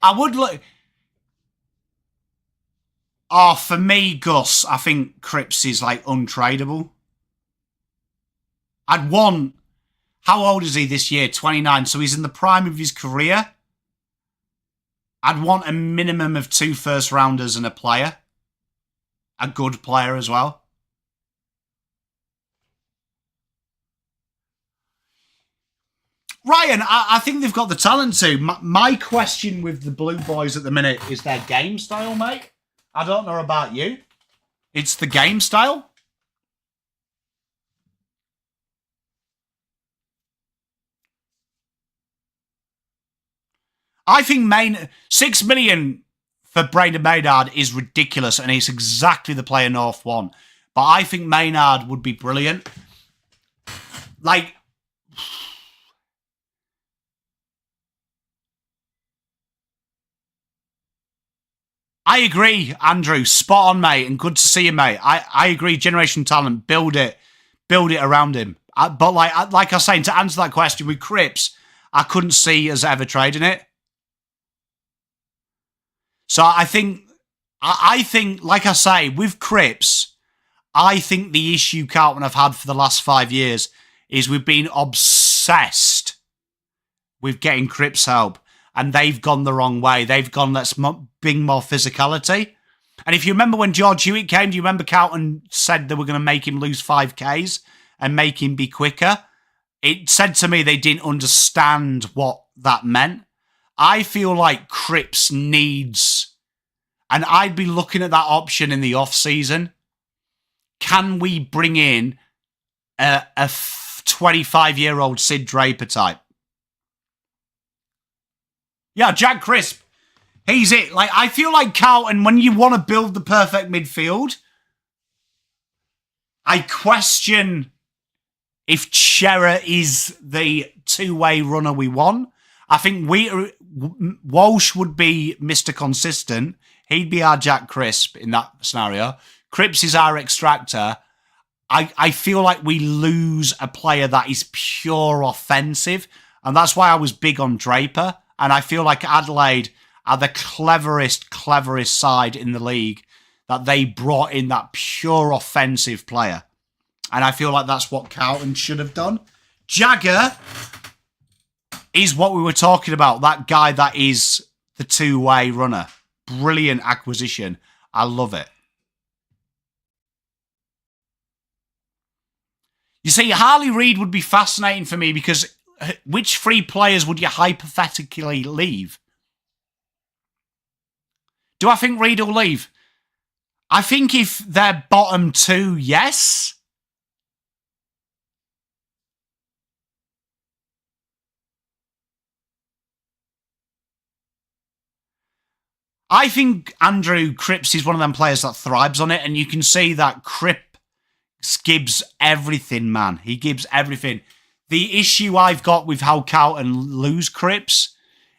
[SPEAKER 1] I would look... Oh, for me, Gus, I think Cripps is, like, untradeable. I'd want... How old is he this year? 29. So he's in the prime of his career. I'd want a minimum of 2 first-rounders and a player. A good player as well. Ryan, I think they've got the talent to. My question with the Blue Boys at the minute is their game style, mate. I don't know about you. It's the game style. I think 6 million for Braden Maynard is ridiculous, and it's exactly the player North want. But I think Maynard would be brilliant. Like, I agree, Andrew. Spot on, mate, and good to see you, mate. I agree. Generation talent, build it around him. But like I was saying, to answer that question with Cripps, I couldn't see us ever trading it. So I think, like I say, with Cripps, I think the issue Carlton have had for the last 5 years is we've been obsessed with getting Cripps help, and they've gone the wrong way. They've gone, let's bring more physicality. And if you remember when George Hewitt came, do you remember Carlton said they were going to make him lose 5Ks and make him be quicker? It said to me they didn't understand what that meant. I feel like Cripps needs, and I'd be looking at that option in the off-season. Can we bring in a 25-year-old Sid Draper type? Yeah, Jack Crisp. He's it. Like, I feel like Carlton, when you want to build the perfect midfield, I question if Chera is the two-way runner we want. I think Walsh would be Mr. Consistent. He'd be our Jack Crisp in that scenario. Cripps is our extractor. I feel like we lose a player that is pure offensive. And that's why I was big on Draper. And I feel like Adelaide are the cleverest side in the league, that they brought in that pure offensive player. And I feel like that's what Carlton should have done. Jagger is what we were talking about. That guy that is the two-way runner. Brilliant acquisition. I love it. You see, Harley Reid would be fascinating for me because which three players would you hypothetically leave? Do I think Reid will leave? I think if they're bottom two, yes. I think Andrew Cripps is one of them players that thrives on it, and you can see that Cripps gives everything, man. He gives everything. The issue I've got with how Carlton lose Cripps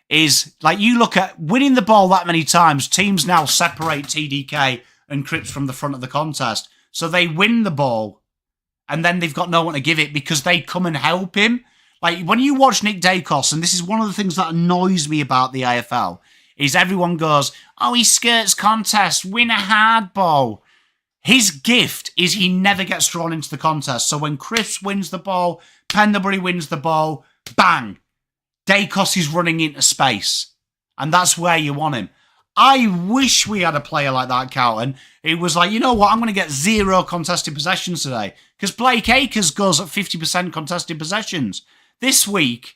[SPEAKER 1] is, like, you look at winning the ball that many times, teams now separate TDK and Cripps from the front of the contest. So they win the ball, and then they've got no one to give it because they come and help him. Like, when you watch Nick Dacos, and this is one of the things that annoys me about the AFL, is everyone goes, oh, he skirts contest, win a hard ball. His gift is he never gets drawn into the contest. So when Cripps wins the ball, Pendlebury wins the ball, bang, Dacos is running into space. And that's where you want him. I wish we had a player like that, Carlton. It was like, you know what, I'm going to get 0 contested possessions today. Because Blake Acres goes at 50% contested possessions. This week,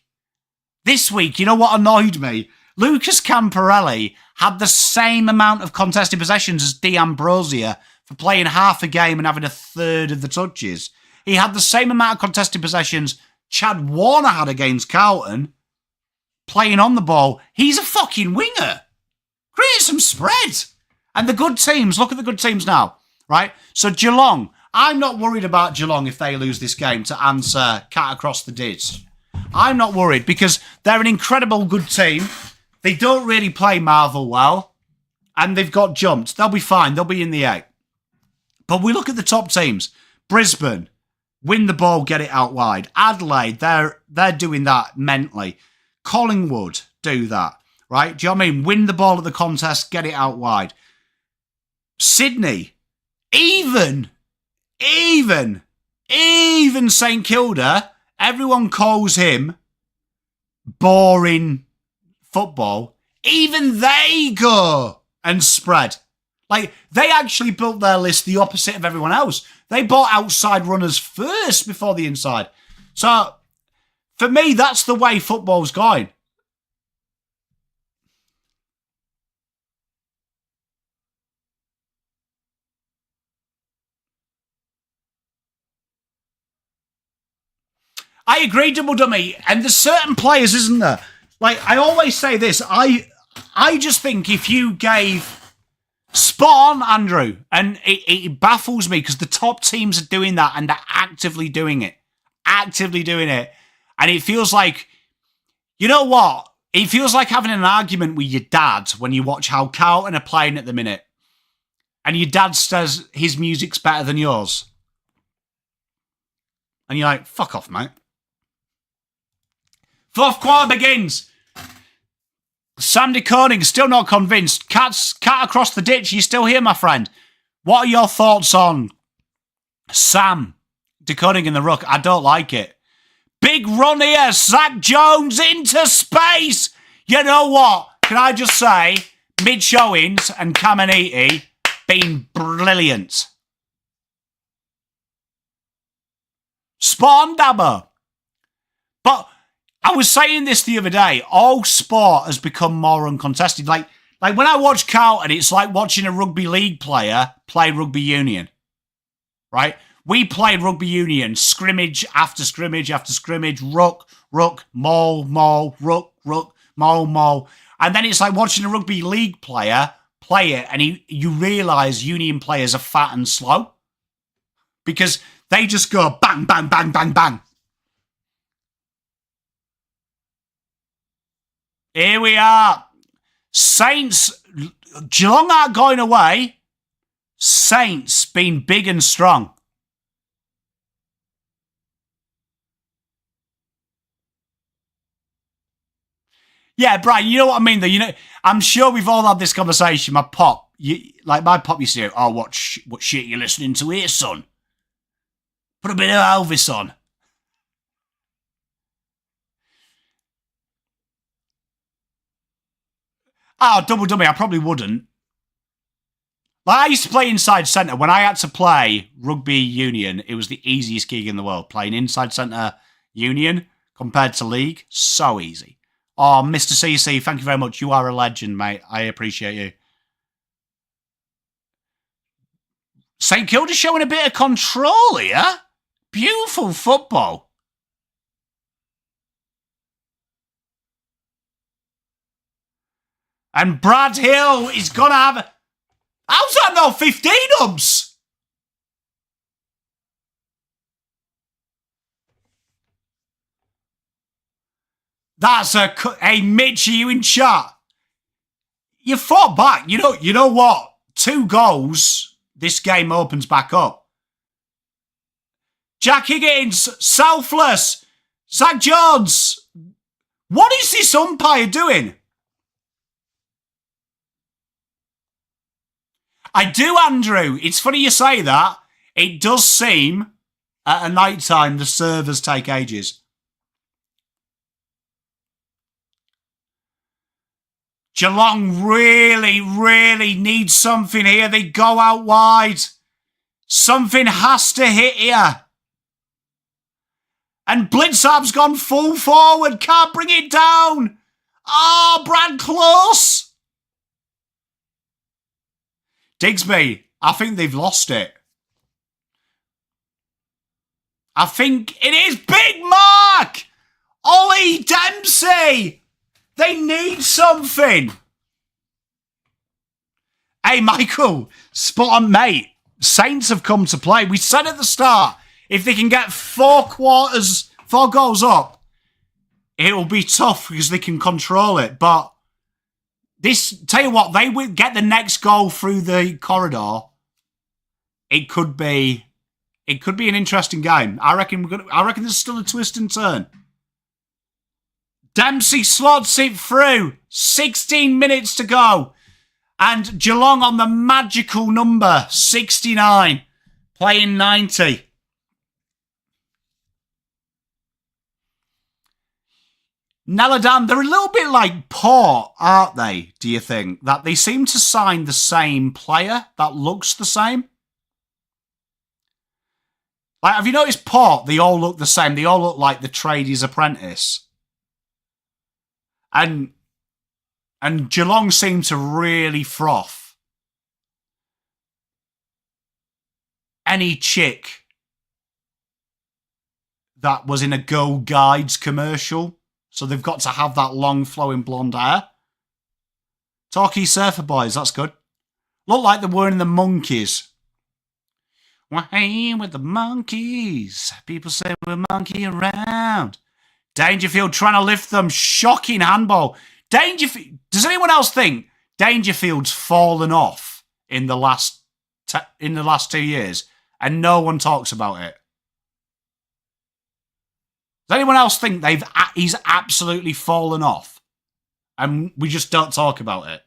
[SPEAKER 1] you know what annoyed me? Lucas Camparelli had the same amount of contested possessions as D'Ambrosia for playing half a game and having a third of the touches. He had the same amount of contested possessions Chad Warner had against Carlton, playing on the ball. He's a fucking winger. Create some spread. And the good teams, look at the good teams now, right? So Geelong, I'm not worried about Geelong if they lose this game, to answer cat across the ditch. I'm not worried because they're an incredible good team. They don't really play Marvel well, and they've got jumped. They'll be fine. They'll be in the 8. But we look at the top teams. Brisbane, win the ball, get it out wide. Adelaide, they're doing that mentally. Collingwood do that, right? Do you know what I mean? Win the ball at the contest, get it out wide. Sydney, even St Kilda, everyone calls him boring football. Even they go and spread. Like, they actually built their list the opposite of everyone else. They bought outside runners first before the inside. So, for me, that's the way football's going. I agree, Double Dummy. And there's certain players, isn't there? Like, I always say this. I just think if you gave... Spot on, Andrew. And it baffles me because the top teams are doing that and they're actively doing it. Actively doing it. And it feels like, you know what? It feels like having an argument with your dad when you watch how Carlton are playing at the minute. And your dad says his music's better than yours. And you're like, fuck off, mate. Fourth quarter begins. Sam De Koning, still not convinced. Cat across the ditch. You still here, my friend? What are your thoughts on Sam De Koning in the ruck? I don't like it. Big run here. Zach Jones into space. You know what? Can I just say, Mitch Owens and Caminiti been brilliant. Spot on, Dabber. But... I was saying this the other day. All sport has become more uncontested. Like when I watch Carlton, it's like watching a rugby league player play rugby union. Right? We played rugby union, scrimmage after scrimmage after scrimmage, ruck, maul, ruck, maul. And then it's like watching a rugby league player play it, and you realise union players are fat and slow. Because they just go bang, bang, bang, bang, bang. Here we are. Saints, Geelong aren't going away. Saints being big and strong. Yeah, Brian, you know what I mean, though. You know, I'm sure we've all had this conversation. My pop, my pop used to say, "Oh, what shit you listening to here, son? Put a bit of Elvis on." Oh, double dummy, I probably wouldn't. Like, I used to play inside centre. When I had to play rugby union, it was the easiest gig in the world. Playing inside centre union compared to league, so easy. Oh, Mr. CC, thank you very much. You are a legend, mate. I appreciate you. St Kilda showing a bit of control here. Beautiful football. And Brad Hill is going to have... How's that not 15 umps? That's a... Hey, Mitch, are you in chat? You fought back. You know what? 2 goals, this game opens back up. Jack Higgins, selfless. Zach Jones. What is this umpire doing? I do, Andrew. It's funny you say that. It does seem at a night time the servers take ages. Geelong really, really needs something here. They go out wide. Something has to hit here. And Blitzab's gone full forward. Can't bring it down. Oh, Brad close. Digsby, I think they've lost it. I think it is Big Mark. Ollie Dempsey. They need something. Hey, Michael, spot on, mate. Saints have come to play. We said at the start, if they can get 4 goals up, it'll be tough because they can control it. But tell you what, they will get the next goal through the corridor. It could be an interesting game. I reckon there's still a twist and turn. Dempsey slots it through. 16 minutes to go. And Geelong on the magical number, 69, playing 90. Neladan, they're a little bit like Port, aren't they, do you think? That they seem to sign the same player that looks the same? Like, have you noticed Port? They all look the same. They all look like the tradies apprentice. And Geelong seem to really froth any chick that was in a Go Guides commercial. So they've got to have that long flowing blonde hair. Talkie Surfer Boys, that's good. Look like they're wearing the Monkeys. We're hanging with the monkeys. People say we're monkey around. Dangerfield trying to lift them. Shocking handball. Does anyone else think Dangerfield's fallen off in the last 2 years and no one talks about it? Does anyone else think he's absolutely fallen off and we just don't talk about it?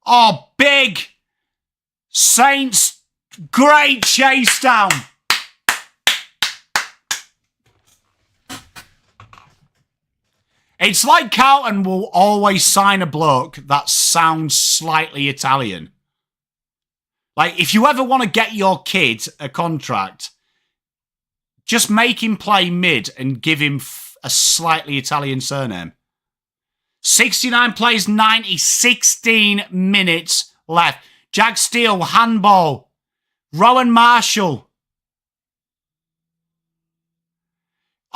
[SPEAKER 1] Oh, big Saints, great chase down. It's like Carlton will always sign a bloke that sounds slightly Italian. Like, if you ever want to get your kid a contract, just make him play mid and give him a slightly Italian surname. 69 plays 90, 16 minutes left. Jack Steele, handball. Rowan Marshall.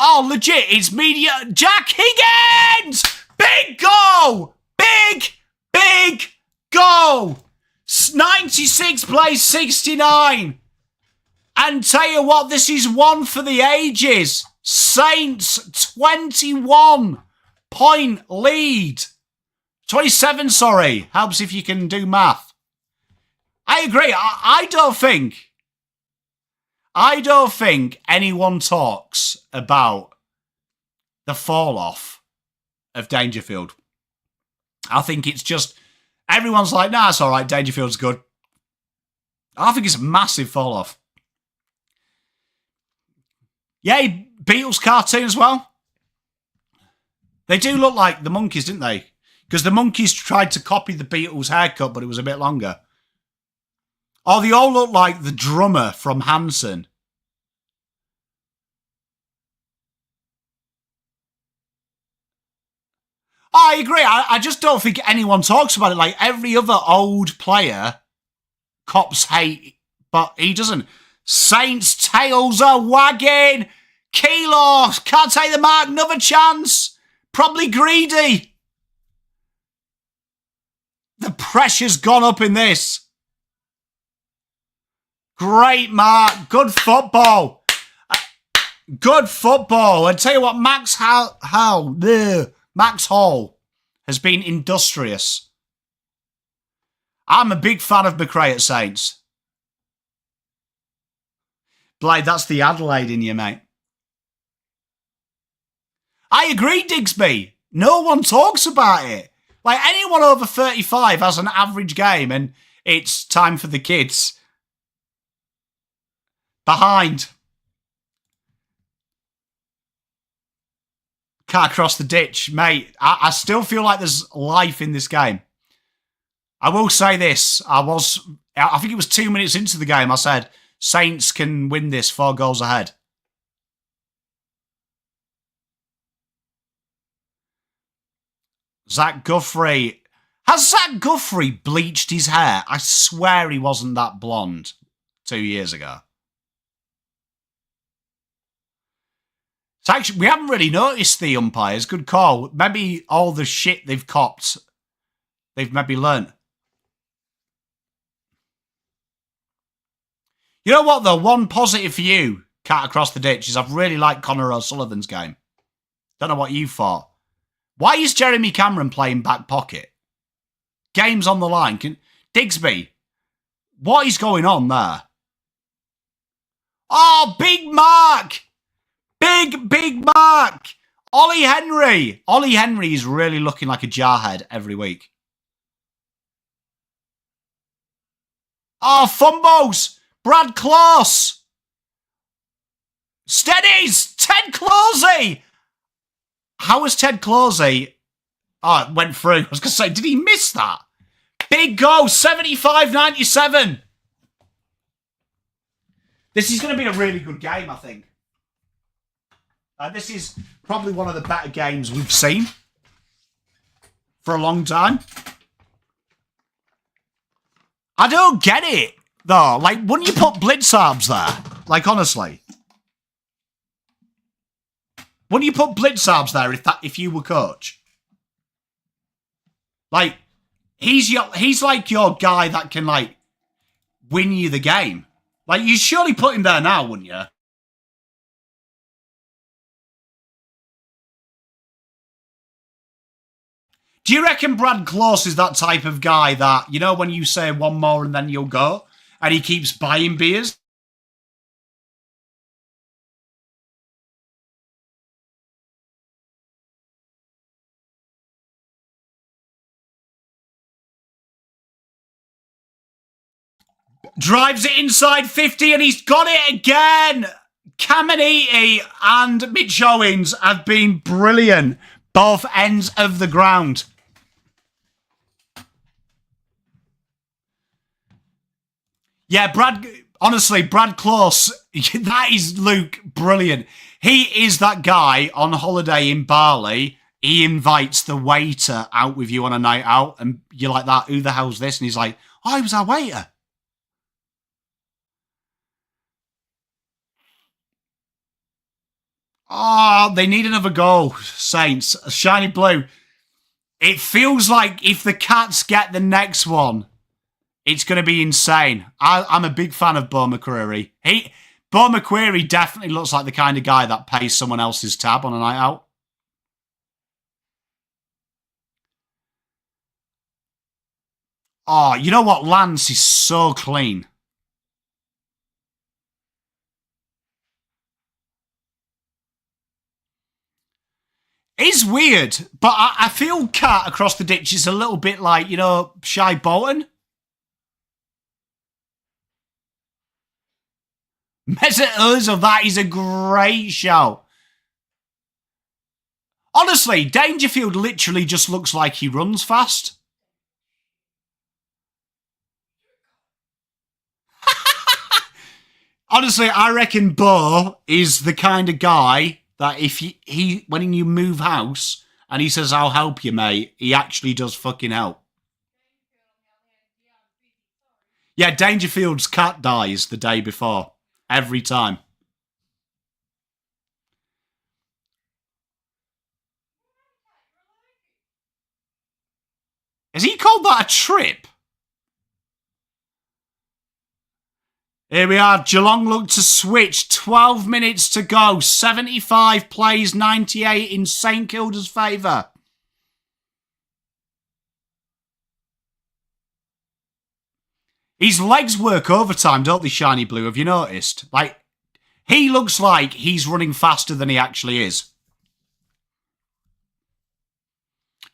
[SPEAKER 1] Oh, legit, it's media. Jack Higgins! Big goal! Big goal! 96 plays 69. And tell you what, this is one for the ages. Saints, 21 point lead. 27, sorry. Helps if you can do math. I agree. I don't think anyone talks about the fall off of Dangerfield. I think it's just everyone's like, nah, it's all right. Dangerfield's good. I think it's a massive fall off. Yeah, Beatles cartoon as well. They do look like the Monkeys, didn't they? Because the Monkeys tried to copy the Beatles haircut, but it was a bit longer. Oh, they all look like the drummer from Hanson. Oh, I agree. I just don't think anyone talks about it. Like every other old player, cops hate, but he doesn't. Saints' tails are wagging. Kilo can't take the mark. Another chance. Probably greedy. The pressure's gone up in this. Great mark. Good football. Good football. And tell you what, Max Hall has been industrious. I'm a big fan of McRae at Saints. Blade, that's the Adelaide in you, mate. I agree, Digsby. No one talks about it. Like, anyone over 35 has an average game and it's time for the kids. Behind. Can't cross the ditch. Mate, I still feel like there's life in this game. I will say this. I think it was 2 minutes into the game, I said, Saints can win this 4 goals ahead. Zach Guthrie. Has Zach Guthrie bleached his hair? I swear he wasn't that blonde 2 years ago. It's actually, we haven't really noticed the umpires. Good call. Maybe all the shit they've copped, they've maybe learnt. You know what, though? One positive for you, Cat Across the Ditch, is I've really liked Connor O'Sullivan's game. Don't know what you thought. Why is Jeremy Cameron playing back pocket? Game's on the line. Digsby, what is going on there? Oh, big mark! Big mark! Ollie Henry! Ollie Henry is really looking like a jarhead every week. Oh, fumbles! Brad Close! Steadies! Ted Closey! How was Ted Closey? Oh, it went through. I was going to say, did he miss that? Big goal, 75-97. This is going to be a really good game, I think. This is probably one of the better games we've seen for a long time. I don't get it, though. Like, wouldn't you put Blitzarms there? Like, honestly. Wouldn't you put Blitzarms there if you were coach? Like, he's like your guy that can, like, win you the game. Like, you'd surely put him there now, wouldn't you? Do you reckon Brad Close is that type of guy that, you know, when you say one more and then you'll go, and he keeps buying beers? Drives it inside 50 and he's got it again. Caminiti and Mitch Owens have been brilliant. Both ends of the ground. Yeah, honestly, Brad Close, that is Luke, brilliant. He is that guy on holiday in Bali. He invites the waiter out with you on a night out and you're like that, who the hell's this? And he's like, oh, he was our waiter. Oh, they need another goal, Saints. A shiny blue. It feels like if the Cats get the next one, it's going to be insane. I'm a big fan of Bo McCreary. Bo McCreary definitely looks like the kind of guy that pays someone else's tab on a night out. Oh, you know what? Lance is so clean. It's weird, but I feel Cat across the ditch is a little bit like, you know, Shy Bolton. Mesut Ozil, that is a great show. Honestly, Dangerfield literally just looks like he runs fast. Honestly, I reckon Bo is the kind of guy that if he when you move house and he says, I'll help you, mate, he actually does fucking help. Yeah, Dangerfield's cat dies the day before. Every time. Has he called that a trip? Here we are. Geelong look to switch. 12 minutes to go. 75 plays, 98 in St Kilda's favour. His legs work overtime, don't they, Shiny Blue? Have you noticed? Like, he looks like he's running faster than he actually is.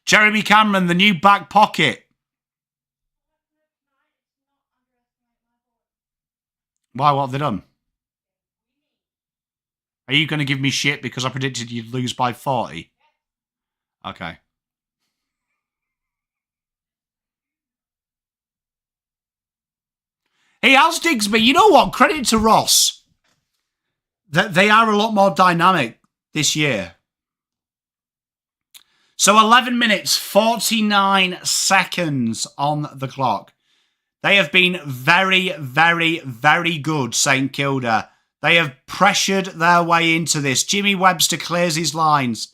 [SPEAKER 1] Jeremy Cameron, the new back pocket. Why, what have they done? Are you going to give me shit because I predicted you'd lose by 40? Okay. Hey, how's Digsby? You know what? Credit to Ross. They are a lot more dynamic this year. So 11 minutes, 49 seconds on the clock. They have been very, very, very good, St Kilda. They have pressured their way into this. Jimmy Webster clears his lines.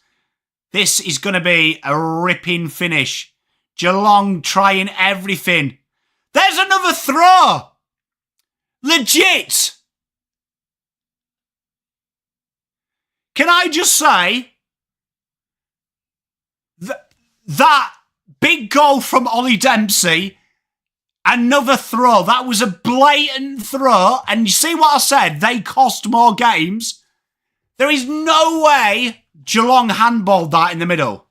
[SPEAKER 1] This is going to be a ripping finish. Geelong trying everything. There's another throw. Legit. Can I just say that big goal from Ollie Dempsey, another throw. That was a blatant throw. And you see what I said? They cost more games. There is no way Geelong handballed that in the middle.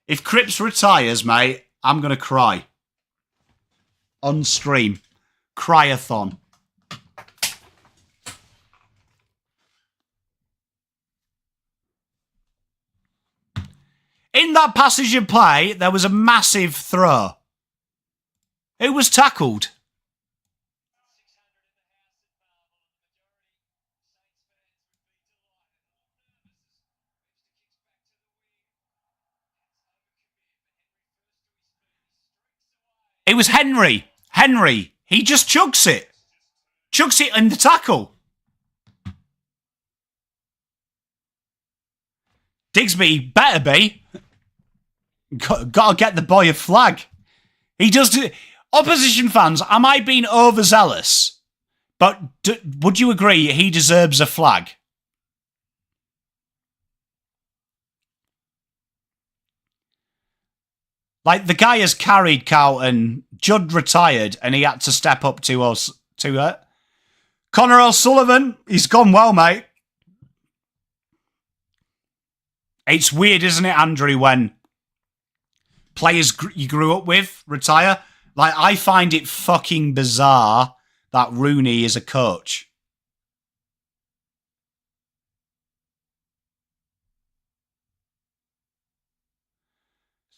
[SPEAKER 1] If Cripps retires, mate, I'm going to cry. On stream. Cryathon. In that passage of play, there was a massive throw. Who was tackled? It was Henry. Henry. He just chucks it. Chucks it in the tackle. Digsby better be. Got to get the boy a flag. He does. Opposition fans, am I being overzealous? But would you agree he deserves a flag? Like, the guy has carried Carlton. Judd retired and he had to step up to us. To Connor O'Sullivan, he's gone well, mate. It's weird, isn't it, Andrew, when players you grew up with retire? Like, I find it fucking bizarre that Rooney is a coach.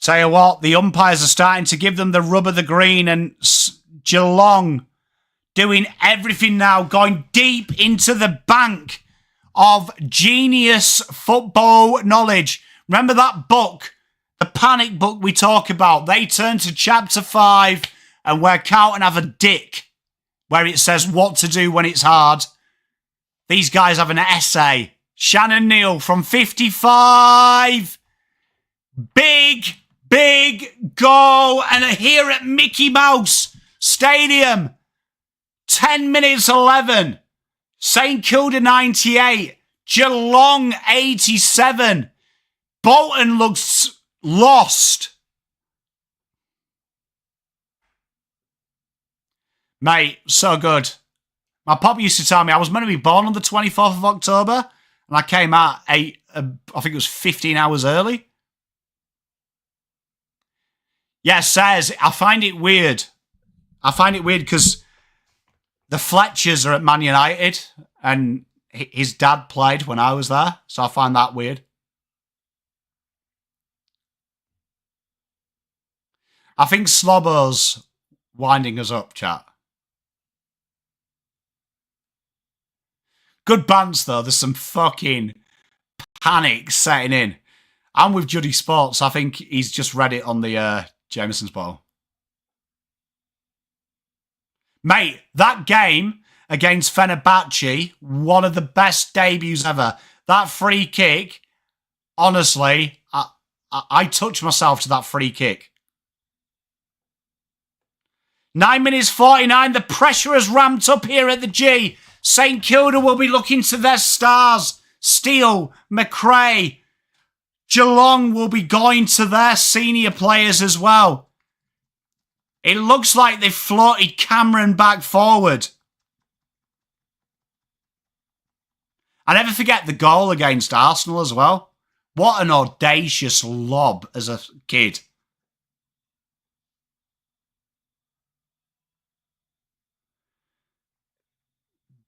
[SPEAKER 1] Tell you what, the umpires are starting to give them the rub of the green, and Geelong doing everything now, going deep into the bank of genius football knowledge. Remember that book, the panic book we talk about? They turn to chapter 5 and where Carlton have a dick where it says what to do when it's hard. These guys have an essay. Shannon Neal from 55. Big goal. And here at Mickey Mouse Stadium. 10 minutes 11. St Kilda 98. Geelong 87. Bolton looks Lost. Mate, so good. My pop used to tell me I was meant to be born on the 24th of October, and I came out I think it was 15 hours early. Yeah, says, I find it weird. I find it weird because the Fletchers are at Man United, and his dad played when I was there, so I find that weird. I think Slobbo's winding us up, chat. Good bands, though. There's some fucking panic setting in. I'm with Juddy Sports. I think he's just read it on the Jameson's ball. Mate, that game against Fenerbahce, one of the best debuts ever. That free kick, honestly, I touched myself to that free kick. 9 minutes 49, the pressure has ramped up here at the G. St Kilda will be looking to their stars. Steele, McRae, Geelong will be going to their senior players as well. It looks like they've floated Cameron back forward. I never forget the goal against Arsenal as well. What an audacious lob as a kid.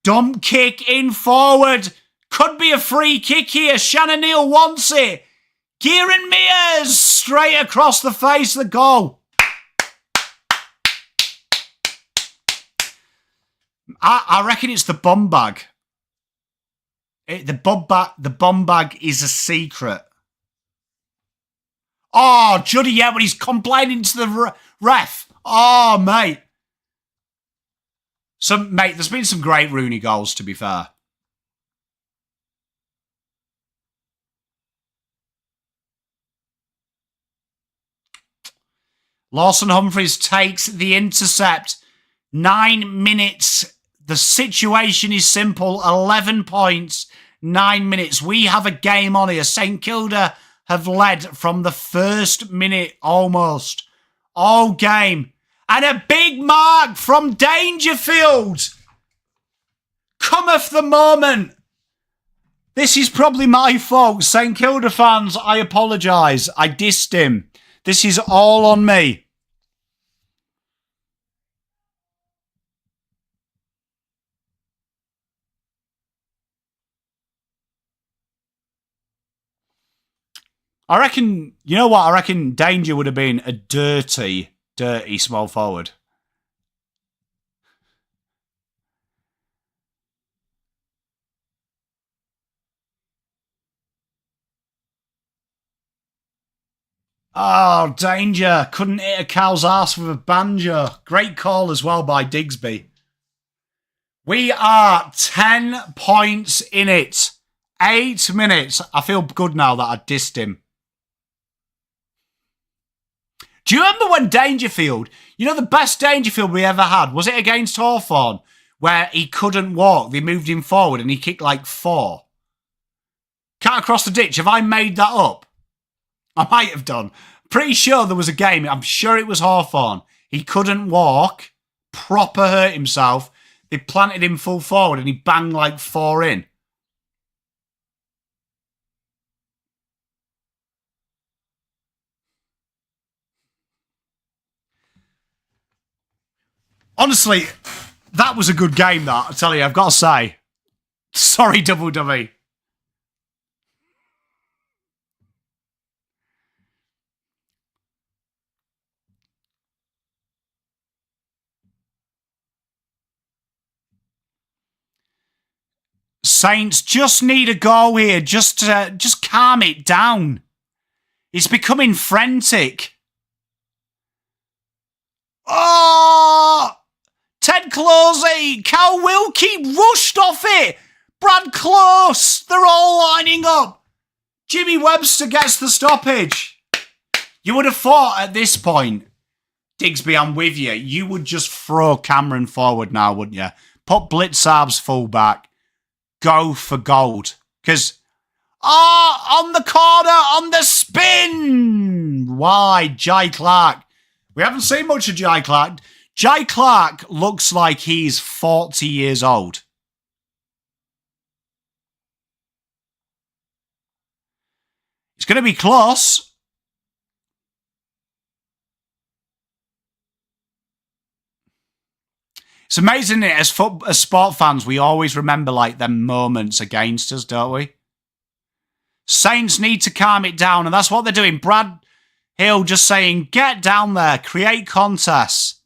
[SPEAKER 1] Dump kick in forward. Could be a free kick here. Shannon Neal wants it. Kieran Mears straight across the face of the goal. I reckon it's the bum bag. The bum bag is a secret. Oh, Juddy, yeah, when he's complaining to the ref. Oh, mate. Mate, there's been some great Rooney goals, to be fair. Lawson Humphries takes the intercept. 9 minutes. The situation is simple. 11 points. 9 minutes. We have a game on here. St Kilda have led from the first minute almost. All game. And a big mark from Dangerfield. Cometh the moment. This is probably my fault. St Kilda fans, I apologise. I dissed him. This is all on me. I reckon, you know what? I reckon Danger would have been a dirty small forward. Oh, Danger. Couldn't hit a cow's arse with a banjo. Great call as well by Digsby. We are 10 points in it. 8 minutes. I feel good now that I dissed him. Do you remember when Dangerfield, you know the best Dangerfield we ever had, was it against Hawthorn, where he couldn't walk, they moved him forward and he kicked like 4? Cut across the ditch, have I made that up? I might have done. Pretty sure there was a game, I'm sure it was Hawthorn. He couldn't walk, proper hurt himself, they planted him full forward and he banged like 4 in. Honestly, that was a good game, that. I tell you, I've got to say. Sorry, Double Dummy. Saints just need a goal here, just calm it down. It's becoming frantic. Oh! Ted Closey, Cal Wilkie rushed off it. Brad Close, they're all lining up. Jimmy Webster gets the stoppage. You would have thought at this point, Digsby, I'm with you. You would just throw Cameron forward now, wouldn't you? Put Blitzarb's full back. Go for gold. Because Oh, on the corner, on the spin. Wide, Jai Clark. We haven't seen much of Jai Clark. Jai Clark looks like he's 40 years old. It's going to be close. It's amazing, isn't it? As sport fans, we always remember like them moments against us, don't we? Saints need to calm it down, and that's what they're doing. Brad Hill just saying, get down there, create contests.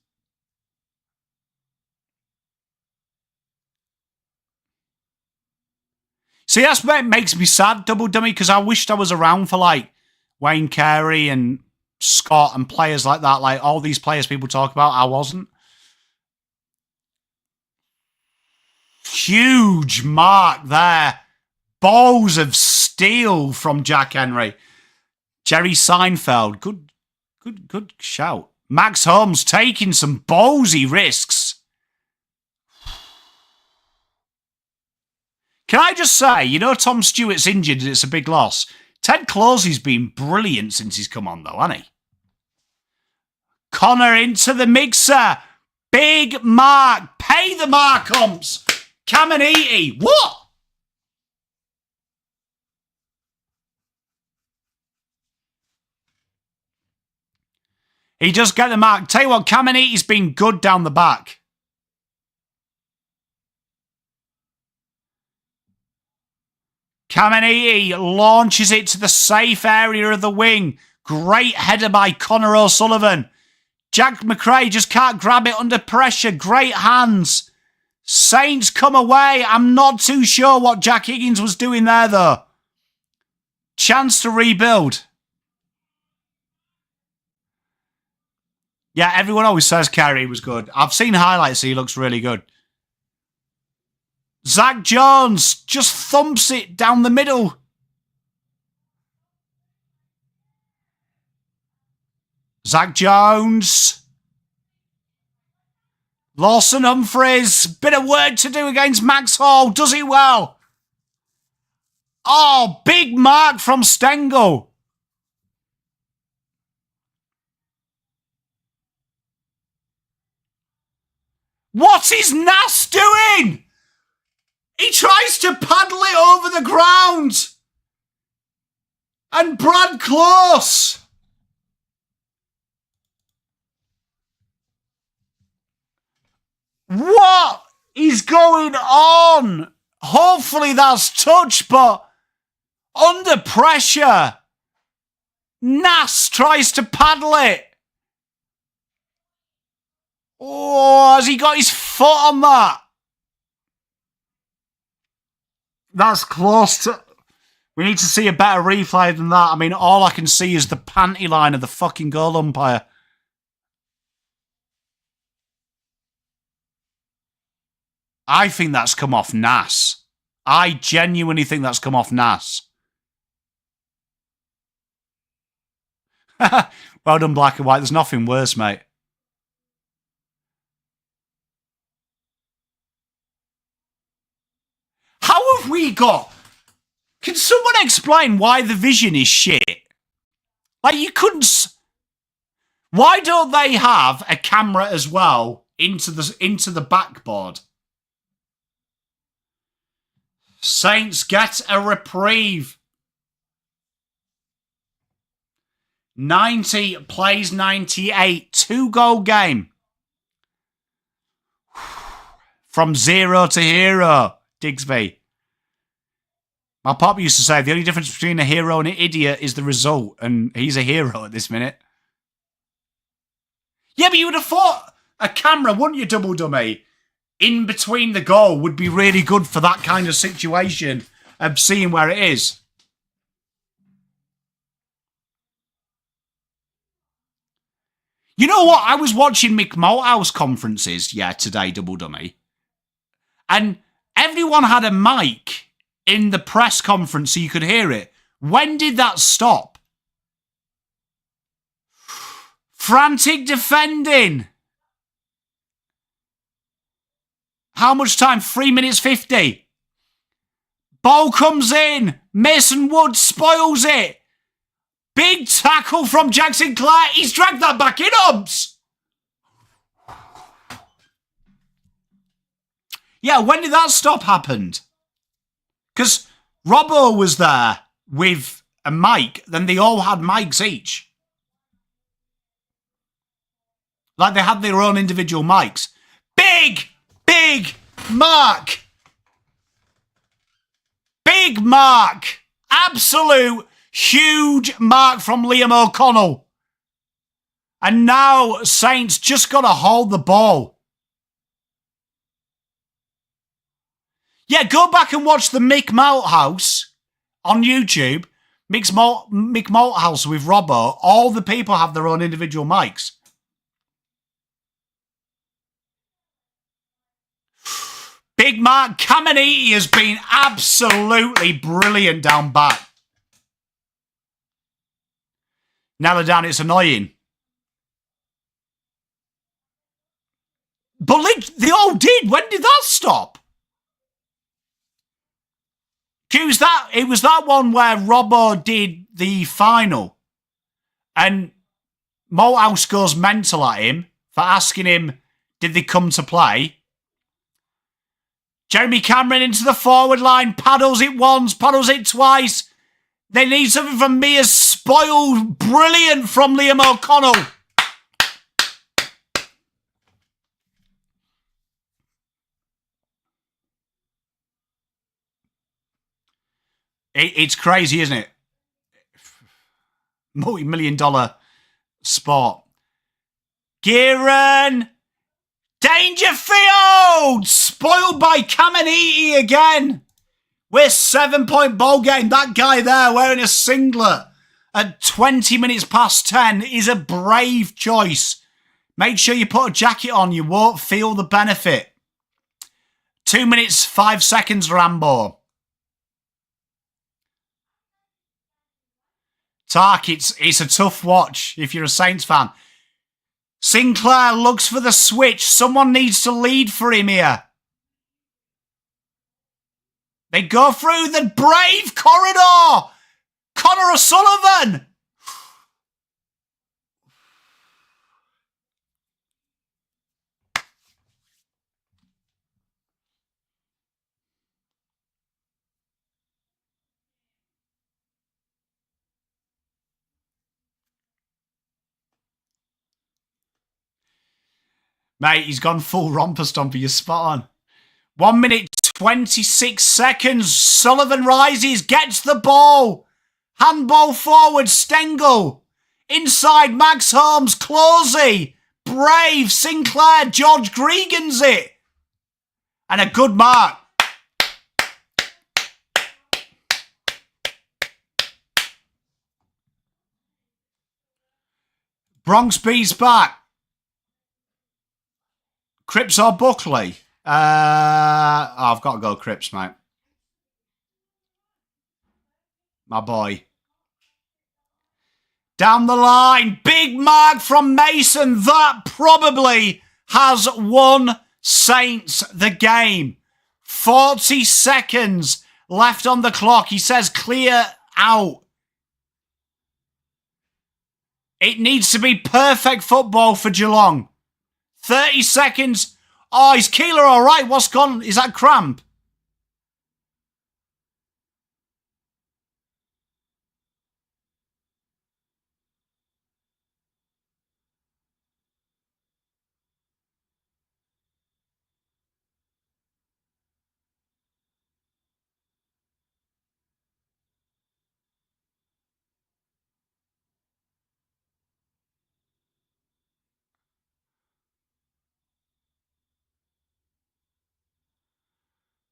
[SPEAKER 1] See, that's what makes me sad, Double Dummy, because I wished I was around for like Wayne Carey and Scott and players like that. Like all these players people talk about, I wasn't. Huge mark there. Balls of steel from Jack Henry. Jerry Seinfeld. Good shout. Max Holmes taking some ballsy risks. Can I just say, you know Tom Stewart's injured and it's a big loss. Ted Closey's been brilliant since he's come on though, hasn't he? Connor into the mixer. Big mark. Pay the mark, umps. Caminiti. What? He just got the mark. Tell you what, Caminiti's been good down the back. Caminiti launches it to the safe area of the wing. Great header by Connor O'Sullivan. Jack McRae just can't grab it under pressure. Great hands. Saints come away. I'm not too sure what Jack Higgins was doing there, though. Chance to rebuild. Yeah, everyone always says Carey was good. I've seen highlights, so he looks really good. Zach Jones just thumps it down the middle. Zach Jones. Lawson Humphreys. Bit of work to do against Max Hall. Does he well? Oh, big mark from Stengel. What is Nass doing? He tries to paddle it over the ground. And Brad Close. What is going on? Hopefully that's touch, but under pressure. Nass tries to paddle it. Oh, has he got his foot on that? That's close to... We need to see a better replay than that. I mean, all I can see is the panty line of the fucking goal umpire. I think that's come off Nass. I genuinely think that's come off Nass. Well done, black and white. There's nothing worse, mate. How have we got... Can someone explain why the vision is shit? Like, you couldn't... Why don't they have a camera as well into the backboard? Saints get a reprieve. 90 plays 98. 2-goal game. From 0 to hero, Digsby. My pop used to say the only difference between a hero and an idiot is the result, and he's a hero at this minute. Yeah, but you would have thought a camera, wouldn't you, Double Dummy, in between the goal would be really good for that kind of situation of seeing where it is. You know what? I was watching Mick Malthouse conferences, today, Double Dummy. And everyone had a mic in the press conference so you could hear it. When did that stop? Frantic defending. How much time? 3 minutes 50. Ball comes in. Mason Wood spoils it. Big tackle from Jack Sinclair. He's dragged that back in, Umps. Yeah, when did that stop happen? Because Robbo was there with a mic, then they all had mics each. Like they had their own individual mics. Big mark. Big mark. Absolute huge mark from Liam O'Connell. And now Saints just got to hold the ball. Yeah, go back and watch the Mick Malthouse on YouTube. Mick Malthouse with Robbo. All the people have their own individual mics. Big Mark Caminiti has been absolutely brilliant down back. Naladan, it's annoying. But they all did. When did that stop? It was that one where Robbo did the final. And Malthouse goes mental at him for asking him, did they come to play? Jeremy Cameron into the forward line, paddles it once, paddles it twice. They need something from me as spoiled. Brilliant from Liam O'Connell. It's crazy, isn't it? Multi-million-dollar sport. Kieran Dangerfield! Spoiled by Caminiti again. We're 7-point ball game. That guy there wearing a singlet at 20 minutes past 10 is a brave choice. Make sure you put a jacket on. You won't feel the benefit. 2 minutes, 5 seconds, Rambo. Tark, it's a tough watch if you're a Saints fan. Sinclair looks for the switch. Someone needs to lead for him here. They go through the brave corridor. Connor O'Sullivan. Mate, he's gone full romper stomper. You're spot on. 1 minute, 26 seconds. Sullivan rises, gets the ball. Handball forward, Stengel. Inside, Max Holmes, Closey. Brave, Sinclair, George Gregan's it. And a good mark. Bronx B's back. Cripps or Buckley? I've got to go Cripps, mate. My boy. Down the line. Big mark from Mason. That probably has won Saints the game. 40 seconds left on the clock. He says clear out. It needs to be perfect football for Geelong. 30 seconds. Oh, is Keeler all right? What's gone? Is that cramp?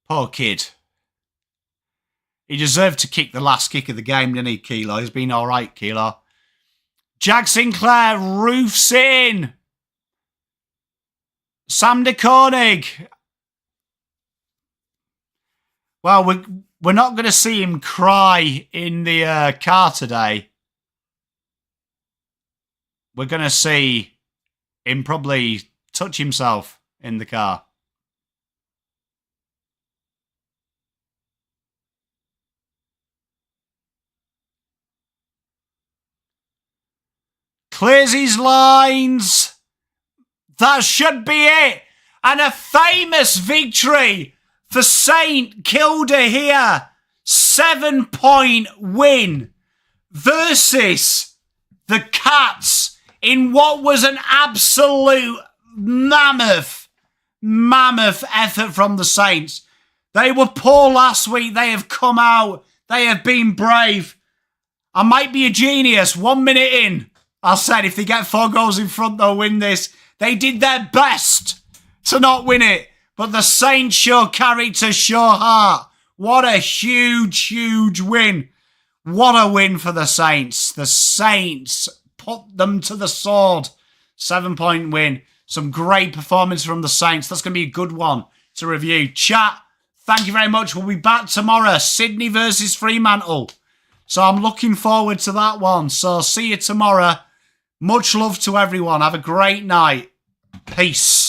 [SPEAKER 1] Poor kid. He deserved to kick the last kick of the game, didn't he, Kilo? He's been all right, Kilo. Jack Sinclair roofs in. Sam de Koning. Well, we're not going to see him cry in the car today. We're going to see him probably touch himself in the car. Clears his lines. That should be it. And a famous victory for St Kilda here. 7-point win versus the Cats in what was an absolute mammoth effort from the Saints. They were poor last week. They have come out. They have been brave. I might be a genius. 1 minute in, I said if they get 4 goals in front, they'll win this. They did their best to not win it. But the Saints show character, show heart. What a huge win. What a win for the Saints. The Saints put them to the sword. 7-point win. Some great performance from the Saints. That's going to be a good one to review. Chat, thank you very much. We'll be back tomorrow. Sydney versus Fremantle. So I'm looking forward to that one. So see you tomorrow. Much love to everyone. Have a great night. Peace.